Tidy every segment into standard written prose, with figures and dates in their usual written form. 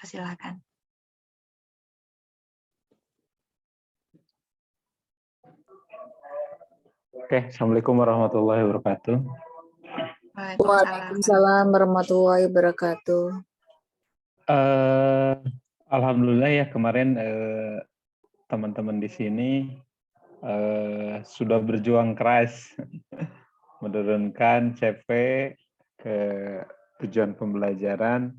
Persilakan. Oke, Assalamualaikum warahmatullahi wabarakatuh. Waalaikumsalam warahmatullahi wabarakatuh. Alhamdulillah ya kemarin teman-teman di sini sudah berjuang keras menurunkan CP ke tujuan pembelajaran,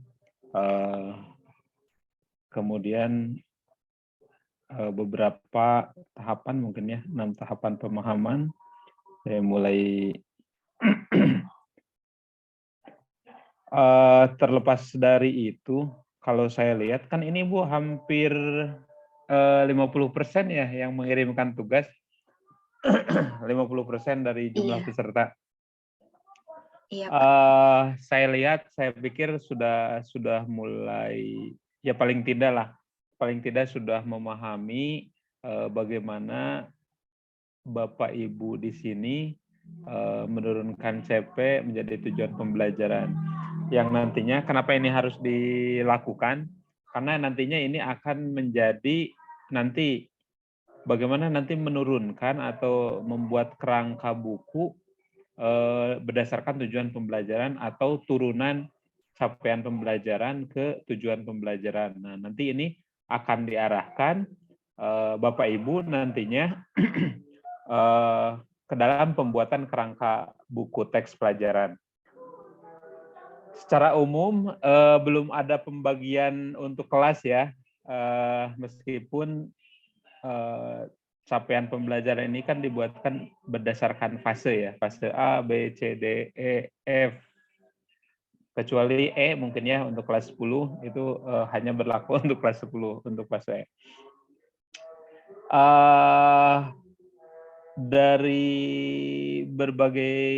kemudian beberapa tahapan mungkin ya, 6 tahapan pemahaman. Saya mulai terlepas dari itu, kalau saya lihat kan ini Bu hampir 50% ya yang mengirimkan tugas, 50% dari jumlah peserta. Iya, Saya lihat, saya pikir sudah mulai ya paling tidak sudah memahami bagaimana Bapak Ibu di sini menurunkan CP menjadi tujuan pembelajaran. Yang nantinya kenapa ini harus dilakukan? Karena nantinya ini akan menjadi nanti bagaimana nanti menurunkan atau membuat kerangka buku berdasarkan tujuan pembelajaran atau turunan capaian pembelajaran ke tujuan pembelajaran. Nah, nanti ini akan diarahkan Bapak Ibu nantinya ke dalam pembuatan kerangka buku teks pelajaran. Secara umum belum ada pembagian untuk kelas ya, meskipun capaian pembelajaran ini kan dibuatkan berdasarkan fase ya, fase A, B, C, D, E, F. Kecuali E mungkin ya untuk kelas 10 itu hanya berlaku untuk kelas 10 untuk fase E. Dari berbagai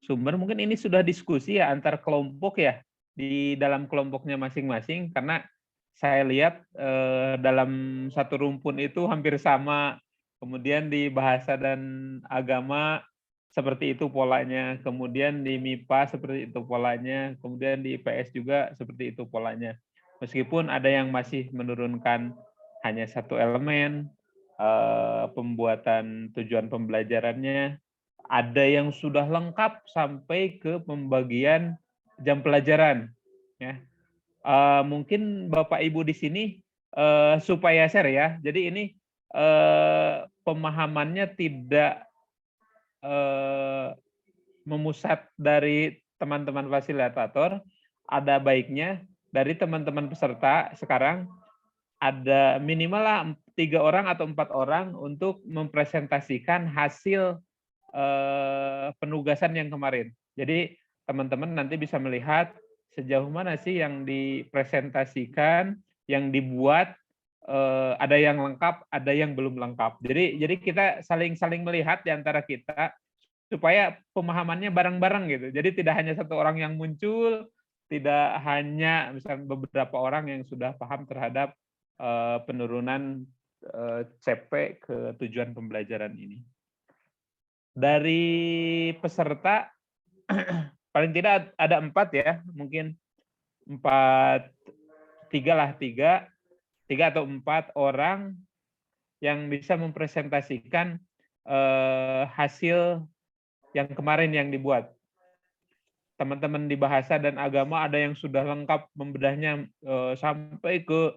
sumber mungkin ini sudah diskusi ya antar kelompok ya di dalam kelompoknya masing-masing, karena saya lihat dalam satu rumpun itu hampir sama, kemudian di bahasa dan agama seperti itu polanya, kemudian di MIPA seperti itu polanya, kemudian di IPS juga seperti itu polanya, meskipun ada yang masih menurunkan hanya satu elemen pembuatan tujuan pembelajarannya, ada yang sudah lengkap sampai ke pembagian jam pelajaran. Ya. Mungkin Bapak Ibu di sini supaya share ya. Jadi ini pemahamannya tidak memusat dari teman-teman fasilitator, ada baiknya dari teman-teman peserta sekarang ada minimal lah 3 orang atau 4 orang untuk mempresentasikan hasil penugasan yang kemarin. Jadi teman-teman nanti bisa melihat sejauh mana sih yang dipresentasikan, yang dibuat, ada yang lengkap, ada yang belum lengkap. Jadi kita saling melihat di antara kita supaya pemahamannya bareng-bareng gitu. Jadi tidak hanya satu orang yang muncul, tidak hanya misalnya beberapa orang yang sudah paham terhadap penurunan CP ke tujuan pembelajaran ini. Dari peserta paling tidak ada 4 ya, mungkin 3 atau 4 orang yang bisa mempresentasikan hasil yang kemarin yang dibuat. Teman-teman di bahasa dan agama ada yang sudah lengkap membedahnya sampai ke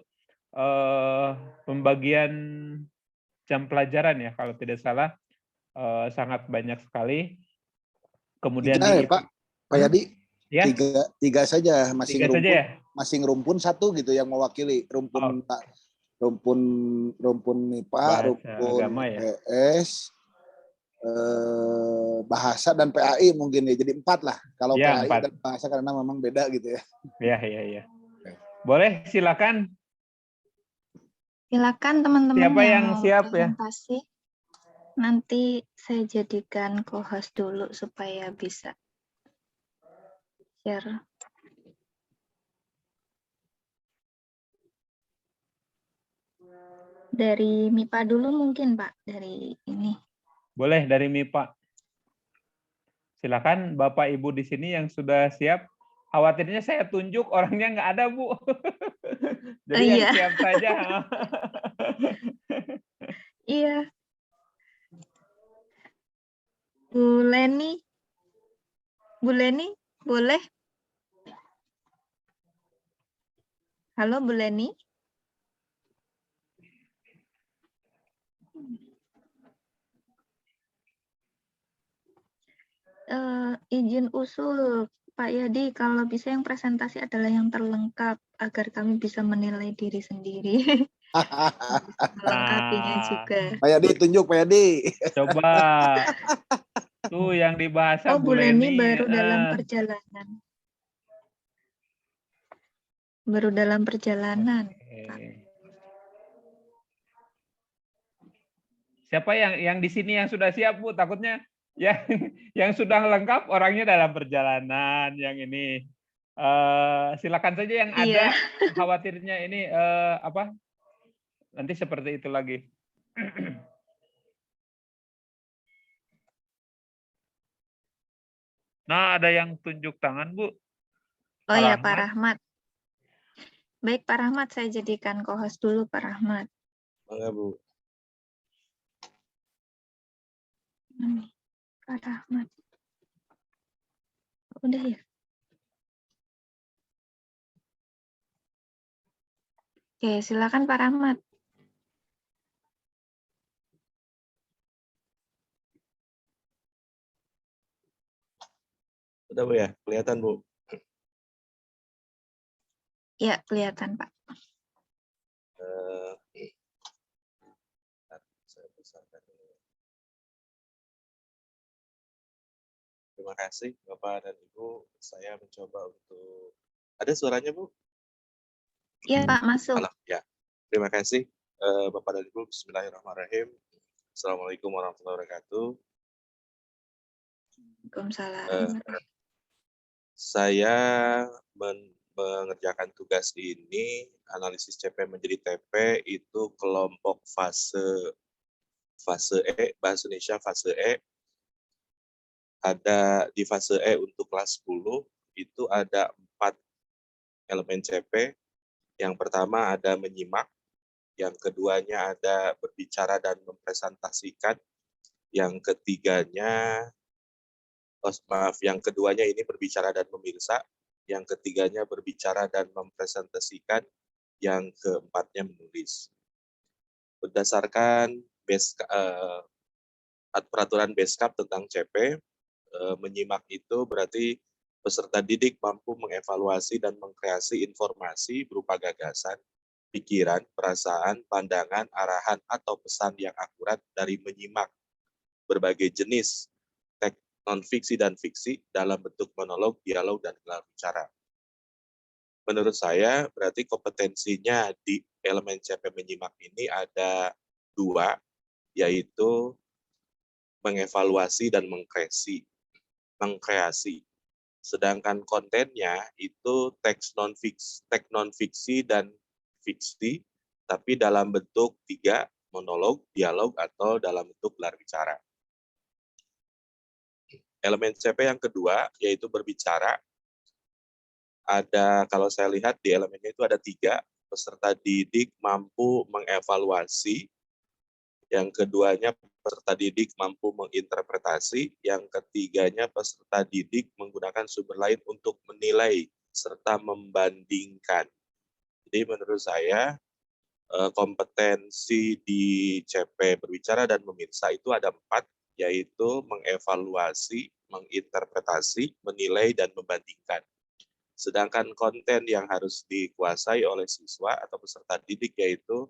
pembagian jam pelajaran ya, kalau tidak salah. Sangat banyak sekali. Kemudian 3 ya Pak Yadi, ya? 3 saja, masing 3 rumpun, saja ya? masing rumpun 1 gitu yang mewakili rumpun rumpun MIPA, rumpun agama, ya? PS, bahasa dan PAI mungkin ya, jadi 4 lah. Kalau ya, PAI 4. dan bahasa karena memang beda gitu ya. Iya. Boleh, silakan. Silakan teman-teman Siapa yang mau siap presentasi. Nanti saya jadikan co-host dulu supaya bisa share. Dari MIPA dulu mungkin Pak, dari ini. Boleh dari MIPA. Silakan Bapak Ibu di sini yang sudah siap. Khawatirnya saya tunjuk orangnya nggak ada, Bu. Jadi yang Iya, siap saja. iya. Bu Leni, Bu Leni, boleh? Halo, Bu Leni. Izin usul, Pak Yadi, kalau bisa yang presentasi adalah yang terlengkap agar kami bisa menilai diri sendiri. Bisa melengkapinya Nah, juga. Pak Yadi, tunjuk Pak Yadi. coba tuh yang dibahasa Oh, Bu Bu Leni Leni. baru dalam perjalanan. Baru dalam perjalanan. Oke. Siapa yang di sini yang sudah siap, Bu? Takutnya yang yang sudah lengkap orangnya dalam perjalanan. Yang ini silakan saja yang Iya. ada. Khawatirnya ini apa? Nanti seperti itu lagi. Nah, ada yang tunjuk tangan, Bu. Oh Pak ya, Pak Rahmat. Rahmat. Baik, Pak Rahmat, saya jadikan co-host dulu, Pak Rahmat. Enggak, Bu. Pak Rahmat. Udah ya? Oke, silakan Pak Rahmat. Udah, Bu ya? Kelihatan, Bu. Ya, kelihatan, Pak. Saya besarkan dulu. Terima kasih, Bapak dan Ibu. Saya mencoba untuk... Ada suaranya, Bu? Iya, Pak, masuk. Halo, ya. Terima kasih, Bapak dan Ibu. Bismillahirrahmanirrahim. Assalamualaikum warahmatullahi wabarakatuh. Waalaikumsalam. Saya mengerjakan tugas ini, analisis CP menjadi TP, itu kelompok fase E, Bahasa Indonesia fase E. Ada di fase E untuk kelas 10, itu ada 4 elemen CP. Yang pertama ada menyimak, yang keduanya ada berbicara dan mempresentasikan, yang ketiganya, yang keduanya ini berbicara dan memirsa, yang ketiganya berbicara dan mempresentasikan, yang keempatnya menulis. Berdasarkan peraturan Beskap tentang CP, menyimak itu berarti peserta didik mampu mengevaluasi dan mengkreasi informasi berupa gagasan, pikiran, perasaan, pandangan, arahan, atau pesan yang akurat dari menyimak berbagai jenis teks non-fiksi dan fiksi dalam bentuk monolog, dialog, dan gelar bicara. Menurut saya, berarti kompetensinya di elemen CP menyimak ini ada 2, yaitu mengevaluasi dan mengkreasi. Sedangkan kontennya itu teks non-fiksi dan fiksi, tapi dalam bentuk 3, monolog, dialog, atau dalam bentuk gelar bicara. Elemen CP yang kedua, yaitu berbicara. Kalau saya lihat di elemennya itu ada 3, peserta didik mampu mengevaluasi, yang keduanya peserta didik mampu menginterpretasi, yang ketiganya peserta didik menggunakan sumber lain untuk menilai serta membandingkan. Jadi menurut saya kompetensi di CP berbicara dan memirsa itu ada 4, yaitu mengevaluasi, menginterpretasi, menilai, dan membandingkan. Sedangkan konten yang harus dikuasai oleh siswa atau peserta didik yaitu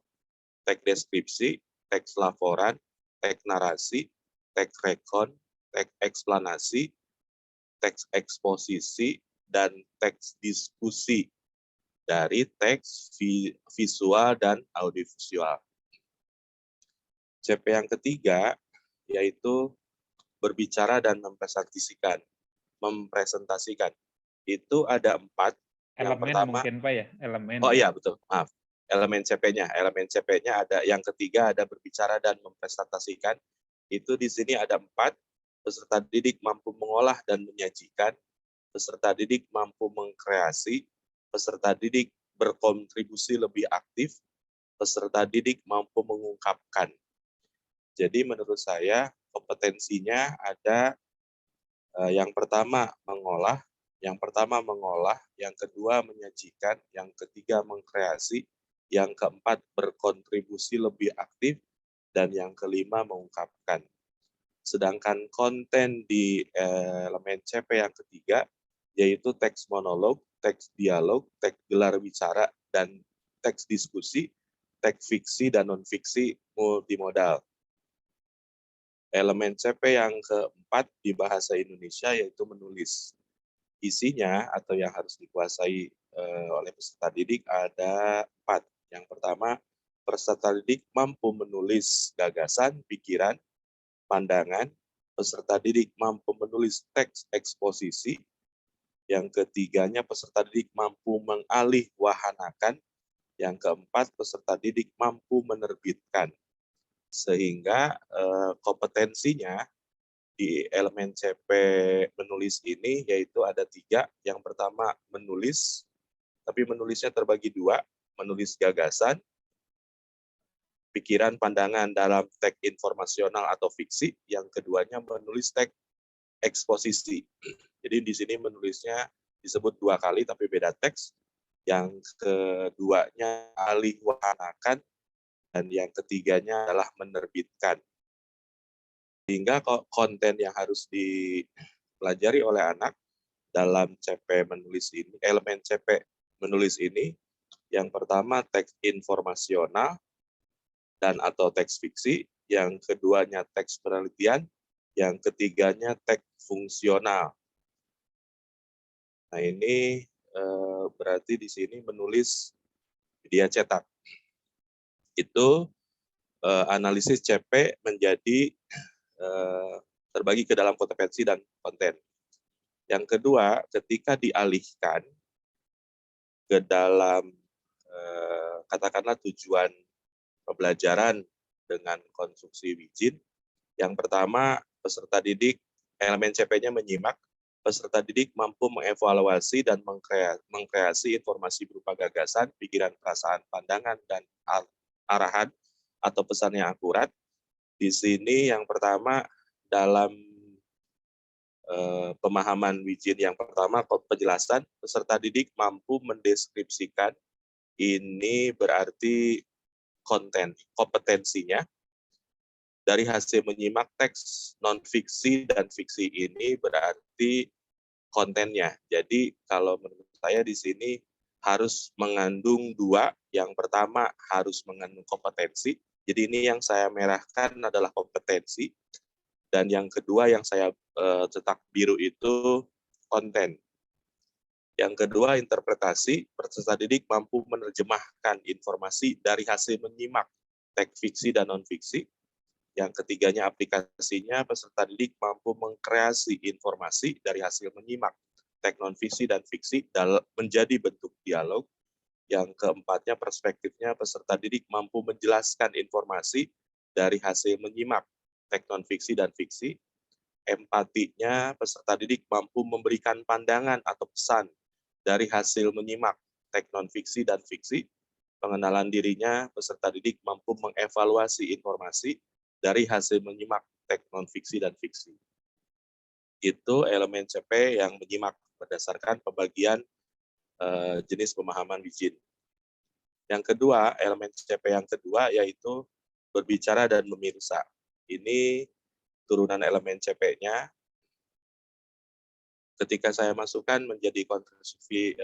teks deskripsi, teks laporan, teks narasi, teks rekon, teks eksplanasi, teks eksposisi, dan teks diskusi dari teks visual dan audiovisual. CP yang ketiga yaitu berbicara dan mempresentasikan. Itu ada 4. Yang Elemen pertama, mungkin, Pak ya? Elemen. oh iya betul, maaf. Elemen CP-nya ada yang ketiga ada berbicara dan mempresentasikan. Itu di sini ada 4, peserta didik mampu mengolah dan menyajikan, peserta didik mampu mengkreasi, peserta didik berkontribusi lebih aktif, peserta didik mampu mengungkapkan. Jadi menurut saya kompetensinya ada yang pertama mengolah, yang kedua menyajikan, yang ketiga mengkreasi, yang keempat berkontribusi lebih aktif, dan yang kelima mengungkapkan. Sedangkan konten di elemen CP yang ketiga, yaitu teks monolog, teks dialog, teks gelar bicara, dan teks diskusi, teks fiksi dan non-fiksi multimodal. Elemen CP yang keempat di bahasa Indonesia yaitu menulis. Isinya atau yang harus dikuasai oleh peserta didik ada 4. Yang pertama, peserta didik mampu menulis gagasan, pikiran, pandangan. Peserta didik mampu menulis teks eksposisi. Yang ketiganya, peserta didik mampu mengalih wahanakan. Yang keempat, peserta didik mampu menerbitkan. Sehingga kompetensinya di elemen CP menulis ini yaitu ada 3. Yang pertama menulis, tapi menulisnya terbagi 2, menulis gagasan, pikiran, pandangan dalam teks informasional atau fiksi. Yang keduanya menulis teks eksposisi. Jadi di sini menulisnya disebut 2 kali tapi beda teks. Yang keduanya alih wahanakan, dan yang ketiganya adalah menerbitkan. Sehingga konten yang harus dipelajari oleh anak dalam CP menulis ini, elemen CP menulis ini, yang pertama teks informasional dan atau teks fiksi, yang keduanya teks penelitian, yang ketiganya teks fungsional. Nah ini berarti di sini menulis media cetak. Itu analisis CP menjadi terbagi ke dalam kompetensi dan konten. Yang kedua, ketika dialihkan ke dalam katakanlah tujuan pembelajaran dengan konstruksi Wijin, yang pertama peserta didik, elemen CP-nya menyimak, peserta didik mampu mengevaluasi dan mengkreasi informasi berupa gagasan, pikiran, perasaan, pandangan, dan arahan atau pesan yang akurat. Di sini yang pertama dalam pemahaman Wijin yang pertama penjelasan, peserta didik mampu mendeskripsikan, ini berarti konten, kompetensinya. Dari hasil menyimak teks non-fiksi dan fiksi ini berarti kontennya. Jadi kalau menurut saya di sini harus mengandung 2. Yang pertama harus mengandung kompetensi. Jadi ini yang saya merahkan adalah kompetensi. Dan yang kedua yang saya cetak biru itu konten. Yang kedua interpretasi, peserta didik mampu menerjemahkan informasi dari hasil menyimak teks fiksi dan non-fiksi. Yang ketiganya aplikasinya, peserta didik mampu mengkreasi informasi dari hasil menyimak teks non-fiksi dan fiksi menjadi bentuk dialog. Yang keempatnya perspektifnya, peserta didik mampu menjelaskan informasi dari hasil menyimak teks non-fiksi dan fiksi. Empatinya, peserta didik mampu memberikan pandangan atau pesan dari hasil menyimak teks non-fiksi dan fiksi. Pengenalan dirinya, peserta didik mampu mengevaluasi informasi dari hasil menyimak teks non-fiksi dan fiksi. Itu elemen CP yang menyimak berdasarkan pembagian jenis pemahaman Wijin. Yang kedua, elemen CP yang kedua yaitu berbicara dan memirsa. Ini turunan elemen CP-nya. Ketika saya masukkan menjadi konstruksi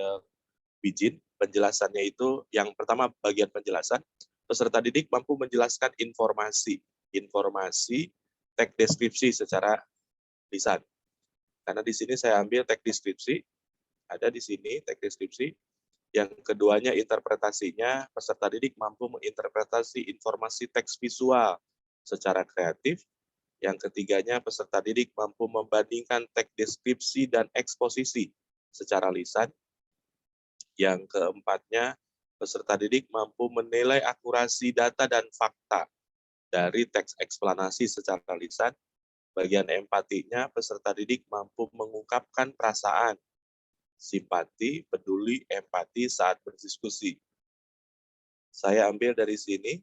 Wijin, penjelasannya itu yang pertama bagian penjelasan, peserta didik mampu menjelaskan informasi teks deskripsi secara lisan. Karena di sini saya ambil teks deskripsi, ada di sini teks deskripsi. Yang keduanya interpretasinya, peserta didik mampu menginterpretasi informasi teks visual secara kreatif. Yang ketiganya, peserta didik mampu membandingkan teks deskripsi dan eksposisi secara lisan. Yang keempatnya, peserta didik mampu menilai akurasi data dan fakta dari teks eksplanasi secara lisan. Bagian empatinya, peserta didik mampu mengungkapkan perasaan simpati, peduli, empati saat berdiskusi. Saya ambil dari sini,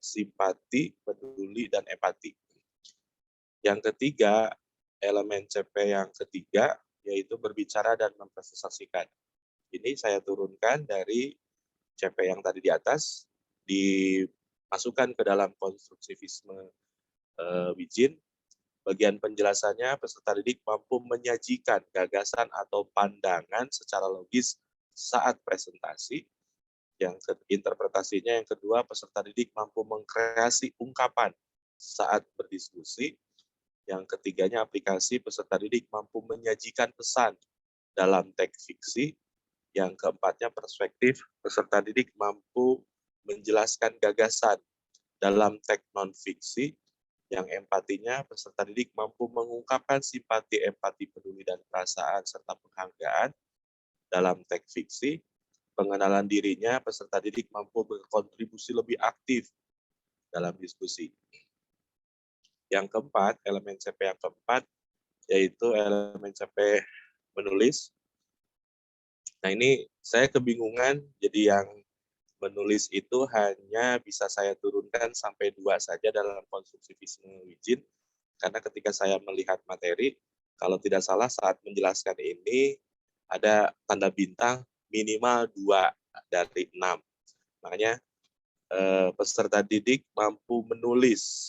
simpati, peduli, dan empati. Yang ketiga, elemen CP yang ketiga, yaitu berbicara dan mempresentasikan. Ini saya turunkan dari CP yang tadi di atas, dimasukkan ke dalam konstruktivisme Wijin. Bagian penjelasannya, peserta didik mampu menyajikan gagasan atau pandangan secara logis saat presentasi. Yang interpretasinya yang kedua, peserta didik mampu mengkreasi ungkapan saat berdiskusi. Yang ketiganya, aplikasi peserta didik mampu menyajikan pesan dalam teks fiksi. Yang keempatnya, perspektif peserta didik mampu menjelaskan gagasan dalam teks non-fiksi. Yang empatinya, peserta didik mampu mengungkapkan simpati, empati, peduli, dan perasaan, serta penghargaan dalam teks fiksi. Pengenalan dirinya, peserta didik mampu berkontribusi lebih aktif dalam diskusi. Yang keempat, elemen CP yang keempat, yaitu elemen CP menulis. Nah, ini saya kebingungan, jadi yang menulis itu hanya bisa saya turunkan sampai 2 saja dalam konstruktivisme Wijin, karena ketika saya melihat materi, kalau tidak salah saat menjelaskan ini, ada tanda bintang minimal 2 dari 6. Makanya peserta didik mampu menulis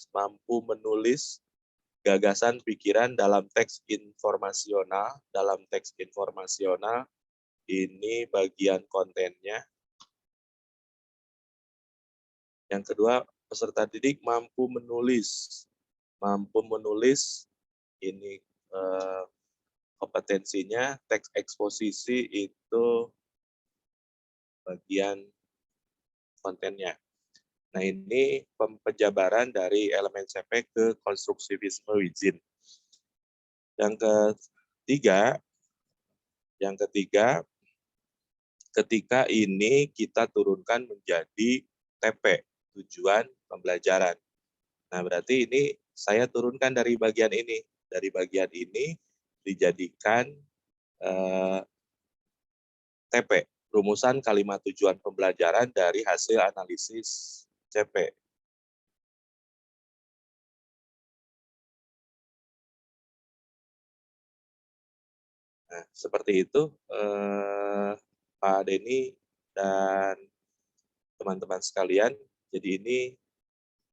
gagasan pikiran dalam teks informasional. Dalam teks informasional, ini bagian kontennya. Yang kedua, peserta didik mampu menulis ini kompetensinya, teks eksposisi itu bagian kontennya. Nah, ini penjabaran dari elemen CP ke konstruktivisme Wijin. Yang ketiga, ketika ini kita turunkan menjadi TP, tujuan pembelajaran. Nah, berarti ini saya turunkan dari bagian ini. Dari bagian ini dijadikan TP, rumusan kalimat tujuan pembelajaran dari hasil analisis CP. Nah, seperti itu, Pak Denny dan teman-teman sekalian. Jadi ini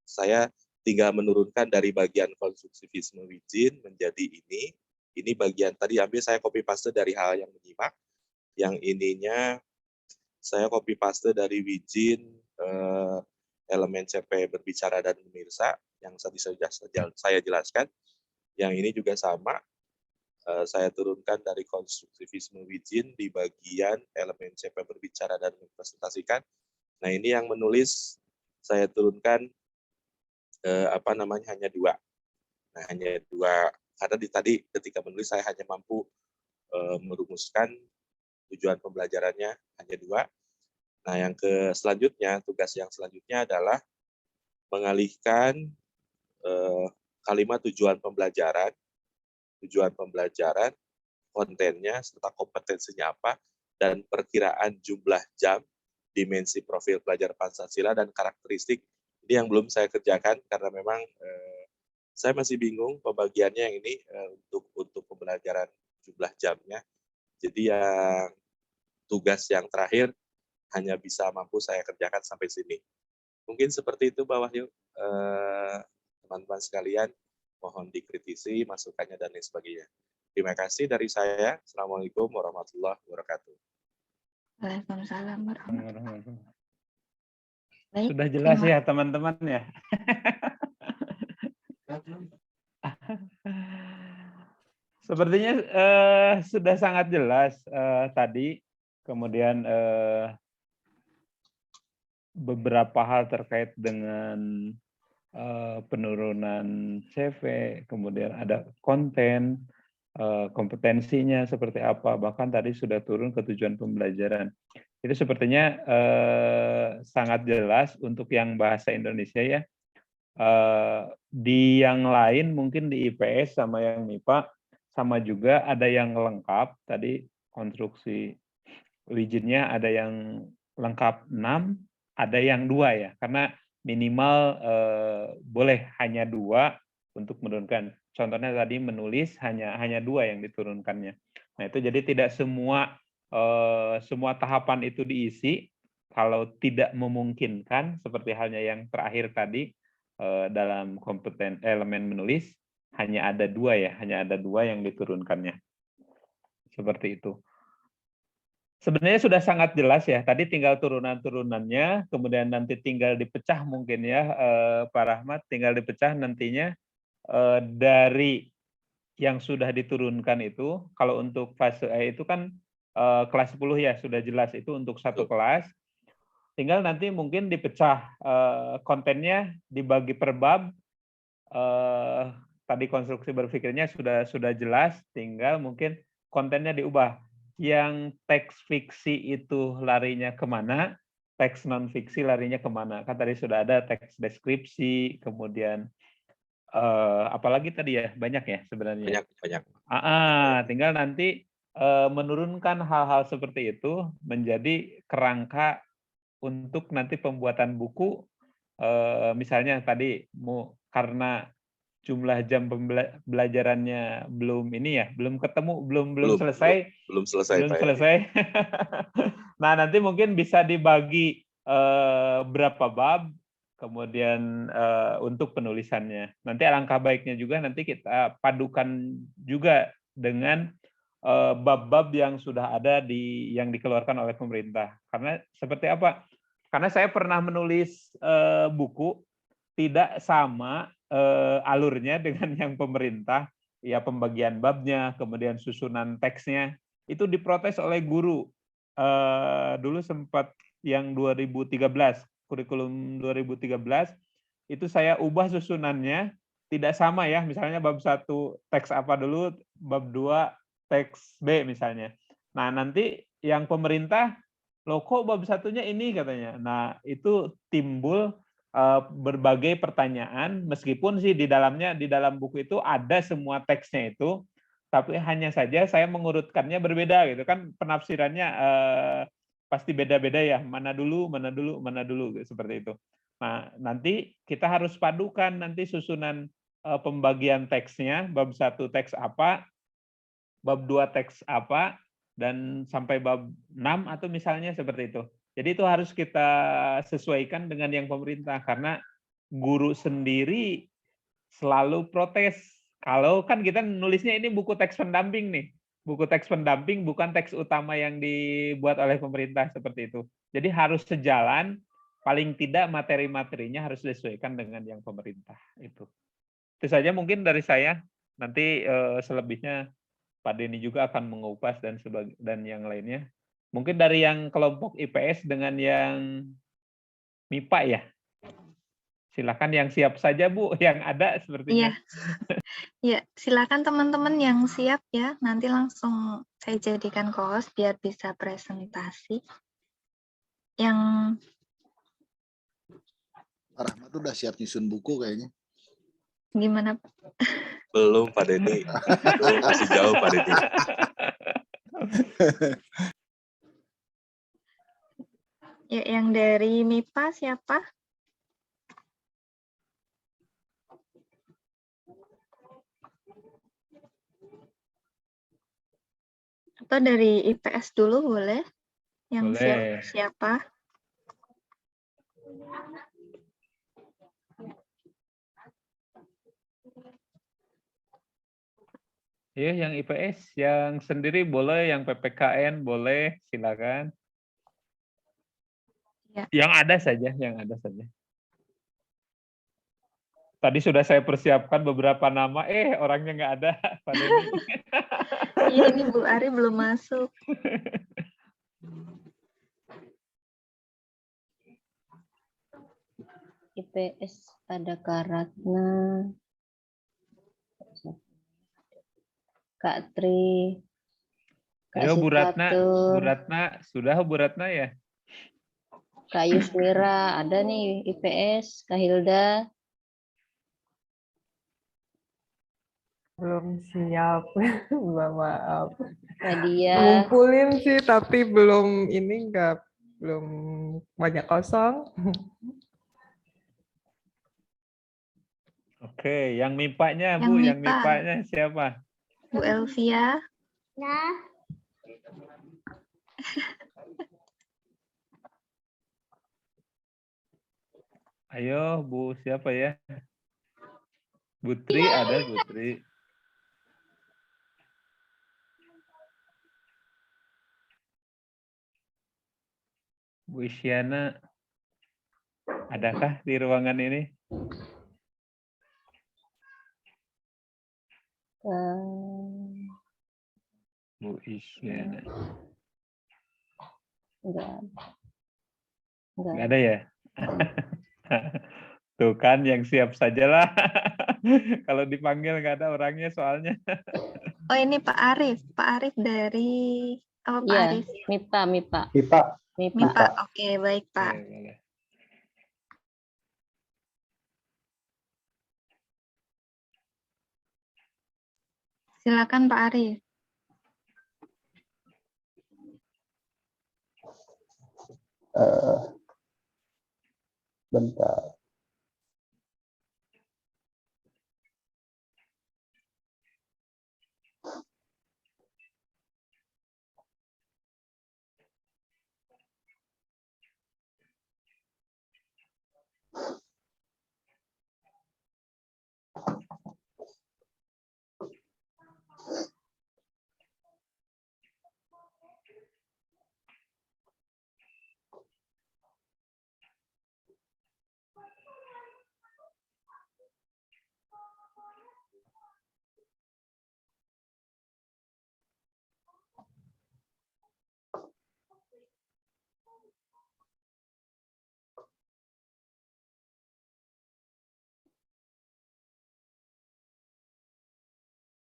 saya tinggal menurunkan dari bagian konstruktivisme Wijin menjadi ini. Ini bagian tadi ambil saya copy paste dari hal yang menyimak. Yang ininya saya copy paste dari Wijin elemen CP berbicara dan memirsa yang tadi saya jelaskan. Yang ini juga sama. Saya turunkan dari konstruktivisme Wijin di bagian elemen CP berbicara dan mempresentasikan. Nah, ini yang menulis saya turunkan hanya 2. Nah, hanya 2 karena tadi ketika menulis saya hanya mampu merumuskan tujuan pembelajarannya hanya 2. Nah, yang tugas yang selanjutnya adalah mengalihkan kalimat tujuan pembelajaran, kontennya serta kompetensinya apa, dan perkiraan jumlah jam, dimensi profil pelajar Pancasila, dan karakteristik. Ini yang belum saya kerjakan karena memang saya masih bingung pembagiannya yang ini untuk pembelajaran jumlah jamnya. Jadi yang tugas yang terakhir hanya bisa mampu saya kerjakan sampai sini. Mungkin seperti itu Pak Wahyu, teman-teman sekalian, mohon dikritisi masukannya dan lain sebagainya. Terima kasih dari saya. Assalamualaikum warahmatullahi wabarakatuh. Waalaikumsalam warahmatullahi wabarakatuh. Baik, Sudah jelas ya teman-teman ya. Sepertinya sudah sangat jelas tadi. Kemudian beberapa hal terkait dengan penurunan CV, kemudian ada konten, kompetensinya seperti apa, bahkan tadi sudah turun ke tujuan pembelajaran. Itu sepertinya sangat jelas untuk yang bahasa Indonesia ya. Di yang lain mungkin di IPS sama yang MIPA sama juga ada yang lengkap, tadi konstruksi widgetnya ada yang lengkap 6, ada yang 2 ya, karena minimal boleh hanya 2 untuk menurunkan. Contohnya tadi menulis hanya 2 yang diturunkannya. Nah itu jadi tidak semua tahapan itu diisi. Kalau tidak memungkinkan, seperti halnya yang terakhir tadi dalam kompeten elemen menulis, hanya ada 2 ya, hanya ada 2 yang diturunkannya. Seperti itu. Sebenarnya sudah sangat jelas ya. Tadi tinggal turunan-turunannya, kemudian nanti tinggal dipecah mungkin ya, Pak Rahmat, tinggal dipecah nantinya dari yang sudah diturunkan itu. Kalau untuk fase E itu kan kelas 10 ya, sudah jelas itu untuk satu kelas. Tinggal nanti mungkin dipecah kontennya, dibagi per bab. Tadi konstruksi berpikirnya sudah jelas, tinggal mungkin kontennya diubah. Yang teks fiksi itu larinya kemana, teks non fiksi larinya kemana. Kan tadi sudah ada teks deskripsi, kemudian apalagi tadi ya, banyak ya sebenarnya. Banyak. Tinggal nanti menurunkan hal-hal seperti itu menjadi kerangka untuk nanti pembuatan buku, misalnya tadi karena jumlah jam pembelajarannya belum ini ya, belum ketemu, belum selesai. Belum selesai. Nah nanti mungkin bisa dibagi berapa bab, kemudian untuk penulisannya. Nanti alangkah baiknya juga nanti kita padukan juga dengan bab-bab yang sudah ada yang dikeluarkan oleh pemerintah. Karena seperti apa? Karena saya pernah menulis buku tidak sama alurnya dengan yang pemerintah, ya pembagian babnya, kemudian susunan teksnya itu diprotes oleh guru. Dulu sempat yang 2013, kurikulum 2013 itu saya ubah susunannya tidak sama ya, misalnya bab 1 teks apa dulu, bab 2 teks B misalnya. Nah, nanti yang pemerintah, loh kok bab satunya ini katanya. Nah, itu timbul berbagai pertanyaan, meskipun sih di dalam buku itu ada semua teksnya itu, tapi hanya saja saya mengurutkannya berbeda gitu kan, penafsirannya pasti beda-beda ya, mana dulu seperti itu. Nah, nanti kita harus padukan nanti susunan pembagian teksnya, bab 1 teks apa, bab 2 teks apa, dan sampai bab 6 atau misalnya seperti itu. Jadi itu harus kita sesuaikan dengan yang pemerintah, karena guru sendiri selalu protes. Kalau kan kita nulisnya ini buku teks pendamping nih. Buku teks pendamping bukan teks utama yang dibuat oleh pemerintah seperti itu. Jadi harus sejalan, paling tidak materi-materinya harus disesuaikan dengan yang pemerintah. Itu saja mungkin dari saya. Nanti selebihnya Pak Denny juga akan mengupas dan yang lainnya. Mungkin dari yang kelompok IPS dengan yang MIPA ya. Silakan yang siap saja Bu, yang ada sepertinya. Iya, silakan teman-teman yang siap ya. Nanti langsung saya jadikan co-host biar bisa presentasi. Yang Pak Rahmat tuh udah siap nyusun buku kayaknya. gimana? Belum Pak Denny. Itu masih jauh Pak Denny. Ya, yang dari MIPA siapa? Atau dari IPS dulu boleh? Yang Boleh. siapa? Iya, yang IPS, yang sendiri boleh, yang PPKN boleh, silakan. Ya. Yang ada saja. Tadi sudah saya persiapkan beberapa nama, orangnya nggak ada, Pak Denny. Iya, ini Bu Ari belum masuk. IPS ada Kak Ratna, Kak Tri, Kak Ayo Bu Ratna, Supatur, sudah Bu Ratna ya? Kak Yusmira, ada nih IPS, Kak Hilda. Belum siap, Mbak, maaf. Nadia, Ngumpulin sih, tapi belum belum banyak kosong. Oke, yang mipanya Yang Bu, yang MIPA. mipanya siapa? Bu Elvia. Ayo Bu, siapa ya? Putri ada Putri. Bu Isyana, adakah di ruangan ini? Bu Isyana. enggak Nggak ada ya? Tuh kan yang siap sajalah. Kalau dipanggil nggak ada orangnya soalnya. Oh ini Pak Arif. Pak Arif dari apa Pak Iya, Arif? MIPA. MIPA. MIPA. Oke, baik Pak. Oke, boleh. Silakan Pak Arif. Bentar.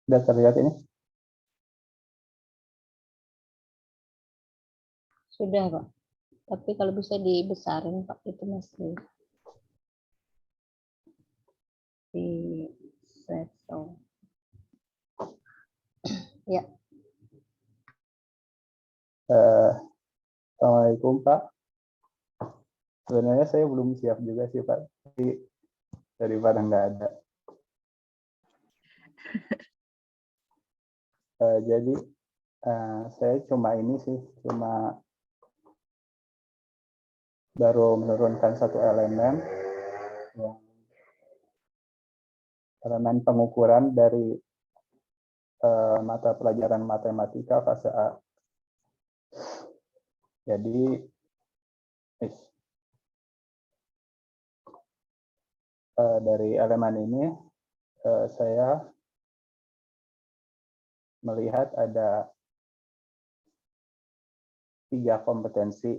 Sudah terlihat ini? Sudah, Pak. Tapi kalau bisa dibesarin, Pak, itu masih di setting. Ya. Assalamualaikum Pak. Sebenarnya saya belum siap juga sih Pak. Tapi daripada nggak ada. Jadi saya cuma baru menurunkan satu elemen, yang elemen pengukuran dari mata pelajaran matematika fase A. Jadi dari elemen ini saya melihat ada 3 kompetensi,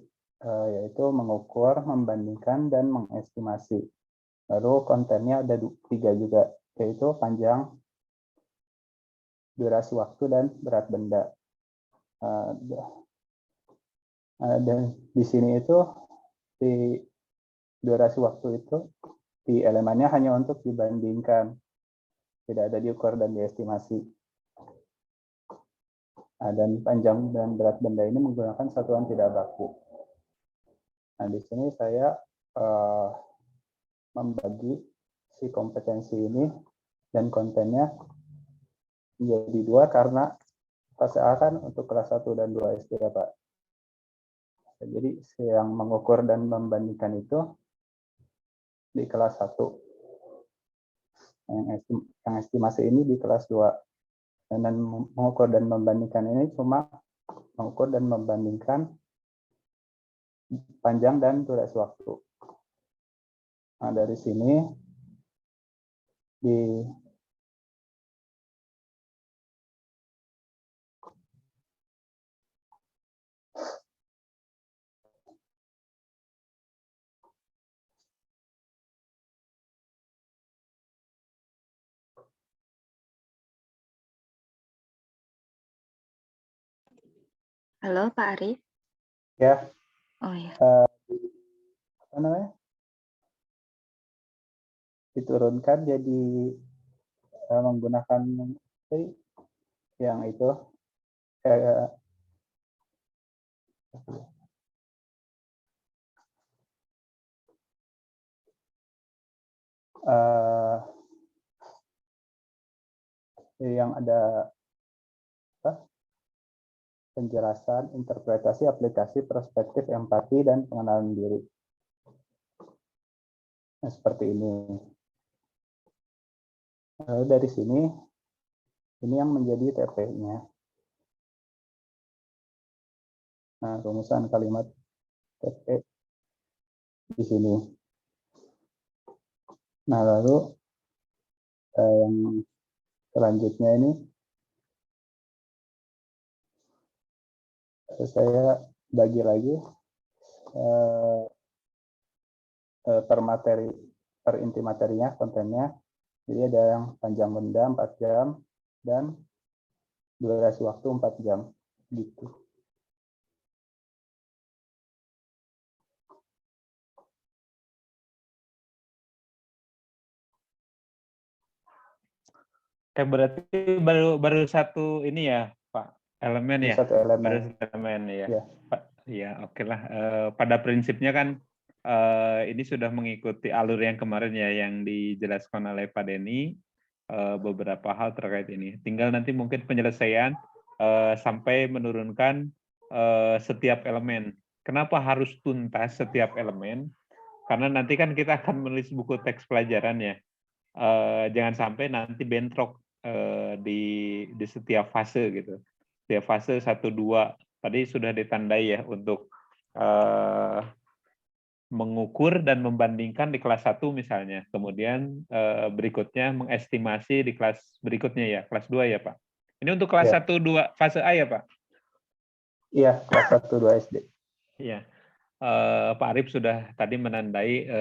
yaitu mengukur, membandingkan, dan mengestimasi. Lalu kontennya ada 3 juga, yaitu panjang, durasi waktu, dan berat benda. Dan di sini itu di durasi waktu itu di elemennya hanya untuk dibandingkan, tidak ada diukur dan diestimasi. Dan panjang dan berat benda ini menggunakan satuan tidak baku. Nah, di sini saya membagi si kompetensi ini dan kontennya menjadi 2 karena fase A kan untuk kelas 1 dan 2 SD ya Pak. Jadi yang mengukur dan membandingkan itu di kelas 1. Yang estimasi ini di kelas 2. Dan mengukur dan membandingkan ini cuma mengukur dan membandingkan panjang dan durasi waktu. Nah, dari sini Halo Pak Arif. ya. Oh ya. Apa namanya? Diturunkan jadi menggunakan yang itu kayak yang ada penjelasan, interpretasi, aplikasi, perspektif, empati, dan pengenalan diri. Nah, seperti ini. Lalu dari sini, ini yang menjadi TP-nya. Nah, rumusan kalimat TP di sini. Nah, lalu yang selanjutnya ini saya bagi lagi per materi, per inti materinya, kontennya. Jadi ada yang panjang benda 4 jam dan durasi waktu 4 jam gitu. Oke, berarti baru satu ini ya, Pak, elemen ya. Satu elemen. Baru satu elemen ya. Ya. Pak, ya oke lah. Pada prinsipnya kan ini sudah mengikuti alur yang kemarin ya, yang dijelaskan oleh Pak Denny, beberapa hal terkait ini. Tinggal nanti mungkin penyelesaian sampai menurunkan setiap elemen. Kenapa harus tuntas setiap elemen? Karena nanti kan kita akan menulis buku teks pelajaran ya. Jangan sampai nanti bentrok di setiap fase gitu. Setiap fase 1, 2 tadi sudah ditandai ya untuk mengukur dan membandingkan di kelas 1 misalnya. Kemudian berikutnya mengestimasi di kelas berikutnya ya, kelas 2 ya Pak. Ini untuk kelas 1, 2 fase A ya Pak? Iya, kelas 1, 2 SD. Iya. Pak Arif sudah tadi menandai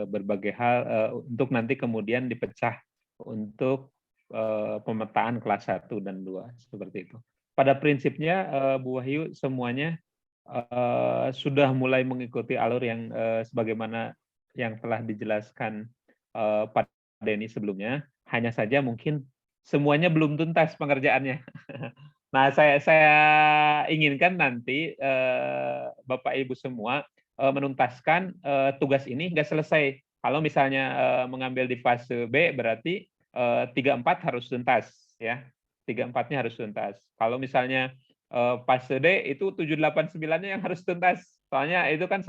berbagai hal untuk nanti kemudian dipecah untuk pemetaan kelas 1 dan 2 seperti itu. Pada prinsipnya Bu Wahyu semuanya sudah mulai mengikuti alur yang sebagaimana yang telah dijelaskan Pak Denny sebelumnya. Hanya saja mungkin semuanya belum tuntas pengerjaannya. Nah, saya inginkan nanti Bapak Ibu semua menuntaskan tugas ini nggak selesai. Kalau misalnya mengambil di fase B berarti 3-4 harus tuntas ya. 3-4-nya harus tuntas. Kalau misalnya fase D itu 7-8-9-nya yang harus tuntas. Soalnya itu kan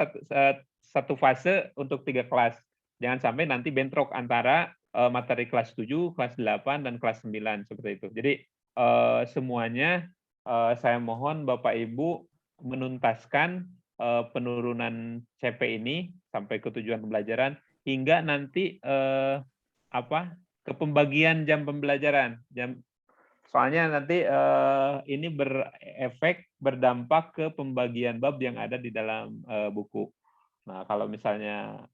satu fase untuk 3 kelas. Jangan sampai nanti bentrok antara materi kelas 7, kelas 8 dan kelas 9 seperti itu. Jadi semuanya saya mohon Bapak Ibu menuntaskan penurunan CP ini sampai ke tujuan pembelajaran hingga nanti ke pembagian jam pembelajaran. Soalnya nanti ini berefek berdampak ke pembagian bab yang ada di dalam buku. Nah, kalau misalnya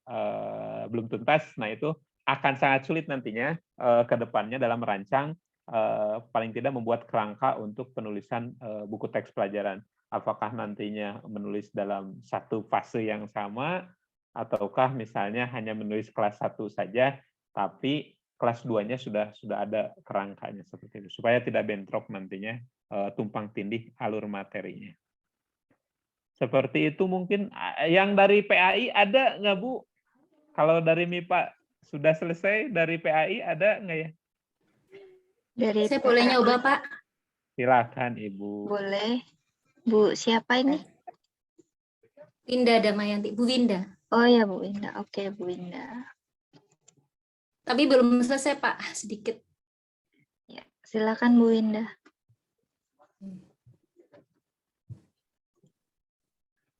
belum tuntas, nah itu akan sangat sulit nantinya ke depannya dalam merancang paling tidak membuat kerangka untuk penulisan buku teks pelajaran. Apakah nantinya menulis dalam satu fase yang sama, ataukah misalnya hanya menulis kelas 1 saja, tapi kelas 2-nya sudah ada kerangkanya seperti itu, supaya tidak bentrok nantinya tumpang tindih alur materinya. Seperti itu mungkin. Yang dari PAI ada nggak Bu? Kalau dari MIPA sudah selesai, dari PAI ada nggak ya? Dari Saya boleh nyoba, Pak? Silakan Ibu. Boleh. Bu, siapa ini? Winda Damayanti, Bu Winda. Oh ya, Bu Winda. Oke, Bu Winda. Tapi belum selesai, Pak, sedikit. Ya, silakan Bu Winda.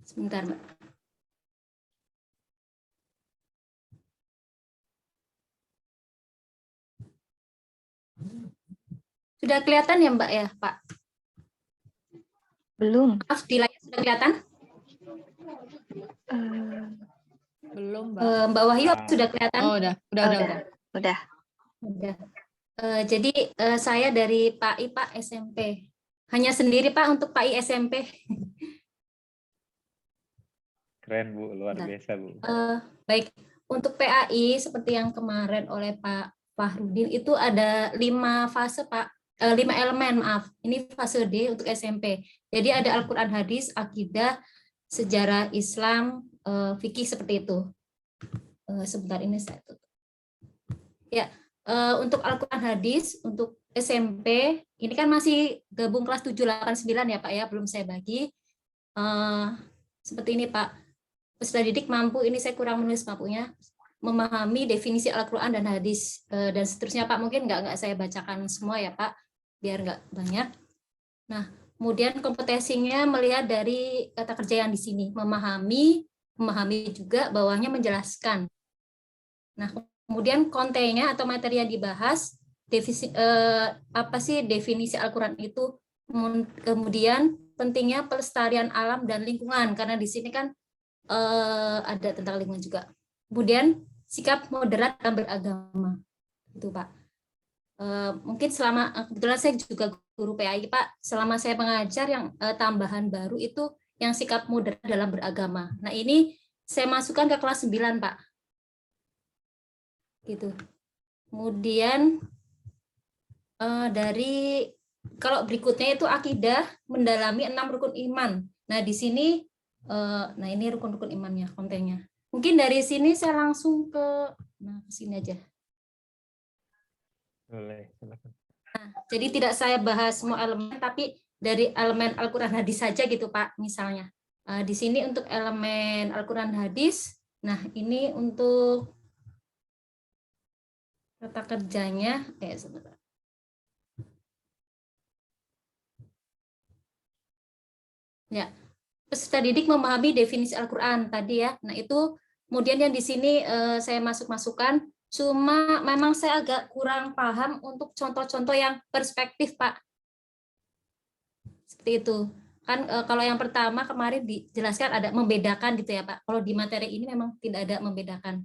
Sebentar, Mbak. Sudah kelihatan ya, Mbak ya, Pak? Belum. Maaf, di layar sudah kelihatan? Belum, Mbak. Mbak Wahyu sudah kelihatan? Oh, udah. Udah. Jadi saya dari PAI Pak SMP. Hanya sendiri Pak untuk PAI SMP. Keren Bu, luar biasa Bu. Baik, untuk PAI seperti yang kemarin oleh Pak Fahrudin, itu ada 5 fase Pak, 5 elemen maaf. Ini fase D untuk SMP. Jadi ada Al-Quran, hadis, akidah, sejarah Islam, fikih seperti itu. Sebentar ini saya tutup. Ya, untuk Al-Quran hadis untuk SMP ini kan masih gabung kelas 7, 8, 9 ya Pak ya, belum saya bagi. Seperti ini Pak. Peserta didik mampu, ini saya kurang menulis mampunya, memahami definisi Al-Quran dan hadis dan seterusnya Pak. Mungkin nggak saya bacakan semua ya Pak, biar nggak banyak. Nah, kemudian kompetensinya melihat dari kata kerja yang di sini, memahami juga, bawahnya menjelaskan. Nah, kemudian kontennya atau materi yang dibahas, apa sih definisi Al-Quran itu, kemudian pentingnya pelestarian alam dan lingkungan, karena di sini kan ada tentang lingkungan juga. Kemudian sikap moderat dalam beragama, itu Pak. Mungkin selama kebetulan saya juga guru PAI Pak, selama saya mengajar yang tambahan baru itu yang sikap moderat dalam beragama. Nah ini saya masukkan ke kelas 9 Pak. Gitu. Kemudian dari kalau berikutnya itu akidah, mendalami 6 rukun iman. Nah di sini, nah ini rukun-rukun imannya, kontennya. Mungkin dari sini saya langsung ke sini aja. Boleh, silakan. Nah, jadi tidak saya bahas semua elemen, tapi dari elemen Al-Quran hadis saja gitu Pak, misalnya. Di sini untuk elemen Al-Quran hadis, nah ini untuk kata kerjanya, sebentar. Ya, peserta didik memahami definisi Al-Quran tadi ya. Nah itu kemudian yang di sini saya masukkan, cuma memang saya agak kurang paham untuk contoh-contoh yang perspektif Pak. Seperti itu. Kan kalau yang pertama kemarin dijelaskan ada membedakan gitu ya Pak. Kalau di materi ini memang tidak ada membedakan.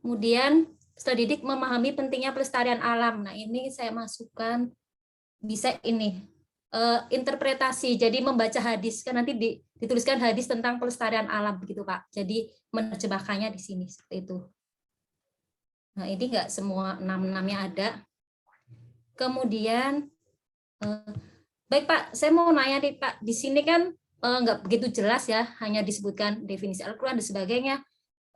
Kemudian peserta didik memahami pentingnya pelestarian alam. Nah ini saya masukkan bisa ini. Interpretasi, jadi membaca hadis kan nanti dituliskan hadis tentang pelestarian alam begitu Pak. Jadi menerjemahkannya di sini seperti itu. Nah ini enggak semua 6-6-nya ada. Kemudian baik Pak, saya mau nanya nih Pak, di sini kan enggak begitu jelas ya, hanya disebutkan definisi Al-Quran dan sebagainya.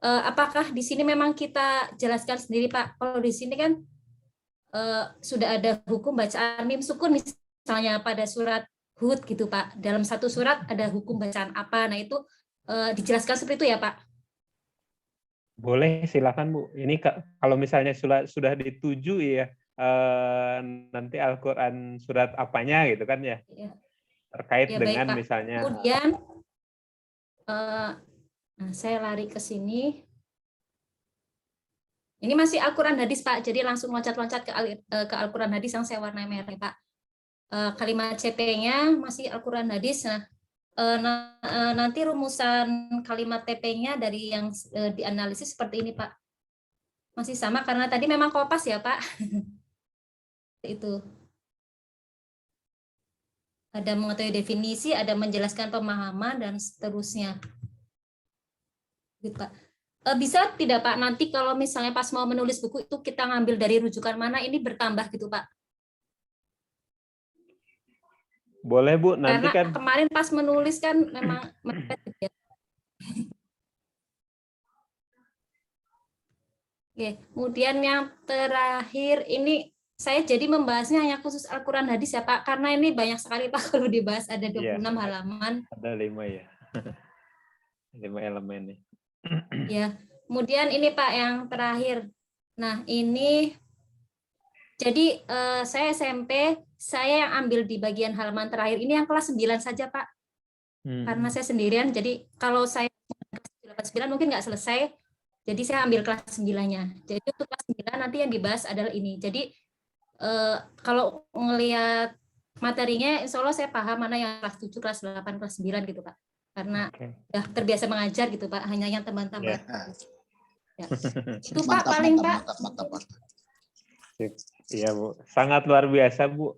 Apakah di sini memang kita jelaskan sendiri Pak? Kalau di sini kan sudah ada hukum bacaan mim sukun misalnya pada surat Hud gitu Pak, dalam satu surat ada hukum bacaan apa, nah itu dijelaskan seperti itu ya Pak? Boleh, silakan Bu. Ini kalau misalnya sudah dituju ya, nanti Al-Quran surat apanya gitu kan ya, terkait ya, dengan baik, Pak. misalnya. Kemudian nah, saya lari ke sini. Ini masih Al-Quran hadis Pak, jadi langsung loncat-loncat ke Al-Quran hadis yang saya warnai merah Pak. Kalimat CP-nya masih Al-Quran hadis. Nah, nanti rumusan kalimat TP-nya dari yang dianalisis seperti ini Pak. Masih sama karena tadi memang kopas ya Pak. Itu. Ada mengetahui definisi, ada menjelaskan pemahaman dan seterusnya. Gitu Pak. Bisa tidak Pak nanti kalau misalnya pas mau menulis buku itu kita ngambil dari rujukan mana, ini bertambah gitu Pak? Boleh Bu, nanti karena kan kemarin pas menulis kan memang ya. Oke, kemudian yang terakhir ini saya jadi membahasnya hanya khusus Al-Quran hadis ya Pak, karena ini banyak sekali Pak kalau dibahas, ada 26 halaman. Ada 5 ya. 5 elemen nih. Ya, kemudian ini Pak yang terakhir. Nah, ini jadi saya SMP, saya yang ambil di bagian halaman terakhir ini yang kelas 9 saja Pak. Karena saya sendirian, jadi kalau saya kelas 9 mungkin nggak selesai, jadi saya ambil kelas 9-nya. Jadi untuk kelas 9 nanti yang dibahas adalah ini. Jadi kalau ngelihat materinya, insya Allah saya paham mana yang kelas 7, kelas 8, kelas 9 gitu Pak. Karena ya terbiasa mengajar gitu Pak, hanya yang teman-teman. Ya. Itu Pak paling Pak. Mantap. Iya Bu, sangat luar biasa Bu.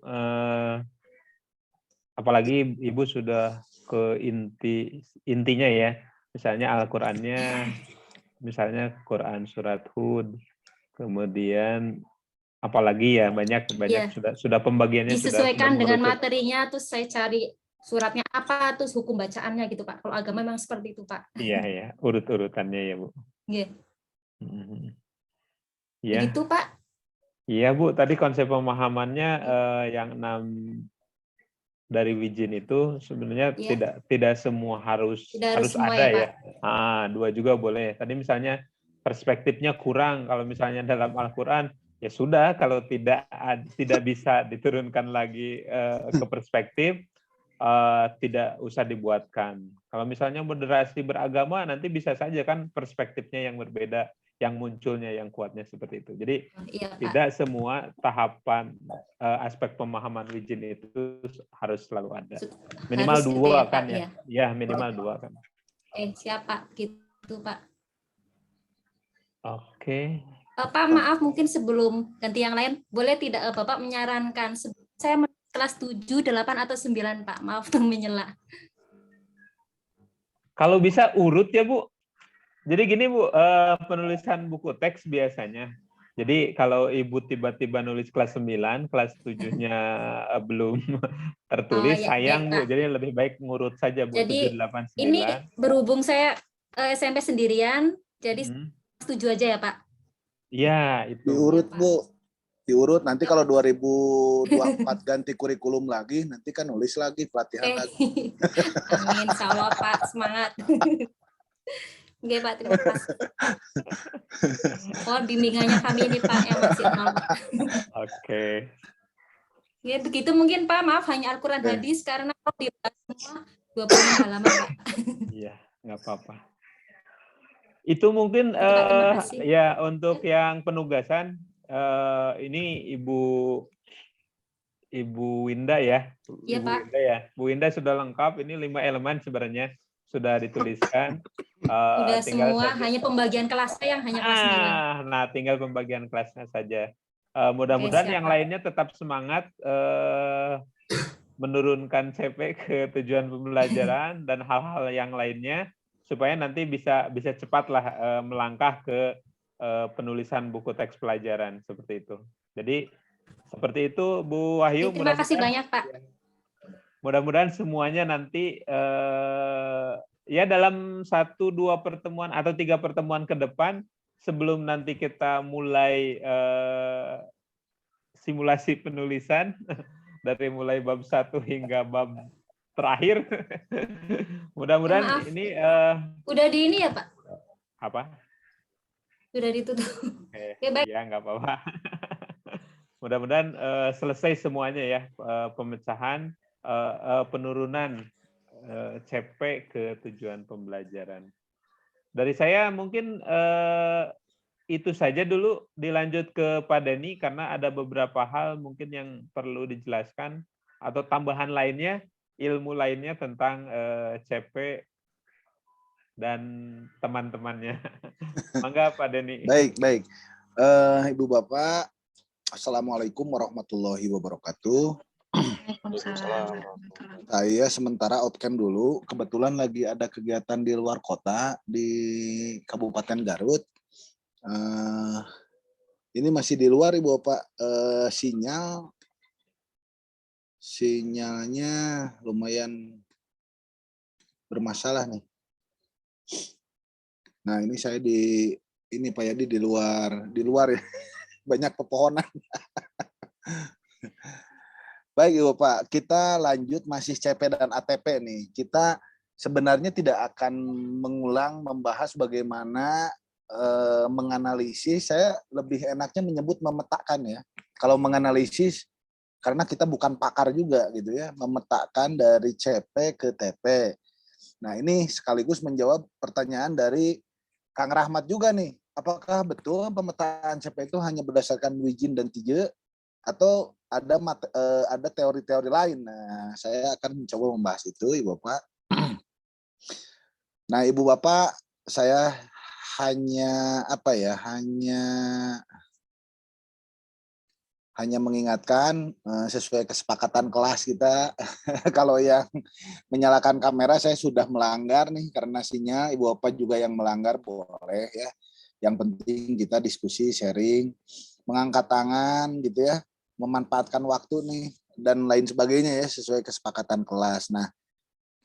Apalagi Ibu sudah ke intinya ya. Misalnya Al-Qur'annya, misalnya Quran surat Hud, Kemudian apalagi ya banyak Iya. sudah pembagiannya Disesuaikan sudah dengan mengerucut. materinya, terus saya cari suratnya apa, terus hukum bacaannya gitu Pak. Kalau agama memang seperti itu Pak. Iya ya, urut-urutannya ya Bu. Iya. Iya. Begitu Pak. Iya Bu, tadi konsep pemahamannya yang 6 dari Wijin itu sebenarnya Iya. tidak semua harus semua ada ya, ya. 2 juga boleh. Tadi misalnya perspektifnya kurang kalau misalnya dalam Al-Qur'an ya sudah, kalau tidak bisa diturunkan lagi ke perspektif, tidak usah dibuatkan. Kalau misalnya moderasi beragama nanti bisa saja kan perspektifnya yang berbeda, yang munculnya yang kuatnya seperti itu. Jadi iya, Pak. tidak semua tahapan aspek pemahaman Wijin itu harus selalu ada. Minimal Harus 2 ya, kan Pak, ya. Ya, minimal 2 kan. Siap Pak, gitu Pak. Oke. Pak, maaf mungkin sebelum ganti yang lain, boleh tidak Bapak menyarankan saya kelas 7, 8 atau 9 Pak? Maaf tuh menyela. Kalau bisa urut ya Bu. Jadi gini Bu, penulisan buku teks biasanya. Jadi kalau Ibu tiba-tiba nulis kelas 9, kelas 7-nya belum tertulis, sayang Bu. Jadi lebih baik ngurut saja Bu, jadi 7, 8, 9. Ini berhubung saya SMP sendirian, jadi 7 aja ya Pak? Iya, itu. Diurut Bu. Diurut, nanti kalau 2024 ganti kurikulum lagi, nanti kan nulis lagi, pelatihan lagi. Amin, insya Allah Pak, semangat. Oke Pak, terima kasih. Mohon bimbingannya kami ini Pak, yang masih 0. Oke. Ya begitu mungkin Pak, maaf hanya Al-Quran hadis, karena dibahas semua 25 halaman Pak. Iya, nggak apa-apa. Itu mungkin ya untuk yang penugasan, ini Ibu Winda ya. Iya Pak. Winda ya. Bu Winda sudah lengkap, ini 5 elemen sebenarnya sudah dituliskan. Sudah tinggal semua, saja. hanya pembagian kelasnya yang hanya kelas 9. Nah, tinggal pembagian kelasnya saja. Mudah-mudahan yang lainnya tetap semangat menurunkan CP ke tujuan pembelajaran dan hal-hal yang lainnya supaya nanti bisa cepatlah melangkah ke penulisan buku teks pelajaran seperti itu. Jadi seperti itu Bu Wahyu. Terima kasih banyak Pak. Mudah-mudahan semuanya nanti ya dalam 1-2 pertemuan atau 3 pertemuan ke depan sebelum nanti kita mulai simulasi penulisan dari mulai bab 1 hingga bab terakhir. Mudah-mudahan ini udah di ini ya Pak? Apa? Sudah ditutup. Oke, baik. Ya nggak apa-apa. Mudah-mudahan selesai semuanya ya, pemecahan, penurunan CP ke tujuan pembelajaran. Dari saya mungkin itu saja dulu, dilanjut ke Pak Denny karena ada beberapa hal mungkin yang perlu dijelaskan atau tambahan lainnya, ilmu lainnya tentang CP dan teman-temannya. Mangga Pak Denny. Baik. Ibu Bapak, Assalamualaikum warahmatullahi wabarakatuh. Saya sementara outcam dulu, kebetulan lagi ada kegiatan di luar kota di Kabupaten Garut. Ini masih di luar Ibu Bapak, sinyalnya lumayan bermasalah nih. Nah ini saya ini Pak Yadi di luar ya, banyak pepohonan. Baik Ibu Bapak, kita lanjut masih CP dan ATP nih. Kita sebenarnya tidak akan mengulang membahas bagaimana menganalisis. Saya lebih enaknya menyebut memetakan ya. Kalau menganalisis karena kita bukan pakar juga gitu ya, memetakan dari CP ke TP. Nah ini sekaligus menjawab pertanyaan dari Kang Rahmat juga nih. Apakah betul pemetaan CP itu hanya berdasarkan Wijin dan Tije atau ada teori-teori lain? Nah, saya akan mencoba membahas itu, Ibu Bapak. Nah, Ibu Bapak, saya hanya mengingatkan sesuai kesepakatan kelas kita. Kalau yang menyalakan kamera saya sudah melanggar nih karena sinyal, Ibu Bapak juga yang melanggar boleh ya. Yang penting kita diskusi, sharing, mengangkat tangan gitu ya, memanfaatkan waktu nih dan lain sebagainya ya sesuai kesepakatan kelas. Nah,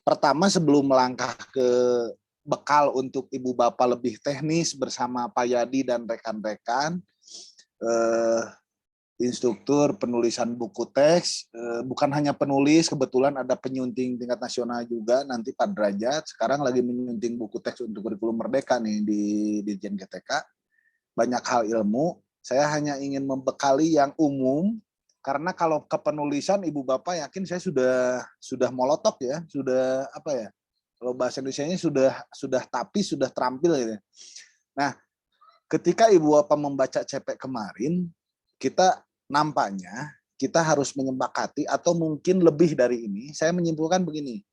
pertama sebelum melangkah ke bekal untuk Ibu Bapak lebih teknis bersama Pak Yadi dan rekan-rekan, instruktur penulisan buku teks, bukan hanya penulis, kebetulan ada penyunting tingkat nasional juga, nanti Pak Derajat, sekarang lagi menyunting buku teks untuk kurikulum Merdeka nih di Dirjen GTK, banyak hal ilmu, saya hanya ingin membekali yang umum, karena kalau kepenulisan Ibu Bapak yakin saya sudah molotok ya, sudah apa ya, kalau bahasa Indonesianya sudah tapi sudah terampil gitu. Nah, ketika Ibu Bapak membaca CP kemarin, kita nampaknya kita harus menyepakati atau mungkin lebih dari ini, saya menyimpulkan begini.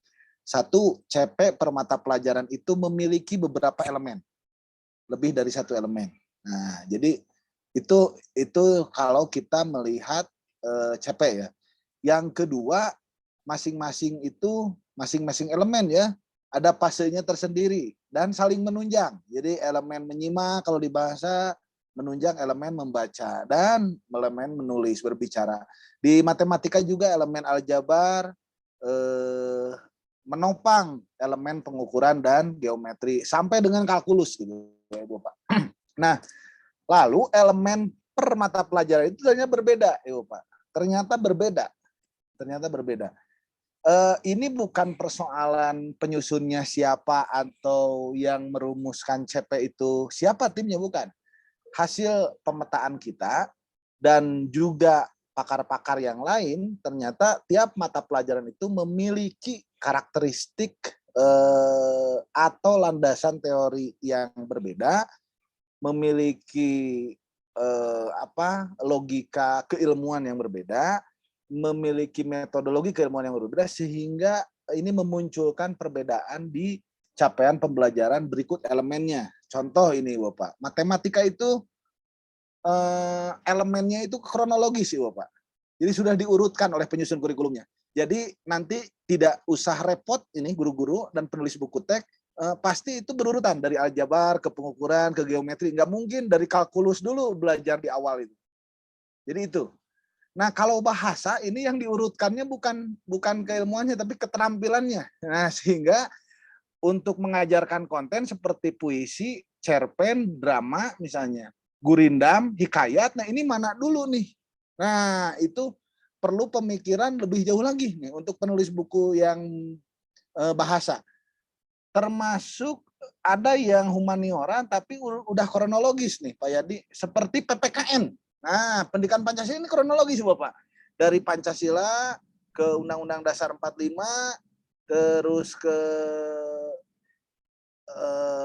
Satu, CP per mata pelajaran itu memiliki beberapa elemen. Lebih dari satu elemen. Nah, jadi itu kalau kita melihat CP ya. Yang kedua, masing-masing elemen ya, ada fasenya tersendiri dan saling menunjang. Jadi elemen menyimak kalau di bahasa, menunjang elemen membaca, dan elemen menulis, berbicara. Di matematika juga elemen aljabar, menopang elemen pengukuran dan geometri, sampai dengan kalkulus gitu ya Bapak. Nah, lalu elemen per mata pelajaran itu ternyata berbeda ya Bapak. Ternyata berbeda. Ini bukan persoalan penyusunnya siapa atau yang merumuskan CP itu siapa timnya, bukan. Hasil pemetaan kita dan juga pakar-pakar yang lain, ternyata tiap mata pelajaran itu memiliki karakteristik atau landasan teori yang berbeda, memiliki logika keilmuan yang berbeda, memiliki metodologi keilmuan yang berbeda, sehingga ini memunculkan perbedaan di capaian pembelajaran berikut elemennya. Contoh ini Bapak, matematika itu elemennya itu kronologis sih Bapak. Jadi sudah diurutkan oleh penyusun kurikulumnya. Jadi nanti tidak usah repot ini guru-guru dan penulis buku teks, pasti itu berurutan dari aljabar ke pengukuran ke geometri. Nggak mungkin dari kalkulus dulu belajar di awal itu. Jadi itu. Nah, kalau bahasa ini yang diurutkannya bukan keilmuannya tapi keterampilannya. Nah, sehingga untuk mengajarkan konten seperti puisi, cerpen, drama misalnya, gurindam, hikayat, nah ini mana dulu nih? Nah, itu perlu pemikiran lebih jauh lagi nih untuk penulis buku yang bahasa. Termasuk ada yang humaniora tapi udah kronologis nih Pak Yadi, seperti PPKN. Nah, pendidikan Pancasila ini kronologis Bapak. Dari Pancasila ke Undang-Undang Dasar 45, terus ke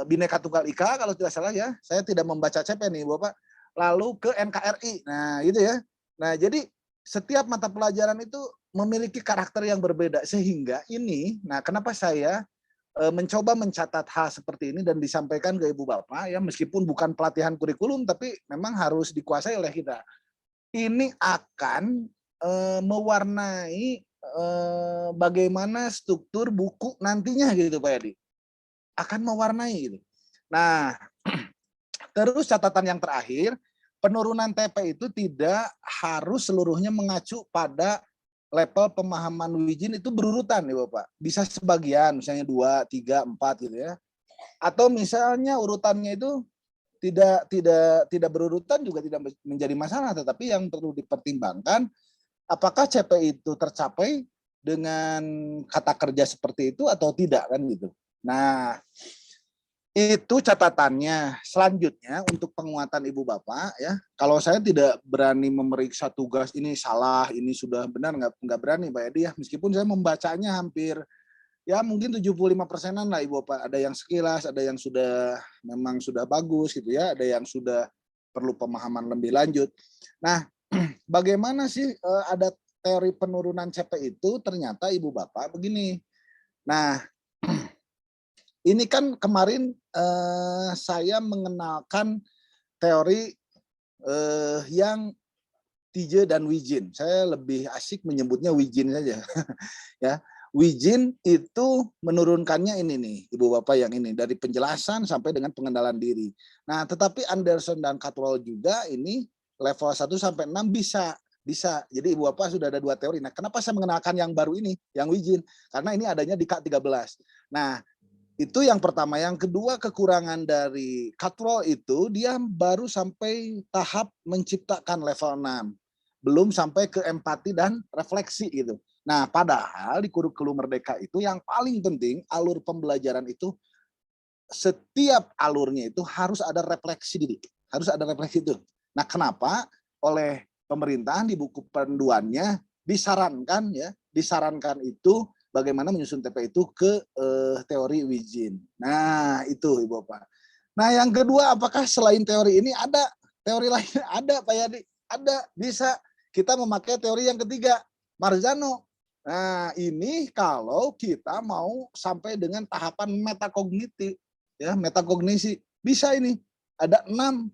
Bhinneka Tunggal Ika kalau tidak salah ya. Saya tidak membaca CP nih Bapak. Lalu ke NKRI. Nah, gitu ya. Nah, jadi setiap mata pelajaran itu memiliki karakter yang berbeda sehingga ini, nah kenapa saya mencoba mencatat hal seperti ini dan disampaikan ke Ibu Bapak ya, meskipun bukan pelatihan kurikulum tapi memang harus dikuasai oleh kita. Ini akan mewarnai bagaimana struktur buku nantinya gitu Pak Yadi. Akan mewarnai gitu. Nah, terus catatan yang terakhir, penurunan TP itu tidak harus seluruhnya mengacu pada level pemahaman Wijin itu berurutan ya Bapak. Bisa sebagian, misalnya 2, 3, 4 gitu ya. Atau misalnya urutannya itu tidak berurutan juga tidak menjadi masalah, tetapi yang perlu dipertimbangkan apakah CP itu tercapai dengan kata kerja seperti itu atau tidak kan gitu. Nah, itu catatannya. Selanjutnya untuk penguatan Ibu Bapak ya, kalau saya tidak berani memeriksa tugas ini salah, ini sudah benar, nggak berani Pak Edi ya, meskipun saya membacanya hampir ya mungkin 75%-an lah Ibu Bapak, ada yang sekilas, ada yang memang sudah bagus gitu ya, ada yang sudah perlu pemahaman lebih lanjut. Nah, bagaimana sih ada teori penurunan CP itu? Ternyata Ibu Bapak begini. Nah, ini kan kemarin saya mengenalkan teori yang Tije dan Wijin. Saya lebih asik menyebutnya Wijin saja. Ya, Wijin itu menurunkannya ini nih, Ibu Bapak yang ini, dari penjelasan sampai dengan pengenalan diri. Nah, tetapi Anderson dan Cottrell juga ini level 1 sampai 6 bisa. Jadi Ibu Bapak sudah ada 2 teori. Nah, kenapa saya mengenalkan yang baru ini, yang Wijin? Karena ini adanya di K13. Nah, itu yang pertama. Yang kedua, kekurangan dari Cottrell itu dia baru sampai tahap menciptakan level 6. Belum sampai ke empati dan refleksi gitu. Nah, padahal di kurikulum Merdeka itu yang paling penting alur pembelajaran itu setiap alurnya itu harus ada refleksi diri, harus ada refleksi itu. Nah, kenapa oleh pemerintahan di buku panduannya disarankan itu bagaimana menyusun TP itu ke teori Wijin. Nah, itu Ibu Bapak. Nah, yang kedua, apakah selain teori ini ada teori lain? Ada Pak Yadi, ada, bisa kita memakai teori yang ketiga, Marzano. Nah, ini kalau kita mau sampai dengan tahapan metakognitif, ya, metakognisi. Bisa ini, ada 6.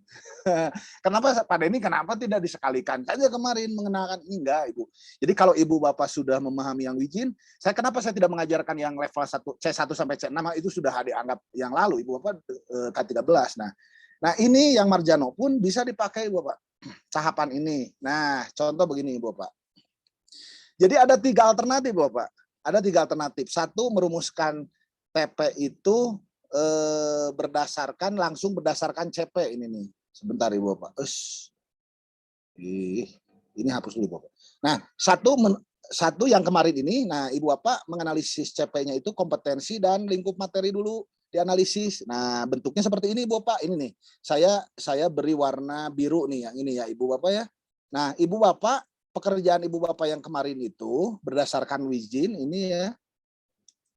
Kenapa Pak Denny, kenapa tidak disekalikan saja kemarin mengenalkan ini? Enggak, Ibu. Jadi kalau Ibu Bapak sudah memahami yang Wijin, kenapa saya tidak mengajarkan yang level 1, C1 sampai C6, itu sudah dianggap yang lalu, Ibu Bapak K13. Nah, ini yang Marjano pun bisa dipakai, Ibu Bapak, tahapan ini. Nah, contoh begini, Ibu Bapak. Jadi ada 3 alternatif, Bapak. Ada 3 alternatif. 1, merumuskan TP itu langsung berdasarkan CP ini nih. Sebentar Ibu Bapak. Ini hapus dulu Bapak. Nah, satu yang kemarin ini, nah Ibu Bapak menganalisis CP-nya itu kompetensi dan lingkup materi dulu dianalisis. Nah, bentuknya seperti ini Ibu Bapak. Ini nih. Saya beri warna biru nih yang ini ya Ibu Bapak ya. Nah, Ibu Bapak, pekerjaan Ibu Bapak yang kemarin itu berdasarkan Wijin ini ya.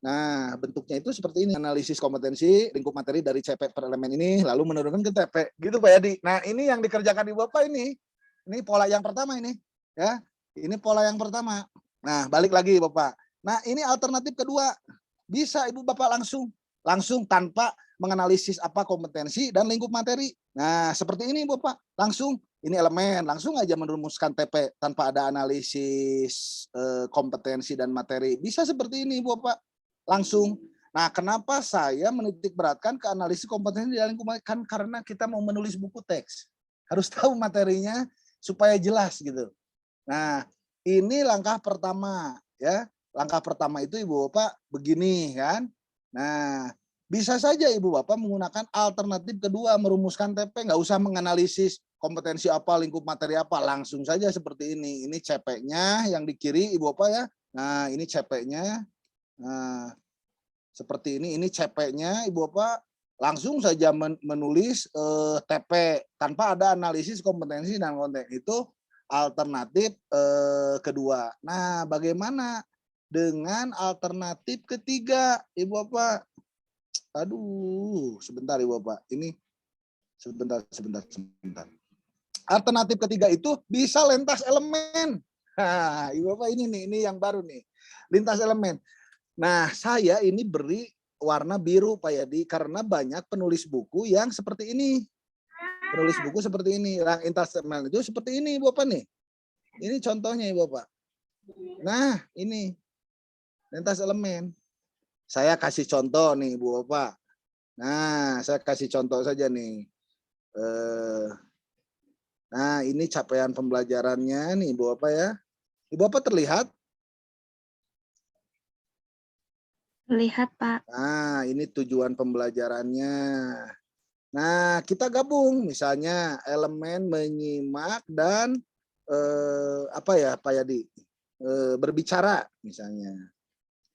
Nah, bentuknya itu seperti ini, analisis kompetensi, lingkup materi dari CP per elemen ini, lalu menurunkan ke TP. Gitu Pak Yadi. Nah, ini yang dikerjakan Ibu Bapak ini. Ini pola yang pertama ini, ya. Ini pola yang pertama. Nah, balik lagi Bapak. Nah, ini alternatif kedua. Bisa Ibu Bapak langsung tanpa menganalisis apa kompetensi dan lingkup materi. Nah, seperti ini Bapak. Langsung ini elemen, langsung aja merumuskan TP tanpa ada analisis kompetensi dan materi. Bisa seperti ini Bapak. Langsung. Nah, kenapa saya menitik beratkan ke analisis kompetensi dan lingkup materi? Kan karena kita mau menulis buku teks. Harus tahu materinya supaya jelas gitu. Nah, ini langkah pertama ya. Langkah pertama itu Ibu Bapak begini kan. Nah, bisa saja Ibu Bapak menggunakan alternatif kedua, merumuskan TP, nggak usah menganalisis kompetensi apa, lingkup materi apa, langsung saja seperti ini. Ini CP-nya yang di kiri Ibu Bapak ya. Nah, ini CP-nya. Nah, seperti ini CP-nya Ibu Bapak, langsung saja menulis TP tanpa ada analisis kompetensi dan konten. Itu alternatif kedua. Nah, bagaimana dengan alternatif ketiga Ibu Bapak? Aduh, sebentar Ibu Bapak. Ini sebentar. Alternatif ketiga itu bisa lintas elemen. Nah, Ibu Bapak ini yang baru nih. Lintas elemen. Nah, saya ini beri warna biru Pak Yadi karena banyak penulis buku yang seperti ini. Penulis buku seperti ini. Yang lintas elemen itu seperti ini Ibu Bapak nih. Ini contohnya Ibu Bapak. Nah, ini lintas elemen. Saya kasih contoh nih Ibu Bapak. Nah, saya kasih contoh saja nih. Nah, ini capaian pembelajarannya nih Ibu Bapak ya. Ibu Bapak terlihat? Terlihat Pak. Nah, ini tujuan pembelajarannya. Nah, kita gabung misalnya elemen menyimak dan apa ya Pak Yadi? Berbicara misalnya.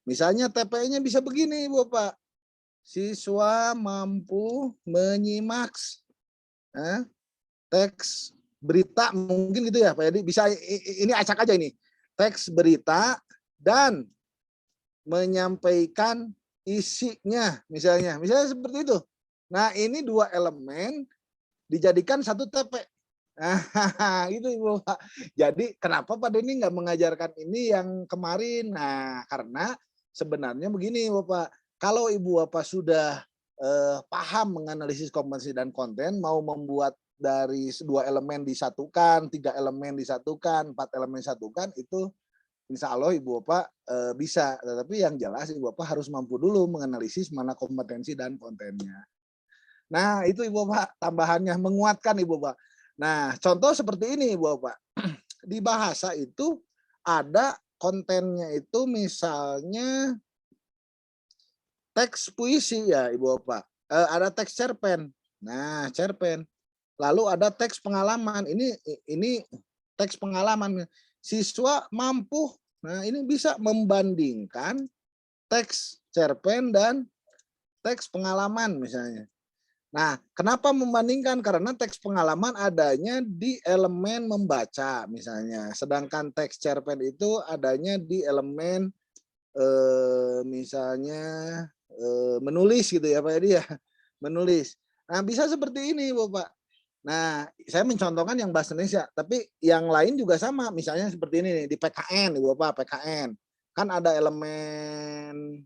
Misalnya TP-nya bisa begini Ibu Bapak. Siswa mampu menyimak teks berita mungkin gitu ya Pak Yadi. Bisa ini acak aja ini. Teks berita dan menyampaikan isinya misalnya seperti itu. Nah, ini 2 elemen dijadikan satu TP. Nah, itu Ibu Bapak. Jadi kenapa Pak Denny nggak mengajarkan ini yang kemarin? Nah, karena sebenarnya begini Bapak, kalau Ibu Bapak sudah paham menganalisis kompetensi dan konten, mau membuat dari 2 elemen disatukan, 3 elemen disatukan, 4 elemen disatukan, itu insya Allah Ibu Bapak bisa. Tetapi yang jelas Ibu Bapak harus mampu dulu menganalisis mana kompetensi dan kontennya. Nah, itu Ibu Bapak tambahannya, menguatkan Ibu Bapak. Nah, contoh seperti ini Ibu Bapak. Di bahasa itu ada kontennya itu misalnya teks puisi ya Ibu Bapak. Ada teks cerpen. Nah, cerpen. Lalu ada teks pengalaman. Ini teks pengalaman. Siswa mampu, nah ini bisa membandingkan teks cerpen dan teks pengalaman misalnya. Nah, kenapa membandingkan? Karena teks pengalaman adanya di elemen membaca misalnya. Sedangkan teks cerpen itu adanya di elemen misalnya menulis gitu ya Pak Edi ya. Menulis. Nah, bisa seperti ini Bapak. Nah, saya mencontohkan yang bahasa Indonesia, tapi yang lain juga sama. Misalnya seperti ini nih, di PKN Ibu Bapak, PKN. Kan ada elemen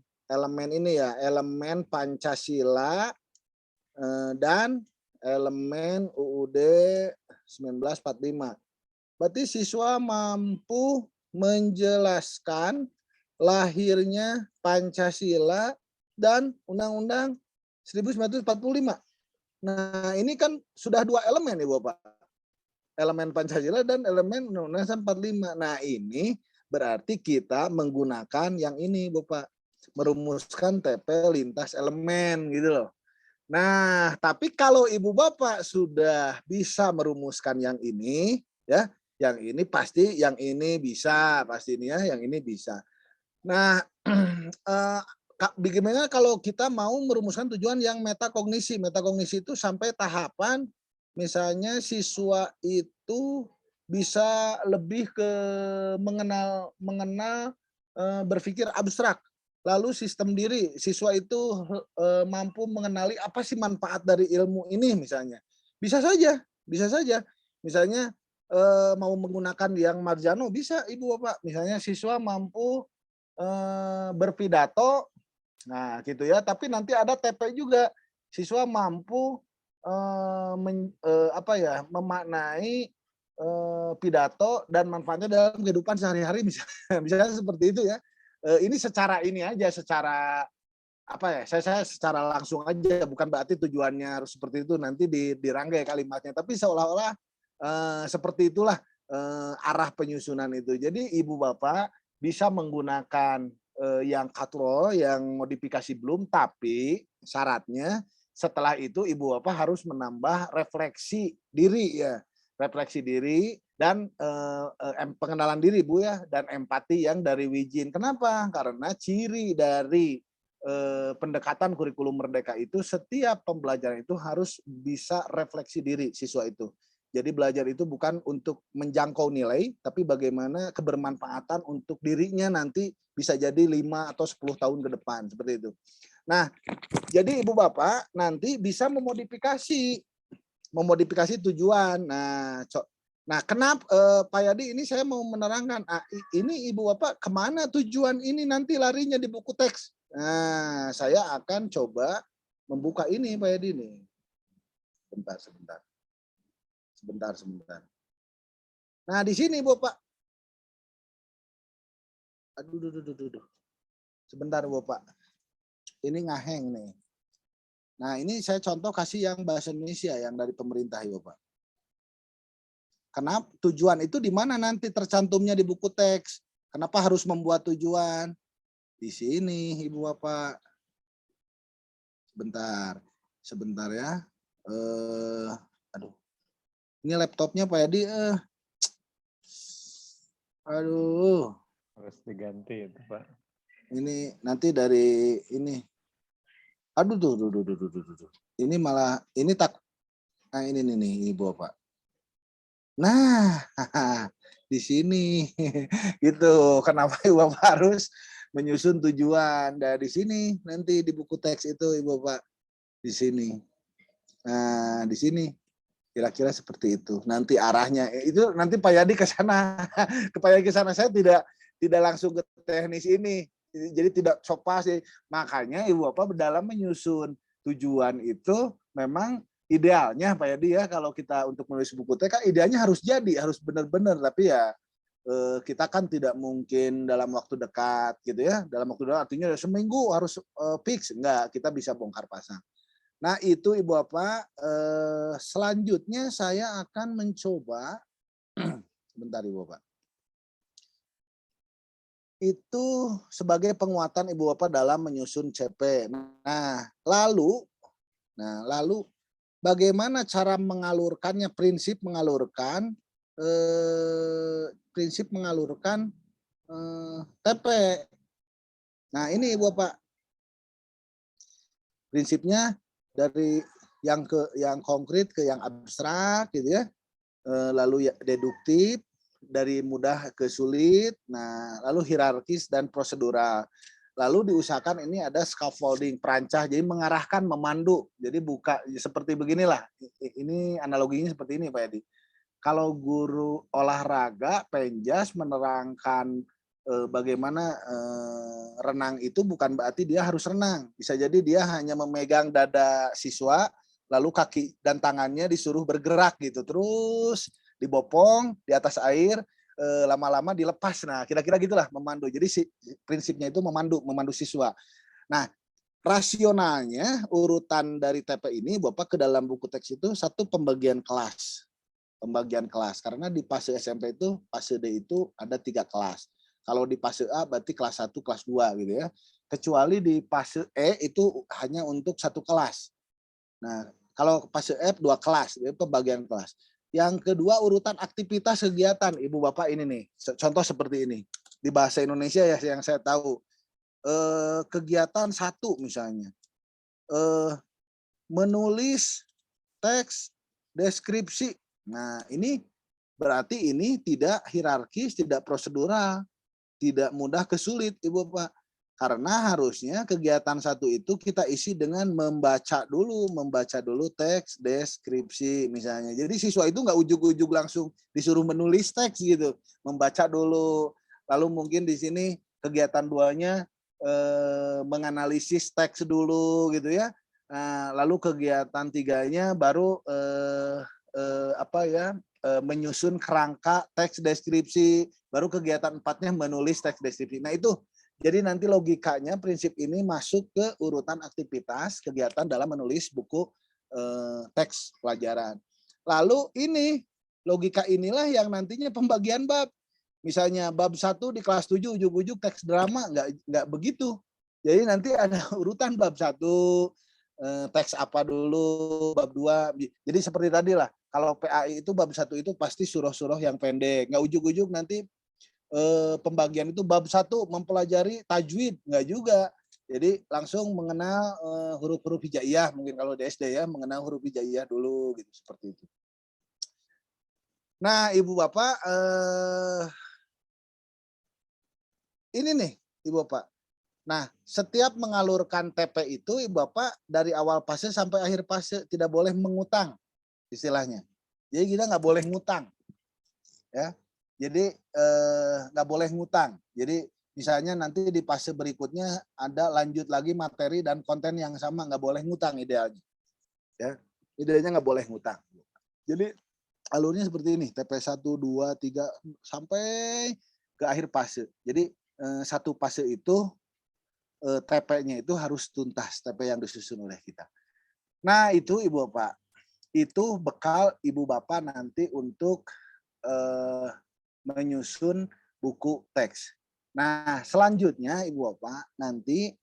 ini ya, elemen Pancasila dan elemen UUD 1945. Berarti siswa mampu menjelaskan lahirnya Pancasila dan Undang-Undang 1945. Nah, ini kan sudah 2 elemen Ibu Bapak. Elemen Pancasila dan elemen Undang-Undang 45. Nah, ini berarti kita menggunakan yang ini Bapak. Merumuskan TP lintas elemen gitu loh. Nah, tapi kalau Ibu Bapak sudah bisa merumuskan yang ini, ya, yang ini pasti, yang ini bisa, pasti ini ya, yang ini bisa. Nah, bagaimana kalau kita mau merumuskan tujuan yang metakognisi? Metakognisi itu sampai tahapan, misalnya siswa itu bisa lebih ke mengenal berpikir abstrak. Lalu sistem diri, siswa itu mampu mengenali apa sih manfaat dari ilmu ini misalnya. Bisa saja. Misalnya mau menggunakan yang Marjano bisa Ibu Bapak. Misalnya siswa mampu berpidato, nah gitu ya. Tapi nanti ada TP juga. Siswa mampu memaknai pidato dan manfaatnya dalam kehidupan sehari-hari misalnya seperti itu ya. Ini secara ini aja, secara apa ya? Saya secara langsung aja, bukan berarti tujuannya harus seperti itu nanti dirangkai kalimatnya, tapi seolah-olah seperti itulah arah penyusunan itu. Jadi Ibu Bapak bisa menggunakan yang katro, yang modifikasi belum, tapi syaratnya setelah itu Ibu Bapak harus menambah refleksi diri ya. Refleksi diri dan pengenalan diri Bu ya, dan empati yang dari Wijin. Kenapa? Karena ciri dari pendekatan kurikulum merdeka itu setiap pembelajaran itu harus bisa refleksi diri siswa itu. Jadi belajar itu bukan untuk menjangkau nilai, tapi bagaimana kebermanfaatan untuk dirinya nanti bisa jadi 5 atau 10 tahun ke depan, seperti itu. Nah, jadi Ibu Bapak nanti bisa memodifikasi tujuan. Nah, kenapa Pak Yadi ini saya mau menerangkan, ini Ibu Bapak kemana tujuan ini nanti larinya di buku teks. Nah, saya akan coba membuka ini Pak Yadi nih. Sebentar. Nah, di sini Bapak. Aduh. Sebentar Bapak. Ini ngaheng nih. Nah, ini saya contoh kasih yang bahasa Indonesia yang dari pemerintah ya Bapak. Kenapa tujuan itu di mana nanti tercantumnya di buku teks? Kenapa harus membuat tujuan? Di sini Ibu Bapak. Sebentar ya. Aduh. Ini laptopnya Pak Yadi. Aduh. Harus diganti itu Pak. Ini nanti dari ini. Aduh tuh. Ini malah ini tak. Nah ini nih Ibu Bapak. Nah, di sini gitu. Kenapa Ibu Bapak harus menyusun tujuan? Dari sini nanti di buku teks itu Ibu Bapak di sini. Nah, di sini kira-kira seperti itu. Nanti arahnya itu nanti Pak Yadi ke sana. Ke Pak Yadi ke sana, saya tidak langsung ke teknis ini. Jadi tidak sopa sih. Makanya Ibu Bapak dalam menyusun tujuan itu memang idealnya Pak Yadi ya, kalau kita untuk menulis buku teks kan idealnya harus benar-benar, tapi ya kita kan tidak mungkin dalam waktu dekat gitu ya. Dalam waktu dekat artinya seminggu harus fix, enggak, kita bisa bongkar pasang. Nah itu Ibu Bapak, selanjutnya saya akan mencoba, sebentar Ibu Bapak. Itu sebagai penguatan Ibu Bapak dalam menyusun CP. Nah lalu bagaimana cara mengalurkannya, prinsip mengalurkan TP. Nah ini Ibu Bapak, prinsipnya dari yang konkret ke yang abstrak gitu ya, lalu ya deduktif, dari mudah ke sulit, nah lalu hierarkis dan prosedural. Lalu diusahakan ini ada scaffolding, perancah, jadi mengarahkan, memandu. Jadi buka seperti beginilah. Ini analoginya seperti ini Pak Edi. Kalau guru olahraga penjas menerangkan bagaimana renang itu bukan berarti dia harus renang. Bisa jadi dia hanya memegang dada siswa, lalu kaki dan tangannya disuruh bergerak gitu. Terus dibopong di atas air, lama-lama dilepas. Nah, kira-kira gitulah memandu. Jadi prinsipnya itu memandu siswa. Nah, rasionalnya urutan dari TP ini Bapak ke dalam buku teks itu satu pembagian kelas. Karena di fase SMP itu, fase D itu ada 3 kelas. Kalau di fase A berarti kelas 1, kelas 2 gitu ya. Kecuali di fase E itu hanya untuk 1 kelas. Nah, kalau fase F 2 kelas, itu pembagian kelas. Yang kedua urutan aktivitas kegiatan. Ibu Bapak ini nih, contoh seperti ini. Di bahasa Indonesia ya yang saya tahu. Kegiatan 1 misalnya. Menulis teks deskripsi. Nah ini berarti ini tidak hierarkis, tidak prosedural, tidak mudah ke sulit Ibu Bapak. Karena harusnya kegiatan 1 itu kita isi dengan membaca dulu teks deskripsi misalnya. Jadi siswa itu nggak ujug-ujug langsung disuruh menulis teks gitu, membaca dulu. Lalu mungkin di sini kegiatan 2-nya menganalisis teks dulu gitu ya. Nah, lalu kegiatan 3-nya baru menyusun kerangka teks deskripsi. Baru kegiatan 4-nya menulis teks deskripsi. Nah itu. Jadi nanti logikanya prinsip ini masuk ke urutan aktivitas kegiatan dalam menulis buku teks pelajaran. Lalu ini logika inilah yang nantinya pembagian bab. Misalnya bab 1 di kelas 7 ujug-ujug teks drama, nggak begitu. Jadi nanti ada urutan bab 1 teks apa dulu, bab 2. Jadi seperti tadi lah, kalau PAI itu bab 1 itu pasti surah-surah yang pendek. Nggak ujug-ujug nanti pembagian itu bab 1 mempelajari tajwid, enggak juga. Jadi langsung mengenal huruf-huruf hijaiyah, mungkin kalau di SD ya, mengenal huruf hijaiyah dulu gitu, seperti itu. Nah, Ibu Bapak, ini nih Ibu Bapak. Nah, setiap mengalurkan TP itu Ibu Bapak dari awal fase sampai akhir fase tidak boleh mengutang istilahnya. Jadi kita nggak boleh ngutang. Ya. Jadi nggak boleh ngutang. Jadi misalnya nanti di fase berikutnya ada lanjut lagi materi dan konten yang sama, nggak boleh ngutang idealnya. Ya, idealnya nggak boleh ngutang. Jadi alurnya seperti ini, TP 1, 2, 3 sampai ke akhir fase. Jadi satu fase itu TP-nya itu harus tuntas, TP yang disusun oleh kita. Nah itu Ibu Bapak, itu bekal Ibu Bapak nanti untuk menyusun buku teks. Nah, selanjutnya Ibu Bapak nanti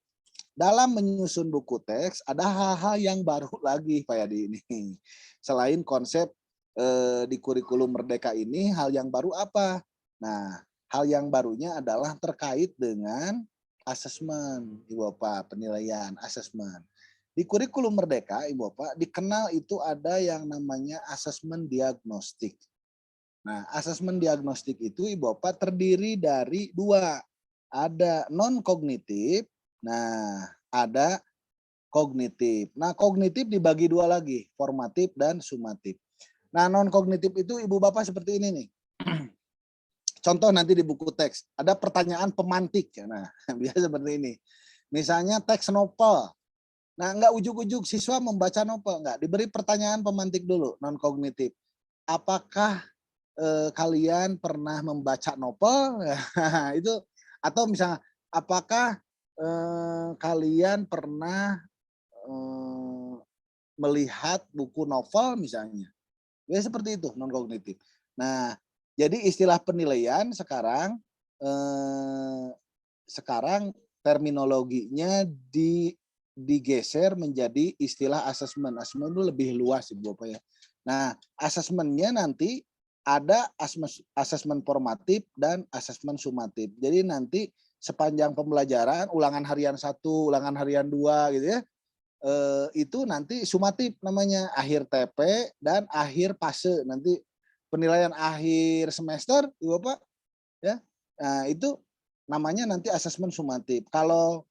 dalam menyusun buku teks ada hal-hal yang baru lagi Pak Yadi ini. Selain konsep di kurikulum Merdeka ini, hal yang baru apa? Nah, hal yang barunya adalah terkait dengan asesmen Ibu Bapak, penilaian asesmen. Di kurikulum Merdeka Ibu Bapak dikenal itu ada yang namanya asesmen diagnostik. Nah, asesmen diagnostik itu Ibu Bapak terdiri dari 2. Ada non-kognitif, nah ada kognitif. Nah, kognitif dibagi 2 lagi, formatif dan sumatif. Nah, non-kognitif itu Ibu Bapak seperti ini nih. Contoh nanti di buku teks, ada pertanyaan pemantik. Nah, biasa seperti ini. Misalnya teks novel. Nah, enggak ujug-ujug siswa membaca novel, enggak. Diberi pertanyaan pemantik dulu, non-kognitif. Apakah kalian pernah membaca novel? Itu, atau misalnya apakah kalian pernah melihat buku novel misalnya? Ya seperti itu, non kognitif. Nah, jadi istilah penilaian sekarang terminologinya digeser menjadi istilah asesmen. Asesmen itu lebih luas Ibu Bapak ya. Nah, asesmennya nanti ada asesmen formatif dan asesmen sumatif. Jadi nanti sepanjang pembelajaran ulangan harian 1, ulangan harian 2 gitu ya. Itu nanti sumatif namanya, akhir TP dan akhir fase. Nanti penilaian akhir semester Ibu Bapak ya. Nah, itu namanya nanti asesmen sumatif. Kalau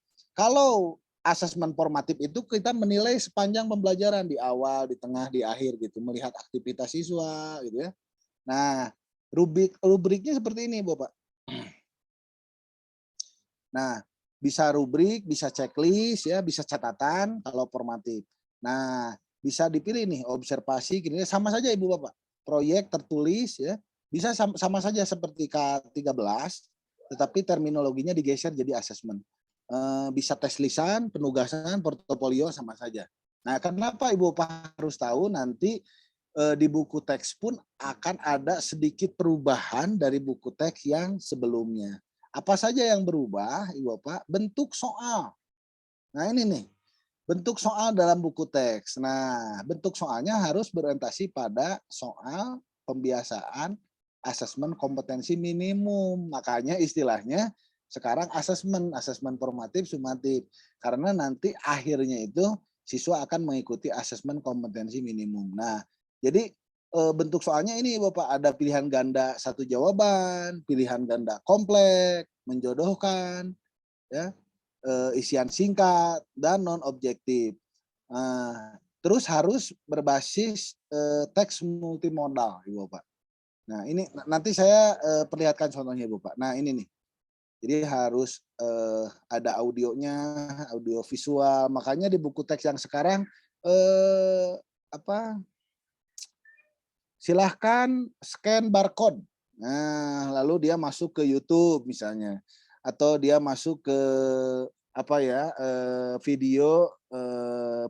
asesmen formatif itu kita menilai sepanjang pembelajaran, di awal, di tengah, di akhir gitu, melihat aktivitas siswa gitu ya. Nah, rubriknya seperti ini, Bapak. Nah, bisa rubrik, bisa checklist ya, bisa catatan kalau formatif. Nah, bisa dipilih nih observasi, gini sama saja Ibu Bapak. Proyek tertulis ya, bisa sama saja seperti K13, tetapi terminologinya digeser jadi asesmen. Bisa tes lisan, penugasan, portofolio sama saja. Nah, kenapa Ibu Bapak harus tahu nanti di buku teks pun akan ada sedikit perubahan dari buku teks yang sebelumnya. Apa saja yang berubah, Ibu Bapak? Bentuk soal. Nah ini nih, bentuk soal dalam buku teks. Nah, bentuk soalnya harus berorientasi pada soal pembiasaan asesmen kompetensi minimum. Makanya istilahnya sekarang asesmen formatif, sumatif. Karena nanti akhirnya itu siswa akan mengikuti asesmen kompetensi minimum. Nah, jadi bentuk soalnya ini Bapak, ada pilihan ganda satu jawaban, pilihan ganda kompleks, menjodohkan, ya, isian singkat dan non objektif. Terus harus berbasis teks multimodal, Ibu Bapak. Nah ini nanti saya perlihatkan contohnya Ibu Bapak. Nah ini nih, jadi harus ada audionya, audio visual. Makanya di buku teks yang sekarang silahkan scan barcode. Nah, lalu dia masuk ke YouTube misalnya, atau dia masuk ke video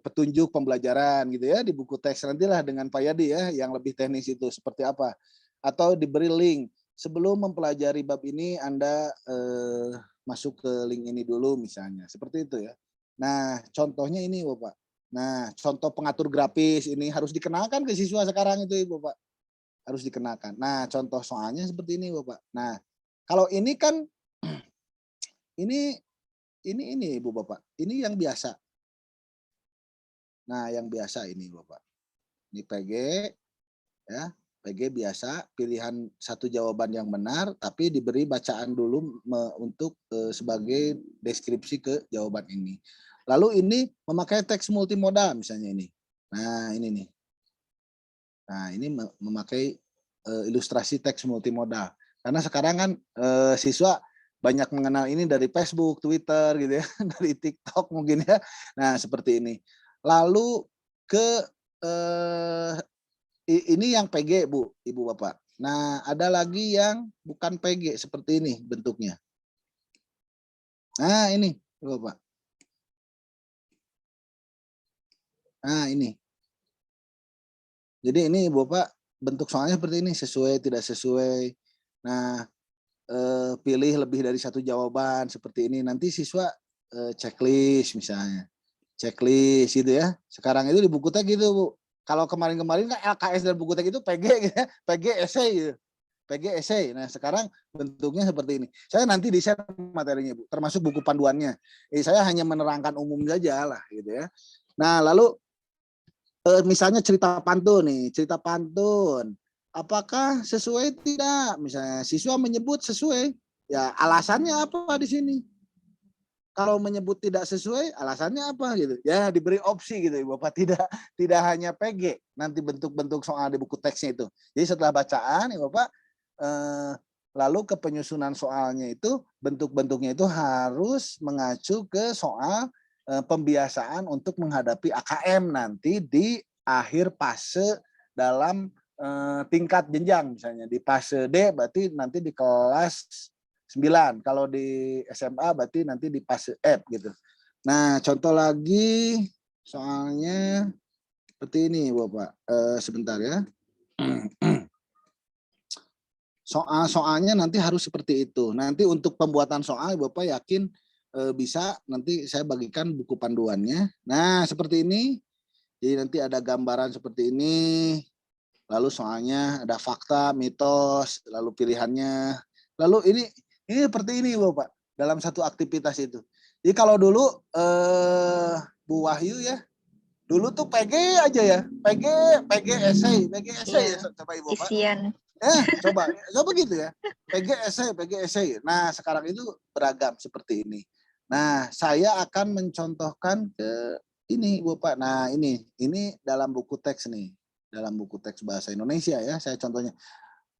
petunjuk pembelajaran gitu ya di buku teks. Nantilah dengan Pak Yadi ya yang lebih teknis itu seperti apa. Atau diberi link sebelum mempelajari bab ini Anda masuk ke link ini dulu misalnya, seperti itu ya. Nah, contohnya ini Bapak. Nah, contoh pengatur grafis ini harus dikenalkan ke siswa sekarang itu Bapak. Harus dikenakan. Nah, contoh soalnya seperti ini Bapak. Nah, kalau ini kan ini Ibu Bapak. Ini yang biasa. Nah, yang biasa ini Bapak. Ini PG ya. PG biasa, pilihan satu jawaban yang benar tapi diberi bacaan dulu untuk sebagai deskripsi ke jawaban ini. Lalu ini memakai teks multimodal misalnya ini. Nah, ini nih. Nah, ini memakai ilustrasi teks multimodal. Karena sekarang kan siswa banyak mengenal ini dari Facebook, Twitter gitu ya, dari TikTok mungkin ya. Nah, seperti ini. Lalu ke ini yang PG, Bu, Ibu Bapak. Nah, ada lagi yang bukan PG seperti ini bentuknya. Nah, ini, Ibu Bapak. Nah, ini. Jadi ini Bapak bentuk soalnya seperti ini, sesuai tidak sesuai. Nah, pilih lebih dari satu jawaban seperti ini. Nanti siswa checklist misalnya. Checklist gitu ya. Sekarang itu di buku teks gitu, Bu. Kalau kemarin-kemarin kan LKS dan buku teks itu PG gitu ya. PG essay gitu. PG essay. Nah, sekarang bentuknya seperti ini. Saya nanti di-share materinya, Bu, termasuk buku panduannya. Saya hanya menerangkan umum saja lah gitu ya. Nah, lalu misalnya cerita pantun nih, cerita pantun. Apakah sesuai tidak? Misalnya siswa menyebut sesuai, ya alasannya apa di sini? Kalau menyebut tidak sesuai, alasannya apa gitu? Ya diberi opsi gitu, Bapak, tidak hanya PG, nanti bentuk-bentuk soal di buku teksnya itu. Jadi setelah bacaan, ya Bapak, lalu ke penyusunan soalnya itu bentuk-bentuknya itu harus mengacu ke soal pembiasaan untuk menghadapi AKM nanti di akhir fase dalam tingkat jenjang, misalnya di fase D berarti nanti di kelas 9, kalau di SMA berarti nanti di fase F gitu. Nah, contoh lagi soalnya seperti ini Bapak, sebentar ya. Soalnya nanti harus seperti itu. Nanti untuk pembuatan soal Bapak yakin bisa, nanti saya bagikan buku panduannya. Nah, seperti ini. Jadi nanti ada gambaran seperti ini. Lalu soalnya ada fakta, mitos, lalu pilihannya. Lalu ini seperti ini Bapak, dalam satu aktivitas itu. Jadi kalau dulu Bu Wahyu ya, dulu tuh PG aja ya, PG esai ya, coba Ibu Bapak. Isian. Coba gitu ya, PG esai. Nah sekarang itu beragam seperti ini. Nah saya akan mencontohkan ke ini Bapak. Nah ini dalam buku teks nih. Dalam buku teks bahasa Indonesia ya, saya contohnya.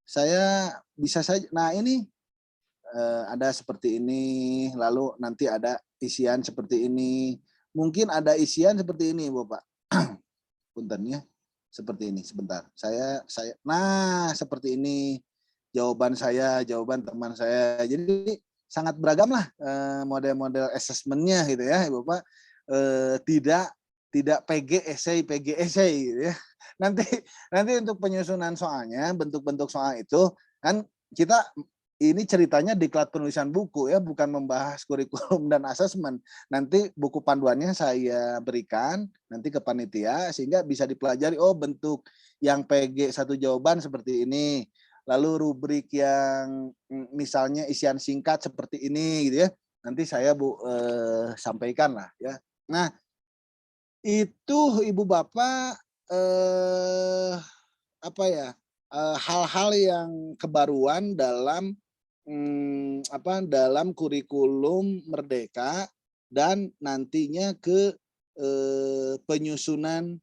Saya bisa saja, nah ini ada seperti ini, lalu nanti ada isian seperti ini. Mungkin ada isian seperti ini, Bapak. Punten ya, seperti ini, sebentar. Nah seperti ini, jawaban saya, jawaban teman saya. Jadi sangat beragam lah model-model assessment-nya gitu ya, Bapak. Tidak PG esai gitu ya. Nanti untuk penyusunan soalnya, bentuk-bentuk soal itu kan kita ini ceritanya diklat penulisan buku ya, bukan membahas kurikulum dan asesmen. Nanti buku panduannya saya berikan nanti ke panitia sehingga bisa dipelajari, oh bentuk yang PG satu jawaban seperti ini. Lalu rubrik yang misalnya isian singkat seperti ini gitu ya. Nanti saya sampaikan lah ya. Nah, itu Ibu Bapak hal-hal yang kebaruan dalam dalam kurikulum Merdeka dan nantinya ke penyusunan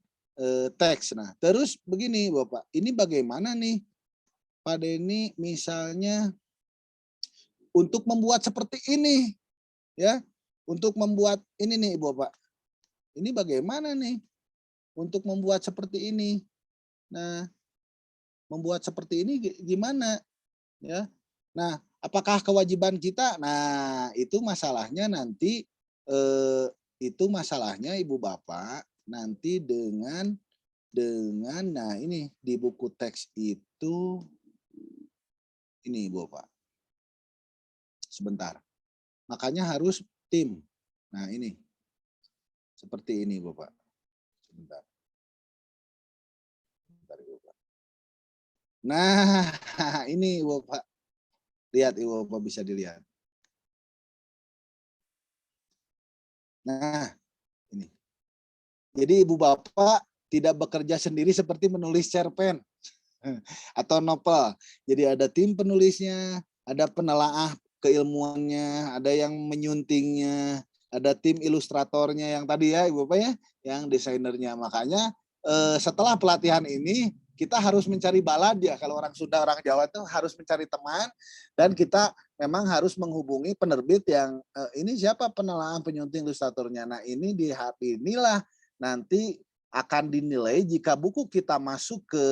teks. Nah, terus begini Bapak, ini bagaimana nih Pak Denny misalnya untuk membuat seperti ini ya, untuk membuat ini nih Bapak. Ini bagaimana nih untuk membuat seperti ini? Nah, membuat seperti ini gimana? Ya. Nah, apakah kewajiban kita? Nah, itu masalahnya nanti itu masalahnya Ibu Bapak nanti dengan nah ini di buku teks itu ini Ibu Bapak. Sebentar. Makanya harus tim. Nah, ini. Seperti ini Bapak. Sebentar. Nah, ini Bapak. Lihat Ibu Bapak, bisa dilihat. Nah, ini. Jadi Ibu Bapak tidak bekerja sendiri seperti menulis cerpen atau novel. Jadi ada tim penulisnya, ada penelaah keilmuannya, ada yang menyuntingnya, ada tim ilustratornya yang tadi ya Ibu Bapak ya, yang desainernya. Makanya setelah pelatihan ini kita harus mencari balad ya, kalau orang Sunda, orang Jawa itu harus mencari teman, dan kita memang harus menghubungi penerbit yang ini siapa penelaah penyunting ilustratornya. Nah ini di hari inilah nanti akan dinilai jika buku kita masuk ke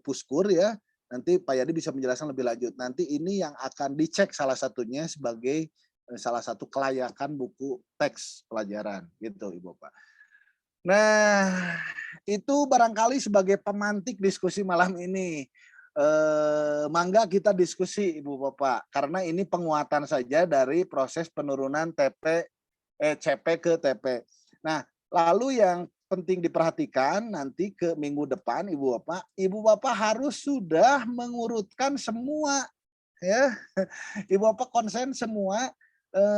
Puskur ya, nanti Pak Yadi bisa menjelaskan lebih lanjut. Nanti ini yang akan dicek salah satunya sebagai salah satu kelayakan buku teks pelajaran gitu Ibu Bapak. Nah, itu barangkali sebagai pemantik diskusi malam ini. Mangga kita diskusi Ibu Bapak, karena ini penguatan saja dari proses penurunan CP ke TP. Nah, lalu yang penting diperhatikan nanti ke minggu depan Ibu Bapak harus sudah mengurutkan semua ya. Ibu Bapak konsen semua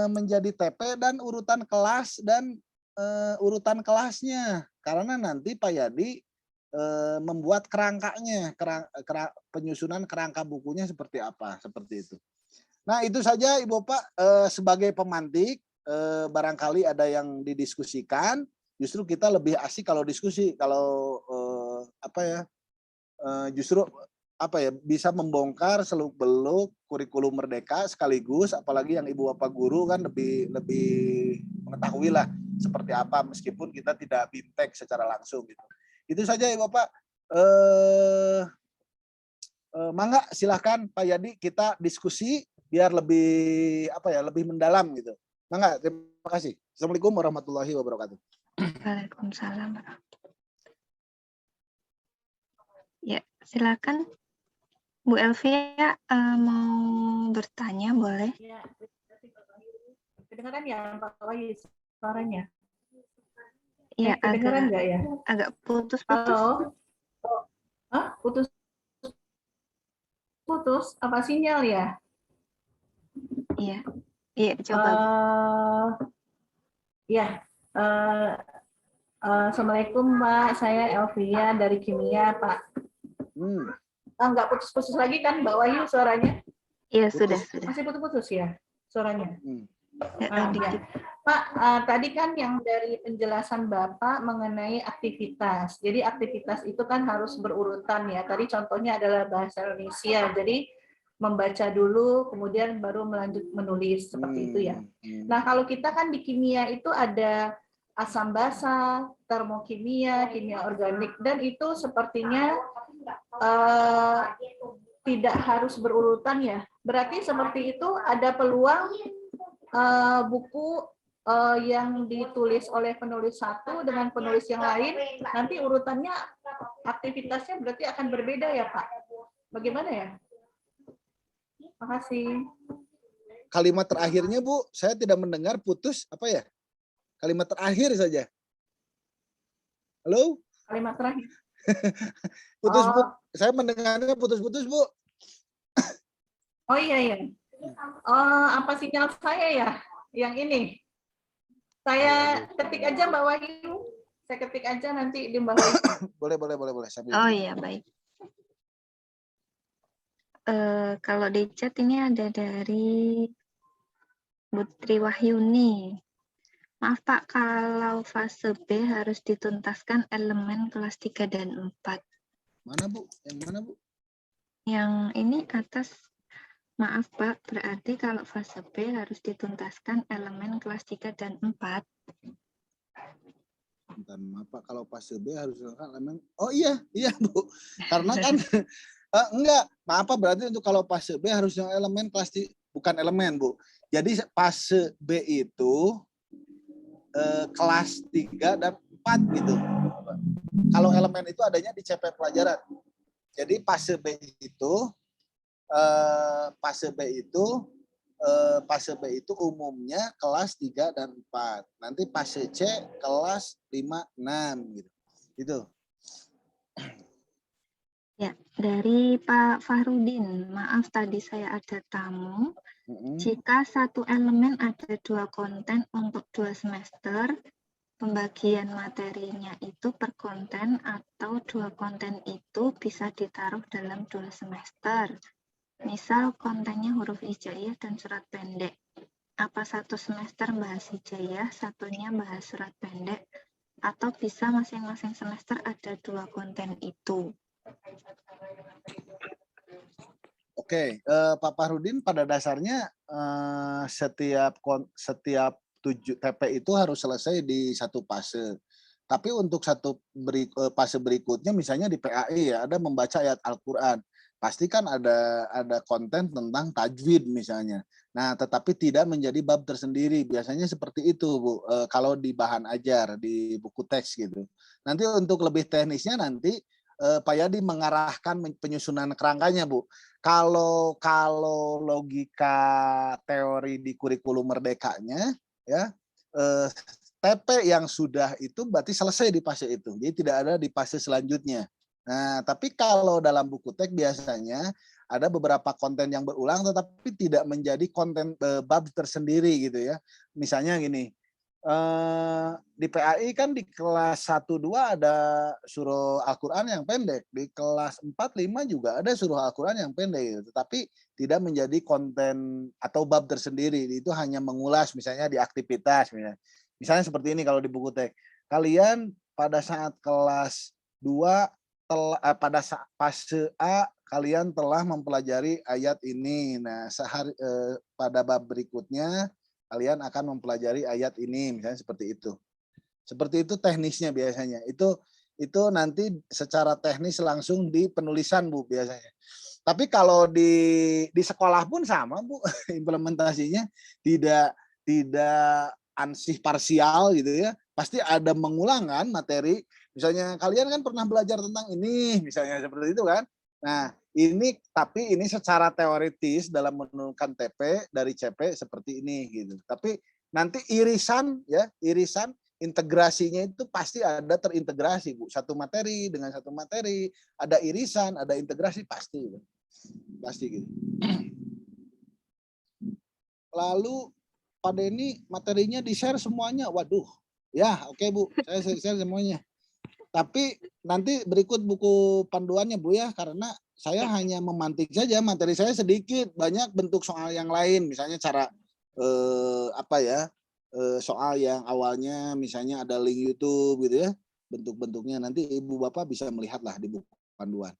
menjadi TP dan urutan kelas dan urutan kelasnya, karena nanti Pak Yadi membuat kerangkanya, penyusunan kerangka bukunya seperti apa, seperti itu. Nah itu saja Ibu Bapak sebagai pemantik, barangkali ada yang didiskusikan. Justru kita lebih asik kalau diskusi, kalau justru bisa membongkar seluk-beluk kurikulum Merdeka sekaligus, apalagi yang Ibu Bapak guru kan lebih mengetahui lah seperti apa, meskipun kita tidak bintek secara langsung gitu. Itu saja Ibu Bapak. Mangga silahkan Pak Yadi, kita diskusi biar lebih lebih mendalam gitu. Mangga, terima kasih. Assalamualaikum warahmatullahi wabarakatuh. Waalaikumsalam. Ya, silakan Bu Elvia mau bertanya, boleh? Ya, kedengaran ya Pak Wahyu suaranya? Ya, kedengaran nggak ya? agak putus-putus. Halo? Hah? Putus? Apa sinyal ya? Iya, iya coba. Ya, Assalamualaikum Pak, saya Elvia dari Kimia Pak. Nggak putus-putus lagi kan Mbak Wahyu suaranya? Iya, sudah. Masih putus-putus ya suaranya? Ya, Pak, tadi kan yang dari penjelasan Bapak mengenai aktivitas. Jadi aktivitas itu kan harus berurutan ya. Tadi contohnya adalah bahasa Indonesia. Jadi membaca dulu, kemudian baru melanjut menulis seperti itu ya. Nah, kalau kita kan di kimia itu ada asam basa, termokimia, kimia organik, dan itu sepertinya tidak harus berurutan ya. Berarti seperti itu ada peluang buku yang ditulis oleh penulis satu dengan penulis yang lain, nanti urutannya aktivitasnya berarti akan berbeda ya Pak? Bagaimana ya? Terima kasih. Kalimat terakhirnya Bu, saya tidak mendengar, putus apa ya? Kalimat terakhir saja. Halo? Kalimat terakhir. Putus Bu, saya mendengarnya putus-putus Bu. Oh iya. Apa sinyal saya ya? Yang ini. Saya ketik aja Mbak Wahyu. Saya ketik aja nanti di Mbak Wahyu. Boleh. Oh iya, baik. Kalau di chat ini ada dari Putri Wahyuni. Maaf Pak, kalau fase B harus dituntaskan elemen kelas 3 dan 4. Mana Bu? Yang mana Bu? Yang ini atas, maaf Pak, berarti kalau fase B harus dituntaskan elemen kelas 3 dan 4. Bentar, maaf Pak, kalau fase B harus dituntaskan elemen. Oh iya Bu. Karena kan enggak, maaf Pak, berarti untuk kalau fase B harus yang elemen kelas bukan elemen Bu. Jadi fase B itu kelas 3 dan 4 gitu. Kalau elemen itu adanya di CP pelajaran. Jadi fase B itu umumnya kelas 3 dan 4. Nanti fase C kelas 5, 6 gitu. Itu. Ya, dari Pak Fahrudin, maaf tadi saya ada tamu. Jika satu elemen ada 2 konten untuk 2 semester, pembagian materinya itu per konten atau 2 konten itu bisa ditaruh dalam 2 semester. Misal kontennya huruf hijaiyah dan surat pendek. Apa satu semester bahas hijaiyah, satunya bahas surat pendek, atau bisa masing-masing semester ada 2 konten itu? Oke, Pak Fahrudin, pada dasarnya setiap 7 TP itu harus selesai di satu fase. Tapi untuk fase berikutnya, misalnya di PAI ya, ada membaca ayat Al-Quran. Pasti kan ada konten tentang tajwid misalnya. Nah, tetapi tidak menjadi bab tersendiri. Biasanya seperti itu Bu, kalau di bahan ajar, di buku teks gitu. Nanti untuk lebih teknisnya nanti Pak Yadi mengarahkan penyusunan kerangkanya Bu. Kalau logika teori di kurikulum merdekanya ya, TP yang sudah itu berarti selesai di fase itu. Jadi tidak ada di fase selanjutnya. Nah, tapi kalau dalam buku teks biasanya ada beberapa konten yang berulang tetapi tidak menjadi konten bab tersendiri gitu ya. Misalnya gini, di PAI kan di kelas 1-2 ada surah Al-Quran yang pendek, di kelas 4-5 juga ada surah Al-Quran yang pendek gitu. Tetapi tidak menjadi konten atau bab tersendiri, itu hanya mengulas misalnya di aktivitas misalnya seperti ini. Kalau di buku teks kalian pada saat kelas 2 pada fase A kalian telah mempelajari ayat ini. Nah, pada bab berikutnya kalian akan mempelajari ayat ini, misalnya seperti itu. Seperti itu teknisnya biasanya. Itu nanti secara teknis langsung di penulisan Bu biasanya. Tapi kalau di sekolah pun sama, Bu, implementasinya tidak ansih parsial gitu ya. Pasti ada mengulang kan materi. Misalnya kalian kan pernah belajar tentang ini, misalnya seperti itu kan. Nah, tapi ini secara teoritis dalam menurunkan TP dari CP seperti ini gitu. Tapi nanti irisan integrasinya itu pasti ada terintegrasi, Bu. Satu materi dengan satu materi, ada irisan, ada integrasi pasti. Bu. Pasti gitu. Lalu Pak Denny materinya di-share semuanya. Waduh. Ya, oke, Bu. Saya share semuanya. Tapi nanti berikut buku panduannya, Bu ya, karena saya hanya memantik saja, materi saya sedikit, banyak bentuk soal yang lain, misalnya cara soal yang awalnya misalnya ada link YouTube gitu ya, bentuk-bentuknya nanti Ibu Bapak bisa melihatlah di buku panduan.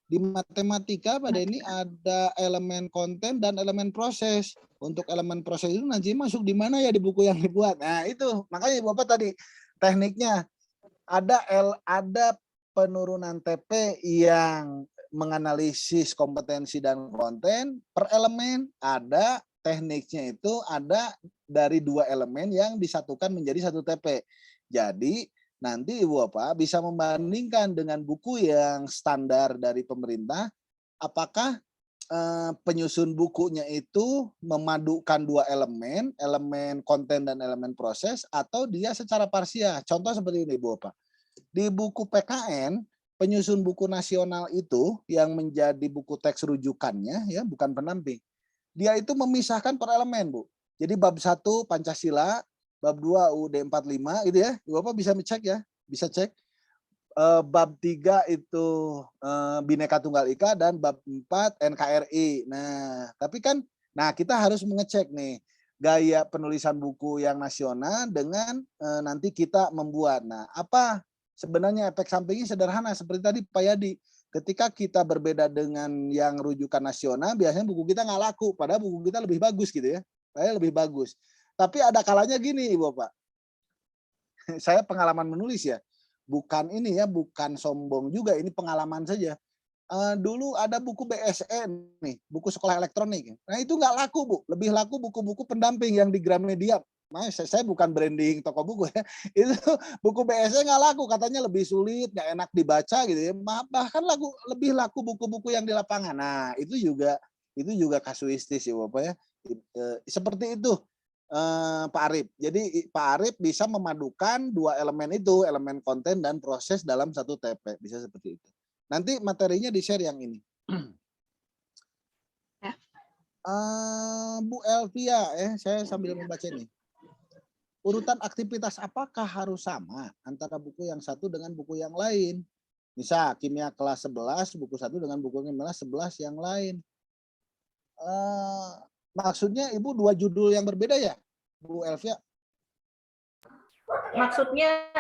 Di matematika pada ini ada elemen konten dan elemen proses. Untuk elemen proses itu nanti masuk di mana ya di buku yang dibuat. Nah itu makanya Ibu Bapak tadi tekniknya ada penurunan TP yang menganalisis kompetensi dan konten per elemen, ada tekniknya itu ada dari 2 elemen yang disatukan menjadi 1 TP. Jadi nanti Ibu Bapak bisa membandingkan dengan buku yang standar dari pemerintah, apakah penyusun bukunya itu memadukan 2 elemen, elemen konten dan elemen proses, atau dia secara parsial. Contoh seperti ini Ibu Bapak. Di buku PKN, penyusun buku nasional itu yang menjadi buku teks rujukannya, ya bukan pendamping, dia itu memisahkan per elemen, Bu. Jadi bab 1 Pancasila, bab 2 UUD 45 gitu ya. Bapak bisa cek ya, bisa cek. Bab 3 itu Bhinneka Tunggal Ika dan bab 4 NKRI. Nah, tapi kan kita harus mengecek nih gaya penulisan buku yang nasional dengan nanti kita membuat. Nah, apa sebenarnya efek sampingnya sederhana seperti tadi Pak Yadi. Ketika kita berbeda dengan yang rujukan nasional, biasanya buku kita nggak laku, padahal buku kita lebih bagus gitu ya. Padahal lebih bagus. Tapi ada kalanya gini, Ibu Bapak. Saya pengalaman menulis ya. Bukan ini ya, bukan sombong juga, ini pengalaman saja. Dulu ada buku BSE nih, buku sekolah elektronik. Nah itu nggak laku, Bu. Lebih laku buku-buku pendamping yang di Gramedia. Nah, saya bukan branding toko buku ya. Itu buku BSE nggak laku, katanya lebih sulit, nggak enak dibaca gitu ya. Bahkan lebih laku buku-buku yang di lapangan. Nah itu juga kasuistis ya Bapak ya. Seperti itu Pak Arif. Jadi Pak Arif bisa memadukan 2 elemen itu, elemen konten dan proses dalam 1 TP. Bisa seperti itu. Nanti materinya di-share yang ini. Ya. Bu Elvia, saya sambil membaca ini. Urutan aktivitas apakah harus sama antara buku yang satu dengan buku yang lain? Misal kimia kelas 11, buku 1 dengan buku kimia 11 yang lain. Maksudnya Ibu 2 judul yang berbeda ya, Bu Elvia? Maksudnya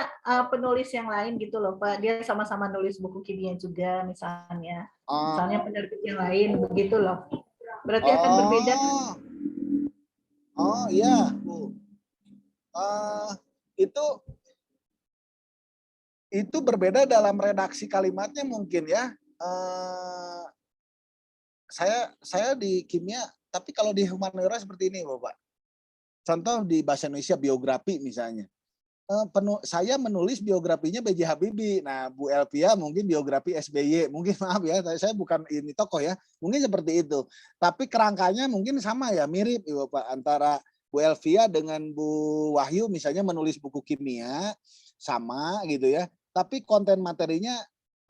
penulis yang lain gitu loh Pak, dia sama-sama nulis buku kimia juga misalnya. Misalnya penerbit yang lain begitu loh. Berarti akan berbeda. Oh iya, Bu. Itu berbeda dalam redaksi kalimatnya mungkin ya. Saya di kimia, tapi kalau di humaniora seperti ini Bapak. Contoh di bahasa Indonesia biografi misalnya. Saya menulis biografinya B.J. Habibie. Nah, Bu Elvia mungkin biografi SBY. Mungkin maaf ya, saya bukan ini tokoh ya. Mungkin seperti itu. Tapi kerangkanya mungkin sama ya, mirip ya Bapak. Antara Bu Elvia dengan Bu Wahyu misalnya menulis buku kimia, sama gitu ya. Tapi konten materinya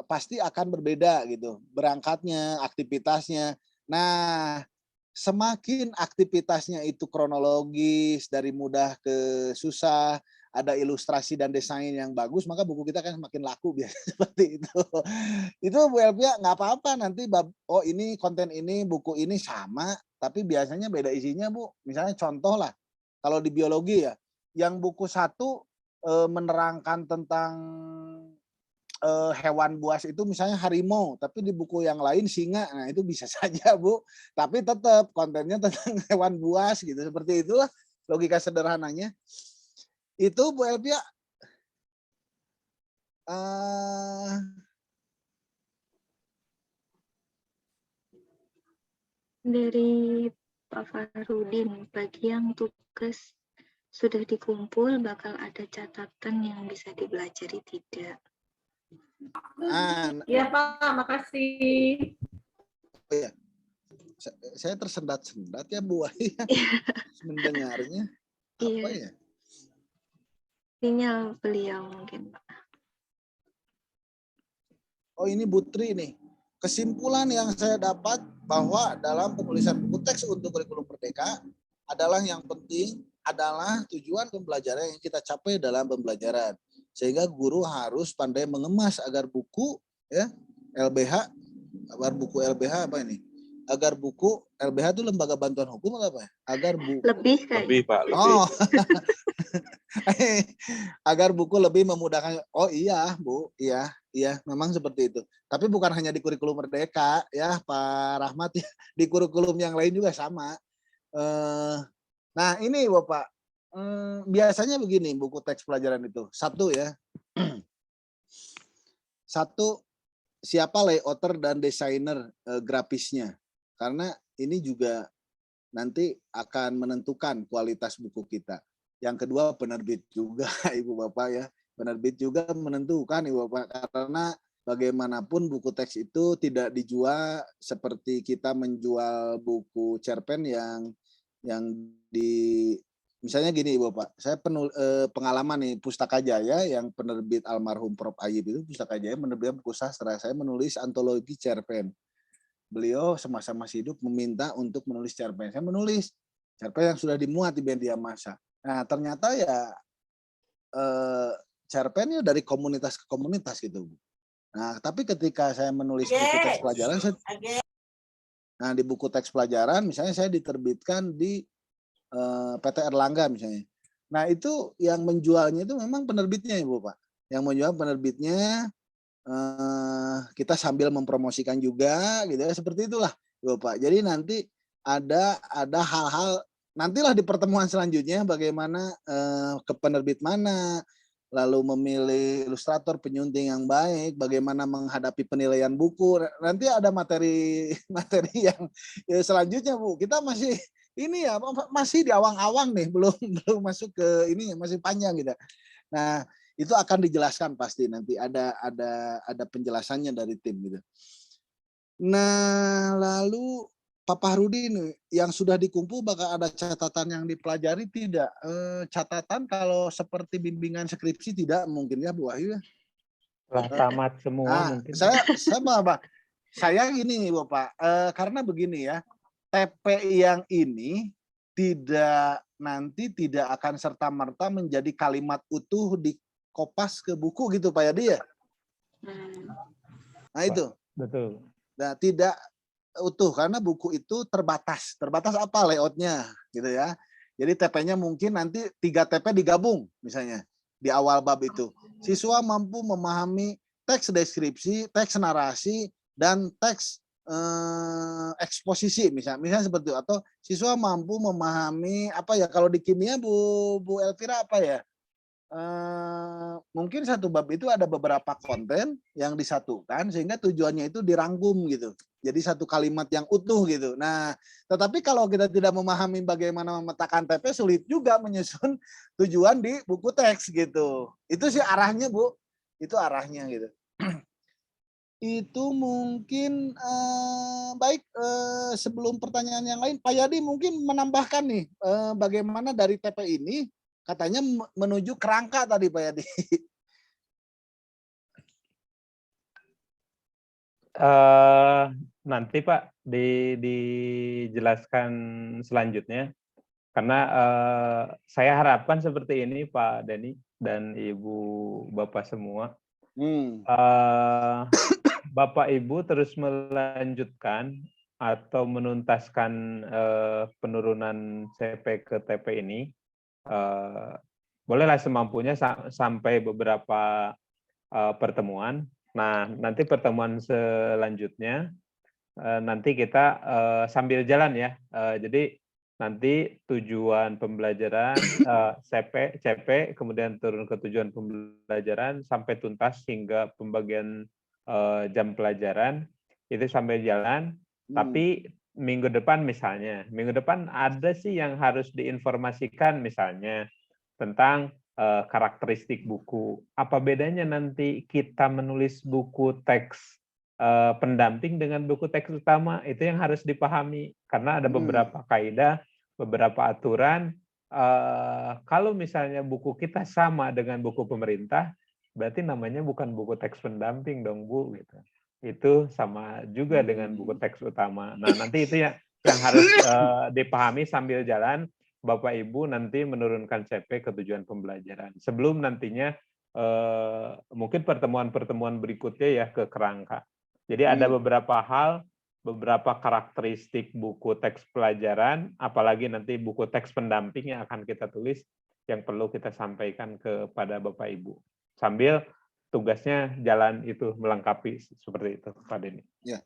pasti akan berbeda gitu. Berangkatnya, aktivitasnya. Nah, semakin aktivitasnya itu kronologis, dari mudah ke susah, ada ilustrasi dan desain yang bagus, maka buku kita kan semakin laku biasa seperti itu. Itu Bu Elvia nggak apa-apa nanti ini konten ini, buku ini sama, tapi biasanya beda isinya Bu. Misalnya contoh lah, kalau di biologi ya, yang buku 1 menerangkan tentang hewan buas itu misalnya harimau, tapi di buku yang lain singa. Nah itu bisa saja Bu, tapi tetap kontennya tentang hewan buas gitu, seperti itulah logika sederhananya. Itu Bu Elvia Dari Pak Farudin, bagi yang tugas sudah dikumpul, bakal ada catatan yang bisa dipelajari tidak? Iya Pak, makasih. Ya. Saya tersendat-sendat ya Bu Wahyu mendengarnya. Apa ya? Sinyal beliau mungkin Pak. Oh ini Butri nih. Kesimpulan yang saya dapat bahwa dalam penulisan buku teks untuk kurikulum Merdeka adalah yang penting adalah tujuan pembelajaran yang kita capai dalam pembelajaran. Sehingga guru harus pandai mengemas agar buku ya LBH, agar buku LBH apa ini? Agar buku LBH itu lembaga bantuan hukum atau apa ya? Agar buku lebih Pak, lebih. Oh. Agar buku lebih memudahkan. Oh iya, Bu. Iya, memang seperti itu. Tapi bukan hanya di kurikulum Merdeka ya, Pak Rahmat ya. Di kurikulum yang lain juga sama. Nah, ini Bapak. Biasanya begini buku teks pelajaran itu. Satu ya. Satu, siapa layouter dan desainer grafisnya. Karena ini juga nanti akan menentukan kualitas buku kita. Yang kedua penerbit juga Ibu Bapak ya. Penerbit juga menentukan Ibu Bapak, karena bagaimanapun buku teks itu tidak dijual seperti kita menjual buku cerpen yang di misalnya gini Ibu Bapak. Saya pengalaman nih Pustaka Jaya yang penerbit almarhum Prof. Ayib itu Pustaka Jaya menerbitkan buku sastra. Saya menulis antologi cerpen. Beliau semasa masih hidup meminta untuk menulis cerpen. Saya menulis cerpen yang sudah dimuat di media massa. Nah ternyata ya cerpennya dari komunitas ke komunitas gitu. Nah tapi ketika saya menulis buku teks pelajaran, nah di buku teks pelajaran misalnya saya diterbitkan di PT Erlangga misalnya. Nah itu yang menjualnya itu memang penerbitnya Ibu Pak. Yang menjual penerbitnya. Kita sambil mempromosikan juga gitu ya, seperti itulah Bapak. Jadi nanti ada hal-hal nantilah di pertemuan selanjutnya bagaimana ke penerbit mana, lalu memilih ilustrator penyunting yang baik, bagaimana menghadapi penilaian buku. Nanti ada materi yang ya selanjutnya Bu. Kita masih ini ya masih di awang-awang nih, belum masuk ke ini, masih panjang gitu. Nah, itu akan dijelaskan pasti nanti ada penjelasannya dari tim gitu. Nah, lalu Pak Farudin yang sudah dikumpul bakal ada catatan yang dipelajari tidak? Catatan kalau seperti bimbingan skripsi tidak mungkin ya Bu Wahyu. Setelah tamat semua mungkin. Saya gini Bapak, karena begini ya, TP yang ini tidak akan serta-merta menjadi kalimat utuh di kopas ke buku gitu Pak Yadi ya. Nah itu. Betul. Nah tidak utuh karena buku itu terbatas. Terbatas apa layoutnya gitu ya. Jadi TP-nya mungkin nanti 3 TP digabung misalnya di awal bab itu. Siswa mampu memahami teks deskripsi, teks narasi, dan teks eksposisi misalnya seperti itu. Atau siswa mampu memahami apa ya, kalau di kimia Bu Elvira apa ya, mungkin satu bab itu ada beberapa konten yang disatukan sehingga tujuannya itu dirangkum gitu. Jadi satu kalimat yang utuh gitu. Nah, tetapi kalau kita tidak memahami bagaimana memetakan TP, sulit juga menyusun tujuan di buku teks gitu. Itu sih arahnya Bu. Itu arahnya gitu. Itu mungkin baik, sebelum pertanyaan yang lain, Pak Yadi mungkin menambahkan nih bagaimana dari TP ini katanya menuju kerangka tadi Pak Yadi. Nanti Pak dijelaskan selanjutnya, karena saya harapkan seperti ini Pak Denny dan Ibu Bapak semua. Bapak Ibu terus melanjutkan atau menuntaskan penurunan CP ke TP ini. Bolehlah semampunya sampai beberapa pertemuan. Nah, nanti pertemuan selanjutnya nanti kita sambil jalan ya. Jadi nanti tujuan pembelajaran CP, kemudian turun ke tujuan pembelajaran sampai tuntas hingga pembagian jam pelajaran itu sambil jalan. Tapi minggu depan misalnya, minggu depan ada sih yang harus diinformasikan misalnya tentang karakteristik buku. Apa bedanya nanti kita menulis buku teks pendamping dengan buku teks utama, itu yang harus dipahami karena ada beberapa kaidah, beberapa aturan. Kalau misalnya buku kita sama dengan buku pemerintah, berarti namanya bukan buku teks pendamping dong Bu, gitu. Itu sama juga dengan buku teks utama. Nah nanti itu yang harus dipahami sambil jalan. Bapak Ibu nanti menurunkan CP ke tujuan pembelajaran. Sebelum nantinya mungkin pertemuan-pertemuan berikutnya ya ke kerangka. Jadi ada beberapa hal, beberapa karakteristik buku teks pelajaran, apalagi nanti buku teks pendamping yang akan kita tulis, yang perlu kita sampaikan kepada Bapak Ibu. Sambil tugasnya jalan itu melengkapi seperti itu, Pak Denny. Ya.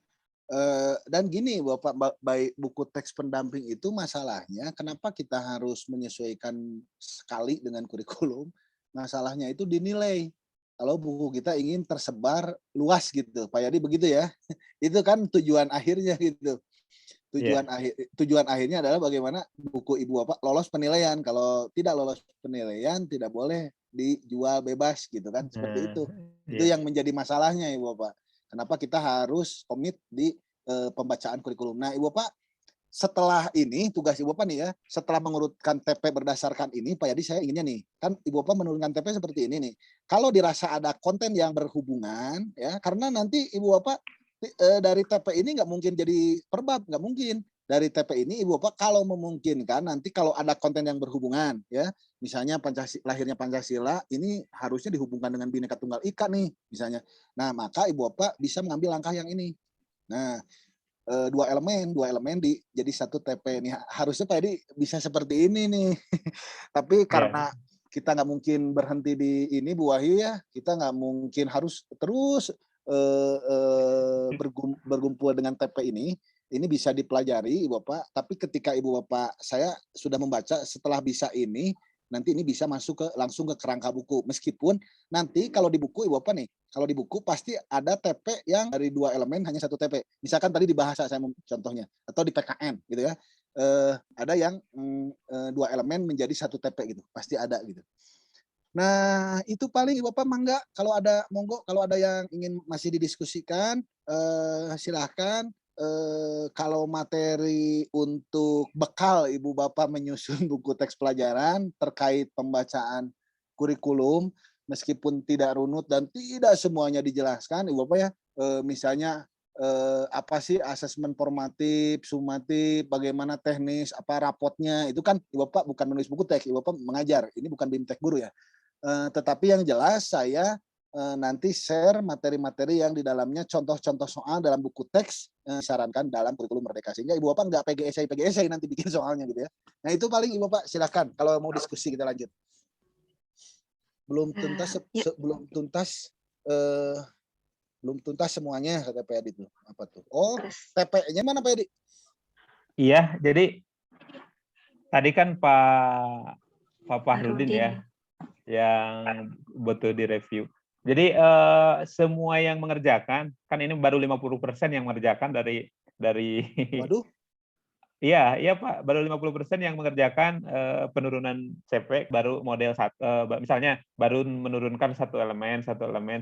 Dan gini Bapak, baik buku teks pendamping itu masalahnya kenapa kita harus menyesuaikan sekali dengan kurikulum, masalahnya itu dinilai. Kalau buku kita ingin tersebar luas gitu, Pak Yadi begitu ya. Itu kan tujuan akhirnya gitu. Tujuan akhirnya adalah bagaimana buku Ibu Bapak lolos penilaian. Kalau tidak lolos penilaian tidak boleh dijual bebas gitu kan, seperti itu. Itu yang menjadi masalahnya Ibu Bapak. Kenapa kita harus komit di pembacaan kurikulum. Nah, Ibu Bapak, setelah ini tugas Ibu Bapak nih ya, setelah mengurutkan TP berdasarkan ini, Pak Yadi saya inginnya nih, kan Ibu Bapak menurunkan TP seperti ini nih. Kalau dirasa ada konten yang berhubungan, ya, karena nanti Ibu Bapak dari TP ini nggak mungkin jadi perbab, nggak mungkin. Dari TP ini Ibu Bapak kalau memungkinkan nanti kalau ada konten yang berhubungan, ya, misalnya lahirnya Pancasila ini harusnya dihubungkan dengan Bhinneka Tunggal Ika nih, misalnya. Nah, maka Ibu Bapak bisa mengambil langkah yang ini. Nah, dua elemen jadi satu TP nih. Harusnya Pak Edi bisa seperti ini nih. Tapi karena kita nggak mungkin berhenti di ini Bu Wahyu ya, kita nggak mungkin harus terus bergumpul dengan TP ini bisa dipelajari Ibu Bapak, tapi ketika Ibu Bapak saya sudah membaca, setelah bisa ini, nanti ini bisa masuk langsung ke kerangka buku. Meskipun nanti kalau di buku Ibu Bapak nih, kalau di buku pasti ada TP yang dari dua elemen hanya satu TP. Misalkan tadi di bahasa saya contohnya, atau di PKN gitu ya. Ada yang dua elemen menjadi satu TP gitu, pasti ada gitu. Nah, itu paling Ibu Bapak mangga kalau ada monggo, kalau ada yang ingin masih didiskusikan silahkan. Kalau materi untuk bekal Ibu Bapak menyusun buku teks pelajaran terkait pembacaan kurikulum, meskipun tidak runut dan tidak semuanya dijelaskan Ibu Bapak ya, misalnya apa sih asesmen formatif, sumatif, bagaimana teknis, apa rapotnya, itu kan Ibu Bapak bukan menulis buku teks, Ibu Bapak mengajar, ini bukan BIMTek Guru ya. Tetapi yang jelas saya nanti share materi-materi yang di dalamnya contoh-contoh soal dalam buku teks disarankan dalam kurikulum Merdeka, sehingga Ibu Bapak nggak PGSI nanti bikin soalnya gitu ya. Nah itu paling Ibu Bapak silakan, kalau mau diskusi kita lanjut. Belum tuntas semuanya kata Pak Edi itu. Apa tuh? Oh, TP-nya mana Pak Edi? Iya, jadi tadi kan Pak Fahrudin ya yang butuh direview. Jadi semua yang mengerjakan, kan ini baru 50% yang mengerjakan dari Waduh. Iya Pak, baru 50% yang mengerjakan penurunan CP, baru model misalnya baru menurunkan satu elemen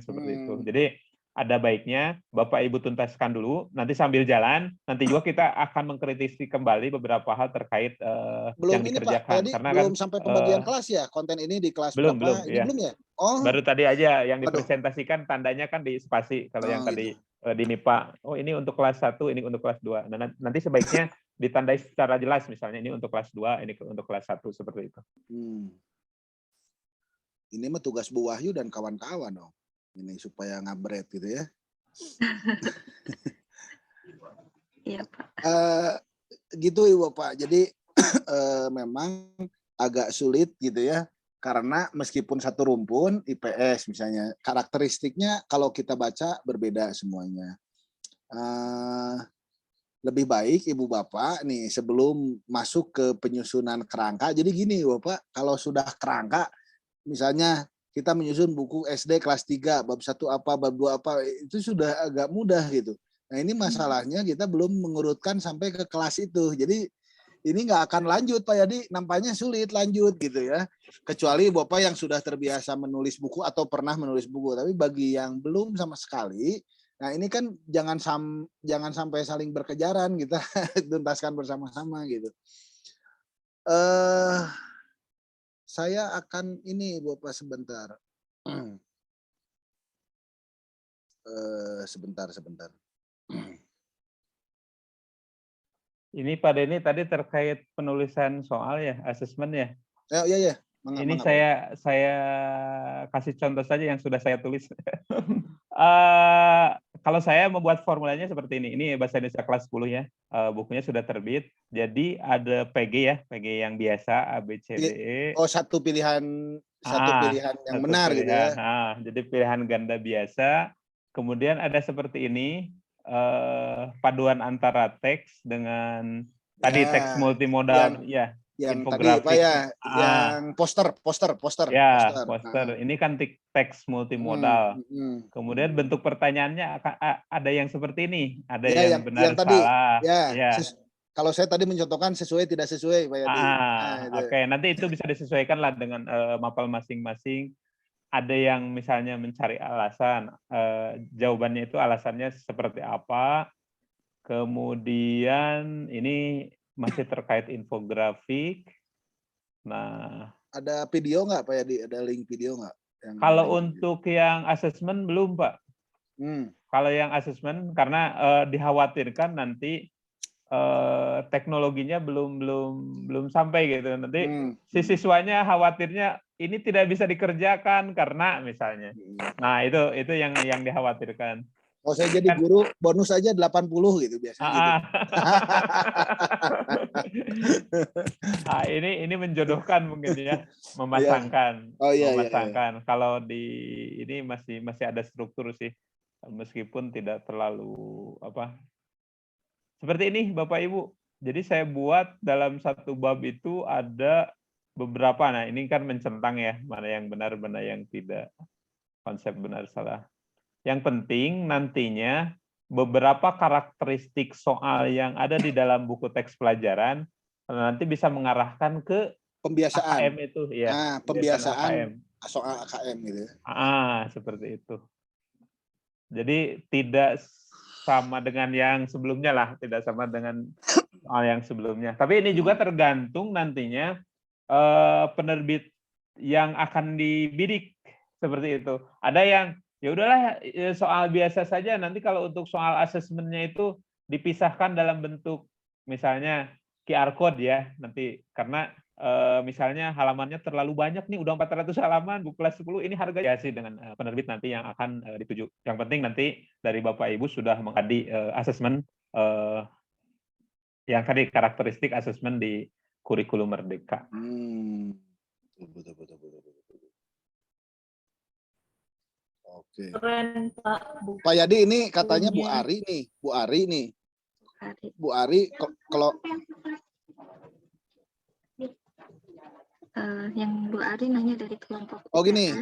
seperti itu. Jadi ada baiknya Bapak Ibu tuntaskan dulu, nanti sambil jalan, nanti juga kita akan mengkritisi kembali beberapa hal terkait yang dikerjakan. Pak, karena belum kan sampai pembagian kelas ya, konten ini di kelas belum, berapa? Ini ya. belum ya? Oh. Baru tadi aja yang dipresentasikan tandanya kan di spasi, kalau yang tadi di MIPA, oh ini untuk kelas 1, ini untuk kelas 2. Nah, nanti sebaiknya ditandai secara jelas, misalnya ini untuk kelas 2, ini untuk kelas 1, seperti itu. Ini mah tugas Bu Wahyu dan kawan-kawan dong. Ini supaya ngabret gitu ya. Iya Pak. Gitu Ibu Pak. Jadi memang agak sulit gitu ya. Karena meskipun satu rumpun IPS misalnya, karakteristiknya kalau kita baca berbeda semuanya. Lebih baik Ibu Bapak nih sebelum masuk ke penyusunan kerangka. Jadi gini Bapak, kalau sudah kerangka, misalnya kita menyusun buku SD kelas 3, bab 1 apa, bab 2 apa, itu sudah agak mudah gitu. Nah ini masalahnya kita belum mengurutkan sampai ke kelas itu. Jadi ini nggak akan lanjut Pak Yadi, nampaknya sulit lanjut gitu ya. Kecuali Bapak yang sudah terbiasa menulis buku atau pernah menulis buku. Tapi bagi yang belum sama sekali, nah ini kan jangan sampai saling berkejaran, kita tuntaskan bersama-sama gitu. Saya akan ini Bapak sebentar. Sebentar. Ini Pak Denny tadi terkait penulisan soal ya, asesmen ya. Iya. Ini saya kasih contoh saja yang sudah saya tulis. Kalau saya membuat formulanya seperti ini. Ini bahasa Indonesia kelas 10 ya. Bukunya sudah terbit. Jadi ada PG ya, PG yang biasa A B C D E. Oh, satu pilihan yang benar pilihan, gitu ya. Jadi pilihan ganda biasa. Kemudian ada seperti ini. Paduan antara teks dengan tadi teks multimodal yang infografik. tadi Pak ya, yang poster. Ya, poster. Ini kan teks multimodal. Kemudian bentuk pertanyaannya ada yang seperti ini, ada yang benar yang tadi, salah. Kalau saya tadi mencontohkan sesuai tidak sesuai Pak Yadi. Oke, nanti itu bisa disesuaikan lah dengan mapel masing-masing. Ada yang misalnya mencari alasan, jawabannya itu alasannya seperti apa. Kemudian ini masih terkait infografik. Nah, ada video nggak Pak Yadi? Ada link video nggak? Kalau untuk yang asesmen belum Pak. Kalau yang asesmen karena dikhawatirkan nanti teknologinya belum sampai gitu. Nanti si siswanya khawatirnya ini tidak bisa dikerjakan karena misalnya. Nah, itu yang dikhawatirkan. Oh, saya jadi guru bonus aja 80 gitu biasanya. Ini menjodohkan mungkin ya, memasangkan. Memasangkan. Kalau di ini masih ada struktur sih. Meskipun tidak terlalu seperti ini Bapak Ibu. Jadi saya buat dalam satu bab itu ada beberapa. Nah, ini kan mencentang ya, mana yang benar, mana yang tidak. Konsep benar salah. Yang penting nantinya beberapa karakteristik soal yang ada di dalam buku teks pelajaran nanti bisa mengarahkan ke pembiasaan AKM itu ya. Pembiasaan soal AKM gitu. Seperti itu. Jadi tidak sama dengan yang sebelumnya lah, tidak sama dengan soal yang sebelumnya. Tapi ini juga tergantung nantinya penerbit yang akan dibidik seperti itu. Ada yang ya udahlah soal biasa saja, nanti kalau untuk soal asesmennya itu dipisahkan dalam bentuk misalnya QR code ya, nanti karena misalnya halamannya terlalu banyak nih, udah 400 halaman, buku kelas 10, ini harganya sih dengan penerbit nanti yang akan dituju. Yang penting nanti dari Bapak Ibu sudah mengkaji asesmen yang tadi karakteristik asesmen di kurikulum Merdeka. Betul. Oke. Keren Pak. Pak Yadi ini katanya Bu Ari nih. Bu Ari kalau yang Bu Ari nanya dari kelompok IPS. Oh gini,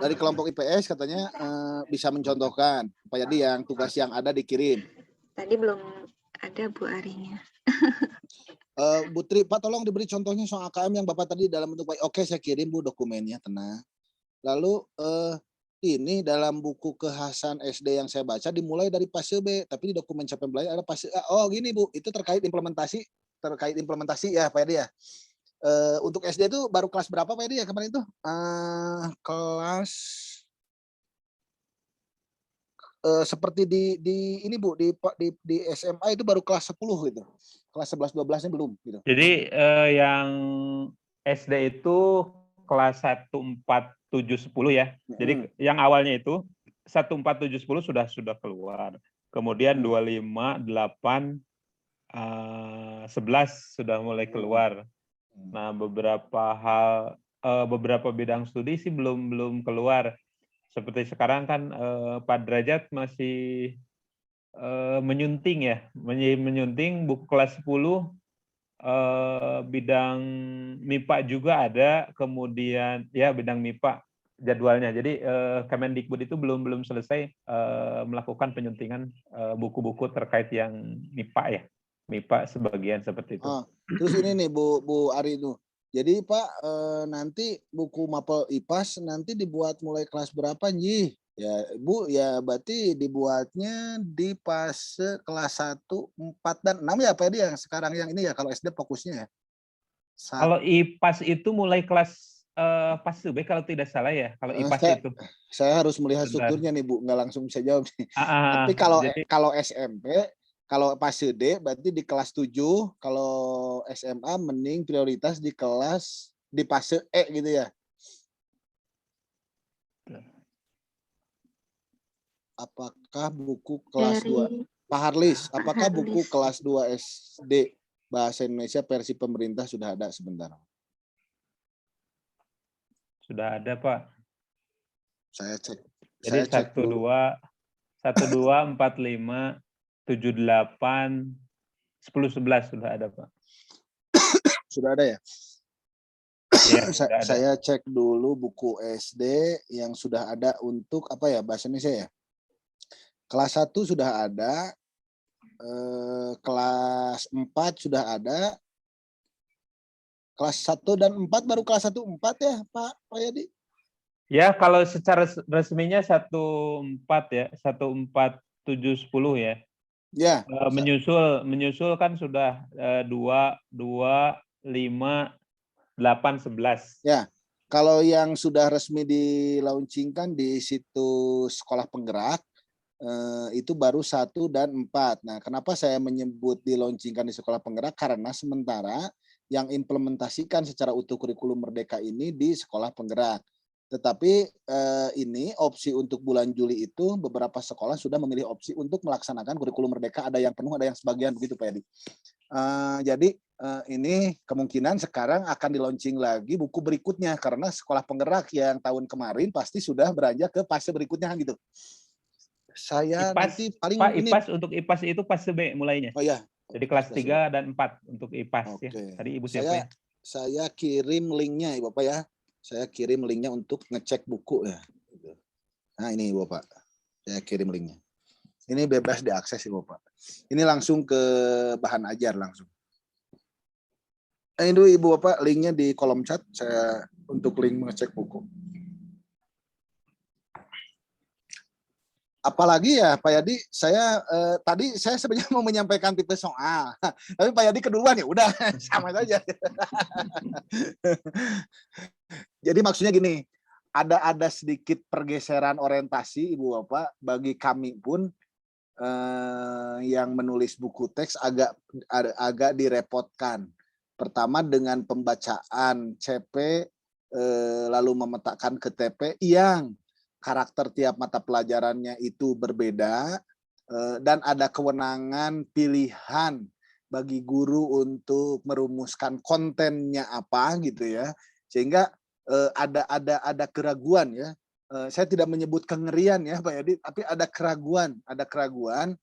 dari kelompok IPS katanya bisa mencontohkan. Pak Yadi yang tugas yang ada dikirim. Tadi belum ada Bu Arinya. Bu Tri, Pak tolong diberi contohnya soal AKM yang Bapak tadi dalam bentuk baik. Oke, saya kirim Bu dokumennya, tenang. Lalu ini dalam buku kekhasan SD yang saya baca dimulai dari fase B, tapi di dokumen capaian belajar ada fase A. Oh gini Bu, itu terkait implementasi ya Pak Yadi ya. Untuk SD itu baru kelas berapa Pak Yadi ya kemarin itu? Kelas seperti di ini Bu, di SMA itu baru kelas 10 gitu. Kelas 11 12-nya belum gitu. Jadi yang SD itu kelas 1 4 7 10 ya. Jadi yang awalnya itu 1 4 7 10 sudah keluar. Kemudian 25 8 11 sudah mulai keluar. Nah, beberapa bidang studi sih belum keluar. Seperti sekarang kan Pak Derajat masih menyunting ya, menyunting buku kelas 10 bidang MIPA juga ada, kemudian ya bidang MIPA. jadwalnya. Jadi Kemendikbud itu belum selesai melakukan penyuntingan buku-buku terkait yang MIPA ya. MIPA sebagian seperti itu. Terus ini nih Bu Ari itu. Jadi Pak nanti buku mapel IPAS nanti dibuat mulai kelas berapa Nji? Ya Bu, ya berarti dibuatnya di fase kelas 1, 4, dan 6 ya Pak Edi yang sekarang yang ini ya kalau SD fokusnya ya. Kalau IPAS itu mulai kelas fase B kalau tidak salah ya. Kalau IPAS itu. Saya harus melihat strukturnya nih Bu, nggak langsung bisa jawab nih. Tapi jadi, kalau SMP, kalau fase D berarti di kelas 7, kalau SMA mending prioritas di fase E gitu ya. Apakah buku kelas 2 Pak Harlis, apakah buku kelas 2 SD Bahasa Indonesia versi pemerintah sudah ada sebentar? Sudah ada Pak. Saya cek. Jadi 12, 45, 78, 10, 11 sudah ada Pak. Sudah ada ya? Ya, saya cek dulu buku SD yang sudah ada untuk apa ya bahasa Indonesia ya. Kelas 1 sudah ada, kelas 4 sudah ada, kelas 1 dan 4 baru kelas 1 4 ya Pak Yadi? Ya kalau secara resminya 14 ya, 14, 7, 10 ya. Ya. Menyusul kan sudah 2, 5, 8, 11. Ya, kalau yang sudah resmi dilaunchingkan di situs Sekolah Penggerak itu baru 1 dan 4. Nah, kenapa saya menyebut dilaunchingkan di Sekolah Penggerak? Karena sementara yang implementasikan secara utuh kurikulum Merdeka ini di Sekolah Penggerak. Tetapi ini opsi untuk bulan Juli itu beberapa sekolah sudah memilih opsi untuk melaksanakan kurikulum Merdeka. Ada yang penuh, ada yang sebagian begitu Pak Yadi. Jadi ini kemungkinan sekarang akan di-launching lagi buku berikutnya karena Sekolah Penggerak yang tahun kemarin pasti sudah beranjak ke fase berikutnya gitu. Saya IPAS, nanti paling Pak, ini untuk IPAS itu fase B mulainya. Oh ya. Jadi kelas 3 dan 4 untuk IPAS ya. Tadi Ibu siapa ya? Saya kirim linknya ya Bapak ya. Saya kirim linknya untuk ngecek buku ya. Nah ini Bapak. Saya kirim linknya. Ini bebas diakses ya Bapak. Ini langsung ke bahan ajar langsung. Nah, ini Ibu Bapak linknya di kolom chat. Saya untuk link mengecek buku. Apalagi ya Pak Yadi, saya tadi saya sebenarnya mau menyampaikan tipe soal, tapi Pak Yadi keduluan ya udah sama saja. Jadi maksudnya gini, ada sedikit pergeseran orientasi Ibu Bapak bagi kami pun yang menulis buku teks agak direpotkan. Pertama dengan pembacaan CP lalu memetakan ke TP yang karakter tiap mata pelajarannya itu berbeda dan ada kewenangan pilihan bagi guru untuk merumuskan kontennya apa gitu ya, sehingga ada keraguan ya. Saya tidak menyebut kengerian ya Pak Yadi, tapi ada keraguan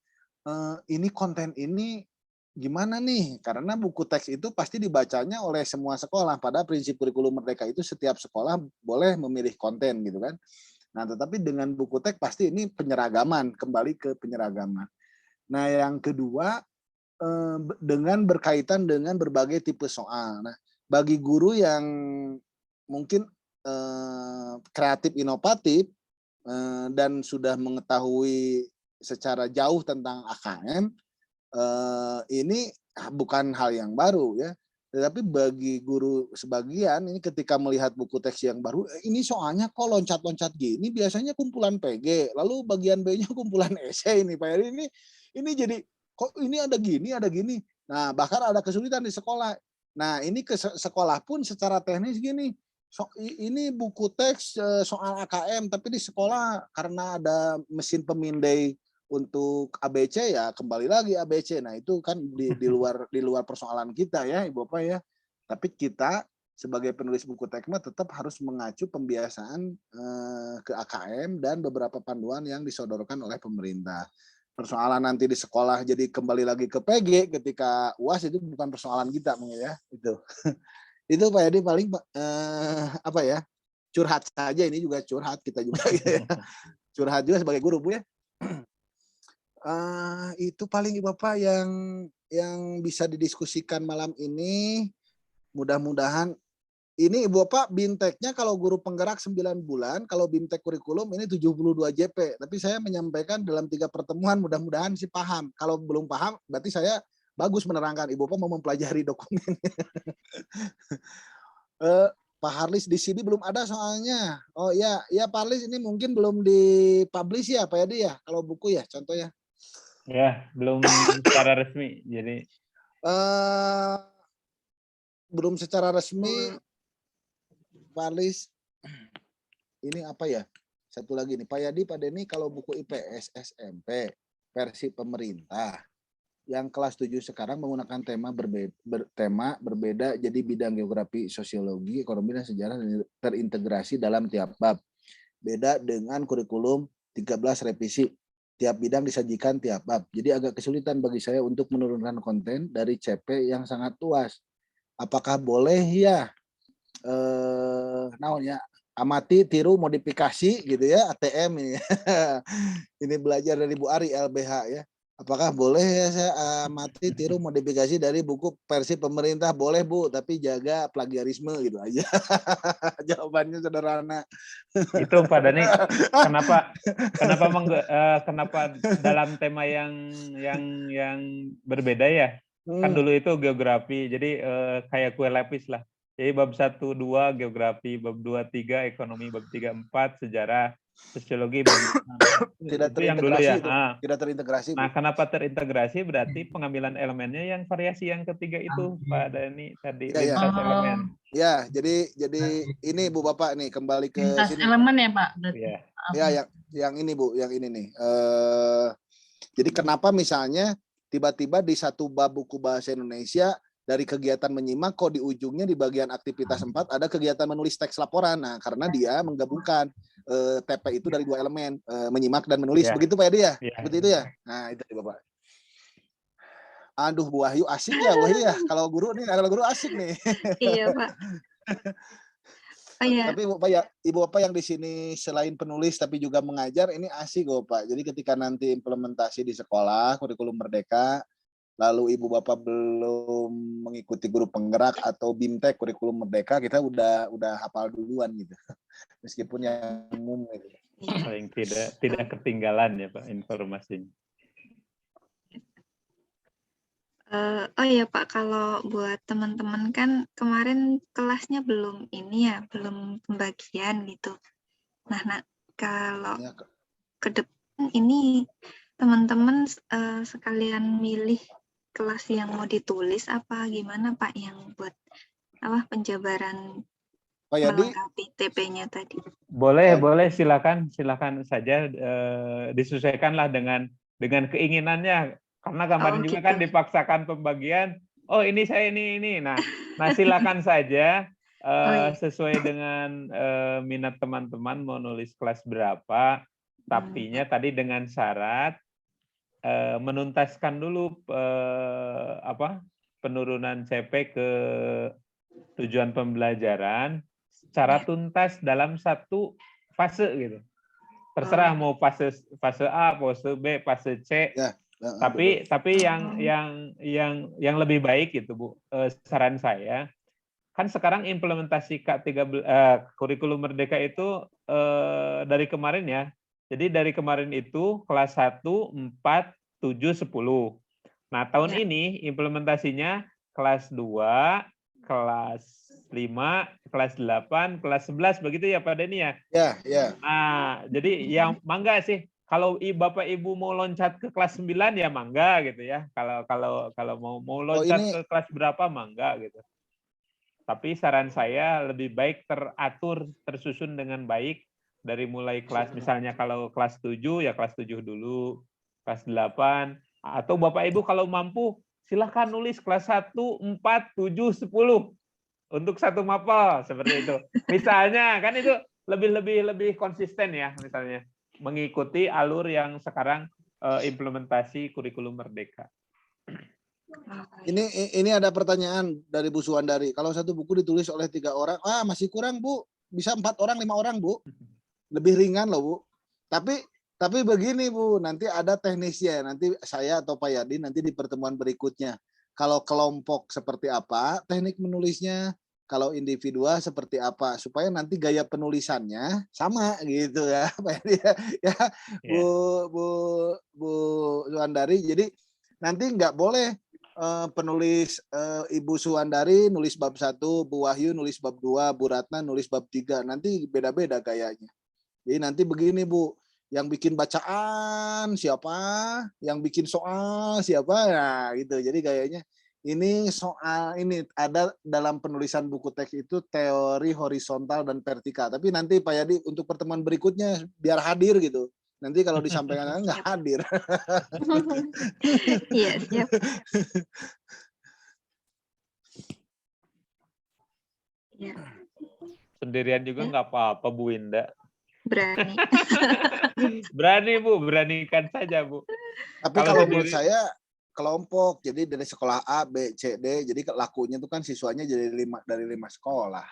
ini konten ini gimana nih, karena buku teks itu pasti dibacanya oleh semua sekolah. Pada prinsip kurikulum Merdeka itu setiap sekolah boleh memilih konten gitu kan. Nah, tetapi dengan buku teks pasti ini penyeragaman, kembali ke penyeragaman. Nah, yang kedua dengan berkaitan dengan berbagai tipe soal. Nah, bagi guru yang mungkin kreatif inovatif dan sudah mengetahui secara jauh tentang AKM, ini bukan hal yang baru ya. Tetapi bagi guru sebagian ini ketika melihat buku teks yang baru, ini soalnya kok loncat-loncat gini, biasanya kumpulan PG, lalu bagian B-nya kumpulan esai ini Pak Eri, ini jadi kok ini ada gini. Nah, bahkan ada kesulitan di sekolah. Nah, ini ke sekolah pun secara teknis gini, ini buku teks soal AKM, tapi di sekolah karena ada mesin pemindai untuk ABC ya kembali lagi ABC. Nah itu kan di luar persoalan kita ya Ibu Bapak ya. Tapi kita sebagai penulis buku teks tetap harus mengacu pembiasaan ke AKM dan beberapa panduan yang disodorkan oleh pemerintah. Persoalan nanti di sekolah jadi kembali lagi ke PG ketika UAS itu bukan persoalan kita mungkin ya itu. Itu Pak Yadi paling apa ya? curhat saja, ini juga curhat kita juga gitu ya. Curhat juga sebagai guru Bu ya. Itu paling Ibu Bapak yang bisa didiskusikan malam ini. Mudah-mudahan ini Ibu Bapak BIMTEK-nya kalau guru penggerak 9 bulan, kalau BIMTEK kurikulum ini 72 JP. Tapi saya menyampaikan dalam 3 pertemuan, mudah-mudahan sih paham. Kalau belum paham berarti saya bagus menerangkan. Ibu Bapak mau mempelajari dokumen. Pak Harlis di sini belum ada soalnya. Oh iya, ya Pak Harlis ini mungkin belum dipublish ya Pak Yadi ya, kalau buku ya contohnya. Ya, belum secara resmi. Jadi belum secara resmi Pak Harlis. Ini apa ya? Satu lagi nih Pak Yadi, Pak Denny, kalau buku IPS SMP versi pemerintah yang kelas 7 sekarang menggunakan tema berbeda jadi bidang geografi, sosiologi, ekonomi, dan sejarah terintegrasi dalam tiap bab. Beda dengan kurikulum 13 revisi. Tiap bidang disajikan tiap bab. Jadi agak kesulitan bagi saya untuk menurunkan konten dari CP yang sangat luas. Apakah boleh ya amati, tiru, modifikasi gitu ya, ATM ini. Ini belajar dari Bu Ari LBH ya. Apakah boleh ya saya amati, tiru, modifikasi dari buku versi pemerintah? Boleh Bu, tapi jaga plagiarisme gitu aja. Jawabannya sederhana. itu Pak Dhani, kenapa dalam tema yang berbeda ya? Kan dulu itu geografi, jadi kayak kue lapis lah. Jadi bab 1, 2 geografi, bab 2, 3 ekonomi, bab 3, 4 sejarah, sosiologi, bab tidak itu yang dulu terintegrasi ya. itu. Tidak terintegrasi. Nah, kenapa terintegrasi? Berarti pengambilan elemennya yang variasi yang ketiga itu, Pak Dhani tadi, lintas elemen. Ya, jadi ini Bu Bapak nih kembali ke lintas sini. elemen ya Pak. Ya, yang ini Bu, yang ini nih. Jadi kenapa misalnya tiba-tiba di satu bab buku bahasa Indonesia dari kegiatan menyimak kok di ujungnya di bagian aktivitas 4 ada kegiatan menulis teks laporan. Nah, karena dia menggabungkan TP itu dari 2 elemen, menyimak dan menulis. Begitu Pak Edi ya? Seperti itu ya? Nah, itu Bapak. Aduh, Bu Wahyu asik ya, Bu Wahyu ya. Kalau guru asik nih. Iya, Pak. Oh, iya. Tapi Ibu Bapak yang di sini selain penulis tapi juga mengajar, ini asik kok Pak. Jadi ketika nanti implementasi di sekolah kurikulum Merdeka, lalu Ibu Bapak belum mengikuti guru penggerak atau BIMTEK kurikulum Merdeka, kita udah hafal duluan gitu. Meskipun yang umum gitu. Paling tidak ketinggalan ya Pak informasinya. Oh iya Pak, kalau buat teman-teman kan kemarin kelasnya belum belum pembagian gitu. Nah kalau ke depan ini teman-teman sekalian milih kelas yang mau ditulis apa gimana Pak yang buat penjabaran melengkapi TP-nya tadi? Boleh silakan saja, disesuaikanlah dengan keinginannya. Karena kemarin juga kan dipaksakan pembagian. Oh ini saya ini. Nah silakan saja sesuai dengan minat teman-teman mau nulis kelas berapa. Tapinya tadi dengan syarat menuntaskan dulu penurunan CP ke tujuan pembelajaran secara tuntas dalam satu fase gitu. Terserah mau fase A, fase B, fase C. Tapi yang lebih baik itu Bu, saran saya kan sekarang implementasi kurikulum Merdeka itu dari kemarin ya. Jadi dari kemarin itu kelas 1, 4, 7, 10. Nah, tahun ini implementasinya kelas 2, kelas 5, kelas 8, kelas 11 begitu ya Pak Denny ya? Ya. Nah, jadi yang mangga sih kalau Bapak Ibu mau loncat ke kelas 9 ya mangga gitu ya. Kalau mau loncat ke kelas berapa mangga gitu. Tapi saran saya lebih baik teratur, tersusun dengan baik dari mulai kelas, misalnya kalau kelas 7 ya kelas 7 dulu, kelas 8, atau Bapak Ibu kalau mampu silahkan nulis kelas 1, 4, 7, 10 untuk satu mapel seperti itu. Misalnya kan itu lebih konsisten ya, misalnya mengikuti alur yang sekarang implementasi kurikulum Merdeka. Ini ada pertanyaan dari Bu Suwandari. Kalau satu buku ditulis oleh 3 orang, masih kurang Bu. bisa 4 orang, 5 orang, Bu. Lebih ringan loh, Bu. Tapi begini, Bu, nanti ada teknisnya. Nanti saya atau Pak Yadi nanti di pertemuan berikutnya. Kalau kelompok seperti apa, teknik menulisnya, kalau individual seperti apa, supaya nanti gaya penulisannya sama gitu ya, Pak Yadi ya, Bu Suandari. Jadi nanti nggak boleh penulis Ibu Suandari nulis bab 1, Bu Wahyu nulis bab 2, Bu Ratna nulis bab 3. Nanti beda-beda gayanya. Jadi nanti begini, Bu, yang bikin bacaan siapa, yang bikin soal siapa, nah gitu. Jadi gayanya ini soal ini ada dalam penulisan buku teks itu teori horizontal dan vertikal. Tapi nanti Pak Yadi untuk pertemuan berikutnya biar hadir gitu. Nanti kalau disampaikan nggak hadir. Iya, siap. Ya, Sendirian juga nggak apa-apa, Bu Winda. berani. Berani, Bu, beranikan saja, Bu. Tapi kalau menurut saya kelompok, jadi dari sekolah A, B, C, D, jadi lakunya itu kan siswanya jadi dari 5 sekolah.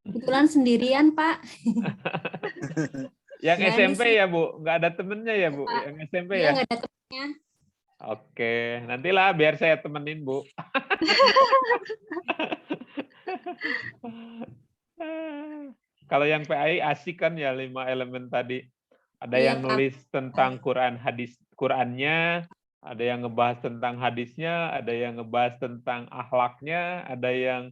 Kebetulan sendirian, Pak. Yang Berani SMP sih. ya, Bu? Nggak ada temennya ya, Bu? Pak. Yang SMP Iya, ya? nggak ada temennya. Oke, nantilah biar saya temenin, Bu. Kalau yang PAI asik kan ya 5 elemen tadi. Ada Iya, yang Pak. nulis tentang Quran hadis Qurannya, ada yang ngebahas tentang hadisnya, ada yang ngebahas tentang akhlaknya, ada yang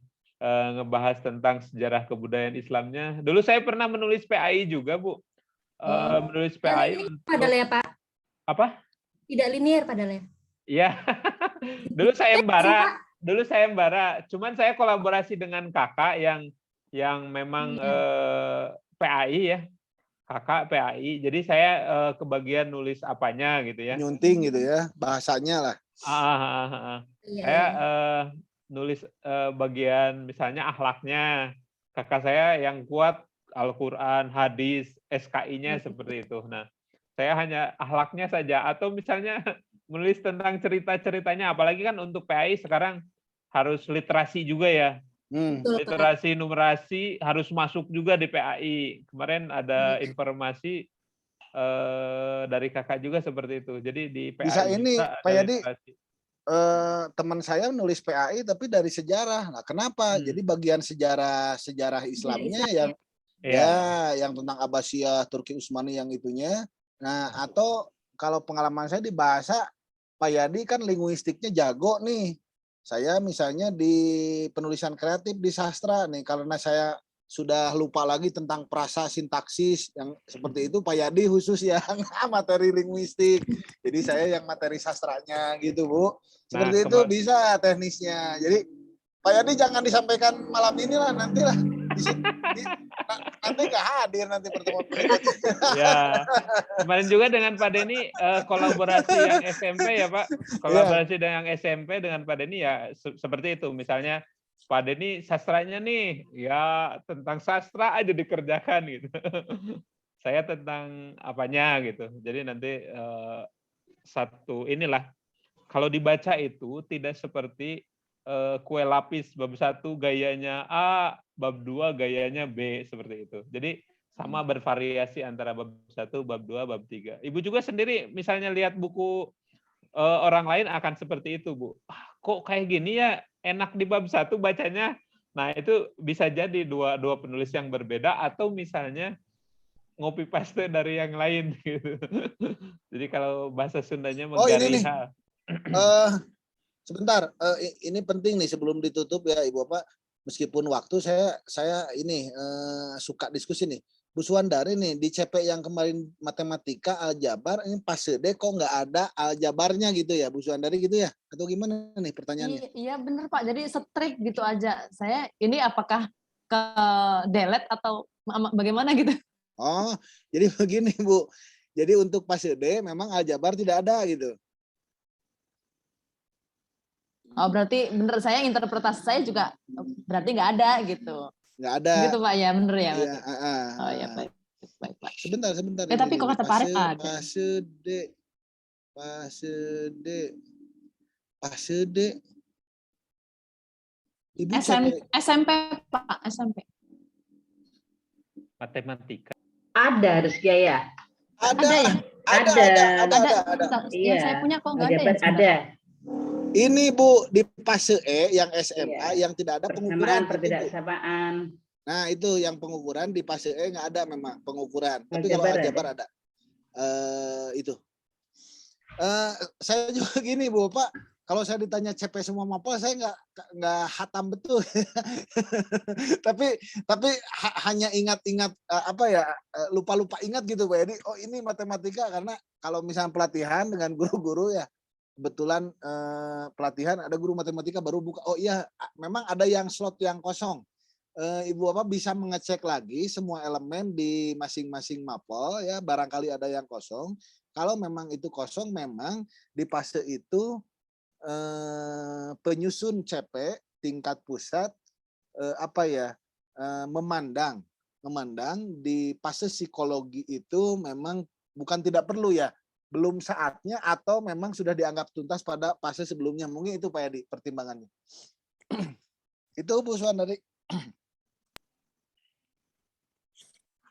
ngebahas tentang sejarah kebudayaan Islamnya. Dulu saya pernah menulis PAI juga, Bu. Menulis PAI untuk Padahal ya, Pak. apa? Tidak linear padahal ya. Iya. Dulu saya embara. Cuman saya kolaborasi dengan kakak yang memang PAI ya. Kakak PAI. Jadi saya kebagian nulis apanya gitu ya. Nyunting gitu ya, bahasanya lah. Saya nulis bagian misalnya akhlaknya. Kakak saya yang kuat Al-Quran, hadis, SKI-nya seperti itu. Nah, saya hanya akhlaknya saja. Atau misalnya menulis tentang cerita-ceritanya. Apalagi kan untuk PAI sekarang harus literasi juga ya. Literasi numerasi harus masuk juga di PAI. Kemarin ada informasi dari kakak juga seperti itu. Jadi di PAI Bisa ini, Pak Yadi, literasi. teman saya nulis PAI tapi dari sejarah. Nah, kenapa? Jadi bagian sejarah Islamnya yang yang tentang Abbasiyah, Turki Utsmani yang itunya. Nah, atau kalau pengalaman saya di bahasa, Pak Yadi kan linguistiknya jago nih. Saya misalnya di penulisan kreatif di sastra nih, karena saya sudah lupa lagi tentang prasa sintaksis yang seperti itu, Pak Yadi khusus yang materi linguistik. Jadi saya yang materi sastranya gitu, Bu. Seperti itu bisa teknisnya. Jadi Pak Yadi jangan disampaikan malam ini lah, nantilah. Nanti nggak hadir nanti pertemuan berikutnya. Ya, kemarin juga dengan Pak Denny kolaborasi yang SMP ya Pak, kolaborasi dengan SMP dengan Pak Denny ya seperti itu. Misalnya Pak Denny sastranya nih, ya tentang sastra aja dikerjakan gitu. Saya tentang apanya gitu. Jadi nanti satu inilah kalau dibaca itu tidak seperti kue lapis bab 1 gayanya A, bab 2 gayanya B seperti itu. Jadi sama bervariasi antara bab 1, bab 2, bab 3. Ibu juga sendiri misalnya lihat buku orang lain akan seperti itu, Bu. Kok kayak gini ya, enak di bab 1 bacanya. Nah, itu bisa jadi dua penulis yang berbeda atau misalnya ngopi paste dari yang lain gitu. Jadi kalau bahasa Sundanya menggali hal. Sebentar, ini penting nih sebelum ditutup ya Ibu Bapak. Meskipun waktu saya ini suka diskusi nih. Bu Suandari nih di CP yang kemarin matematika aljabar ini pas D kok nggak ada aljabarnya gitu ya Bu Suandari gitu ya? Atau gimana nih pertanyaannya? Iya benar Pak. Jadi strict gitu aja. Saya ini apakah ke delete atau bagaimana gitu? Oh, jadi begini Bu. Jadi untuk pas D memang aljabar tidak ada gitu. Oh berarti bener, saya interpretasi saya juga berarti nggak ada gitu. Nggak ada. Gitu Pak ya, bener ya. Iya, oh ya baik Pak. Sebentar. Tapi kok kata Pak Arif ada. Ibu CP SMP Pak, SMP. Matematika. Ada Rizkia ya? Ada ya? ada. Bentar, Iya. yang saya punya kok nggak ada ya? Aljabar ada. Ini Bu di fase E yang SMA yang tidak ada pengukuran. Persamaan, perbedaan. Nah itu yang pengukuran di fase E nggak ada memang pengukuran. Tapi kalau Aljabar aljabar ada. Itu. Saya juga gini Bu Pak. Kalau saya ditanya CP semua mapel, saya nggak hatam betul. tapi hanya ingat-ingat lupa-lupa ingat gitu Pak. Jadi oh ini matematika karena kalau misalnya pelatihan dengan guru-guru ya kebetulan pelatihan ada guru matematika baru buka. Oh iya memang ada yang slot yang kosong. Ibu Bapak bisa mengecek lagi semua elemen di masing-masing mapel ya barangkali ada yang kosong. Kalau memang itu kosong memang di fase itu penyusun CP tingkat pusat memandang di fase psikologi itu memang bukan tidak perlu ya belum saatnya atau memang sudah dianggap tuntas pada fase sebelumnya mungkin itu Pak Yadi pertimbangannya. Itu Bu Suwandari.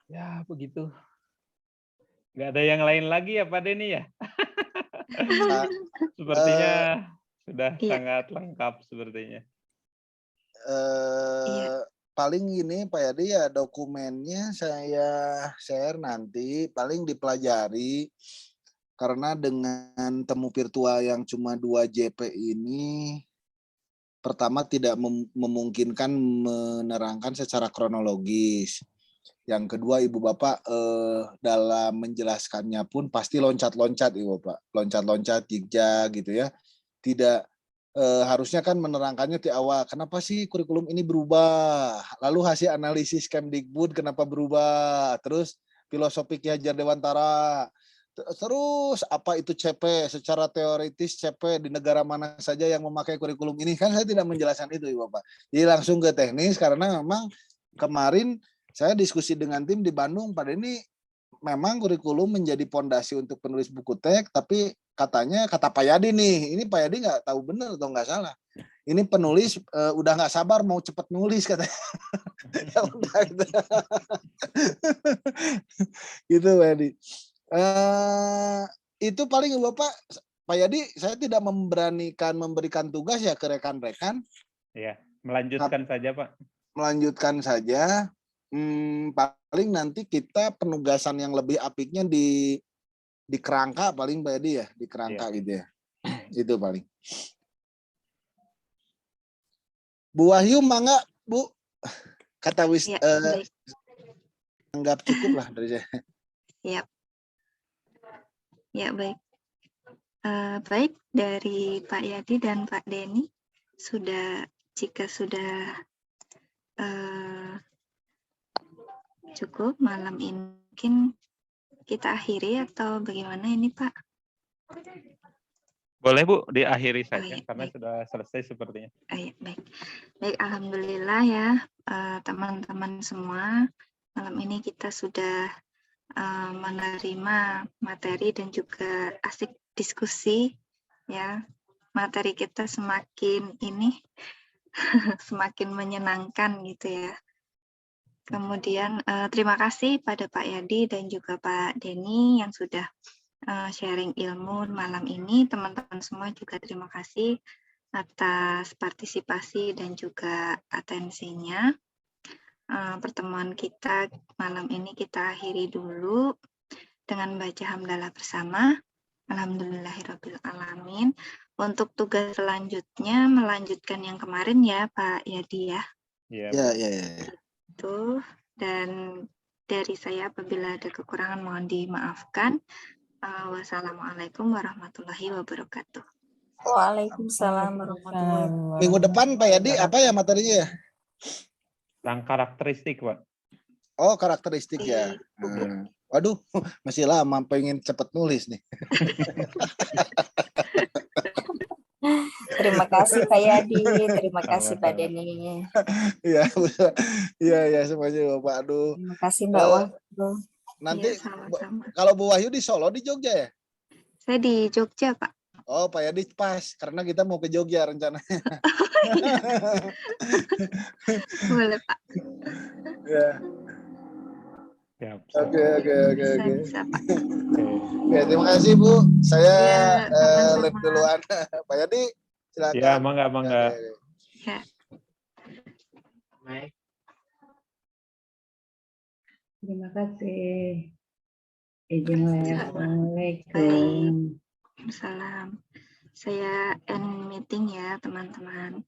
Ya begitu. Nggak ada yang lain lagi ya Pak Denny ya? Sepertinya sudah sangat lengkap sepertinya. Paling ini Pak Yadi ya dokumennya saya share nanti paling dipelajari karena dengan temu virtual yang cuma 2 JP ini pertama tidak memungkinkan menerangkan secara kronologis. Yang kedua Ibu Bapak dalam menjelaskannya pun pasti loncat-loncat Ibu Bapak, loncat-loncat zigzag gitu ya. Tidak harusnya kan menerangkannya di awal. Kenapa sih kurikulum ini berubah? Lalu hasil analisis Kemdikbud kenapa berubah? Terus filosofi Ki Hajar Dewantara. Terus apa itu CP? Secara teoritis CP di negara mana saja yang memakai kurikulum ini? Kan saya tidak menjelaskan itu Ibu Bapak. Jadi langsung ke teknis karena memang kemarin saya diskusi dengan tim di Bandung, pada ini memang kurikulum menjadi pondasi untuk penulis buku teks, tapi katanya kata Pak Yadi nih, ini Pak Yadi nggak tahu benar atau nggak salah. Ini penulis udah nggak sabar mau cepat nulis katanya. Ya udah gitu. Gitu Pak Yadi. Itu paling Bapak, Pak Yadi, saya tidak memberanikan memberikan tugas ya ke rekan-rekan. Iya, melanjutkan saja Pak. Melanjutkan saja. Paling nanti kita penugasan yang lebih apiknya di kerangka paling Pak Yadi ya, di kerangka gitu ya. Itu paling. Bu Wahyu mangga Bu, kata anggap cukup lah dari saya. Ya. Ya baik. Baik dari Pak Yadi dan Pak Denny jika sudah cukup malam ini mungkin kita akhiri atau bagaimana ini Pak? Boleh Bu, diakhiri saja ya, karena baik. sudah selesai sepertinya. Baik. Baik, alhamdulillah ya teman-teman semua. Malam ini kita sudah menerima materi dan juga asik diskusi ya. Materi kita semakin semakin menyenangkan gitu ya. Kemudian terima kasih pada Pak Yadi dan juga Pak Denny yang sudah sharing ilmu malam ini. Teman-teman semua juga terima kasih atas partisipasi dan juga atensinya. Pertemuan kita malam ini kita akhiri dulu dengan baca hamdalah bersama. Alhamdulillahirrabbilalamin. Untuk tugas selanjutnya melanjutkan yang kemarin ya Pak Yadi ya. Ya. Itu dan dari saya apabila ada kekurangan mohon dimaafkan. Wassalamualaikum warahmatullahi wabarakatuh. Waalaikumsalam warahmatullahi wabarakatuh. Minggu depan Pak Yadi apa ya materinya ya? Tentang karakteristik Pak. Oh karakteristik ya. Waduh masih lama pengen cepet nulis nih. Terima kasih Pak Yadi, terima kasih Pak Denny. Iya semuanya Bapak. Aduh. Terima kasih Mbak Wahyu. Nanti Ya, sama-sama. kalau Bu Wahyu di Solo di Jogja ya? Saya di Jogja Pak. Oh Pak Yadi pas karena kita mau ke Jogja rencananya. Boleh, Pak. Ya. Siap. Oke. Bisa, Pak. Oke, terima kasih Bu. Saya Ya, live sama-sama. duluan. Pak Yadi, silakan. Ya, mangga. Ya. Baik. Terima kasih. Izin Assalamualaikum. Salam. Saya end meeting ya, teman-teman.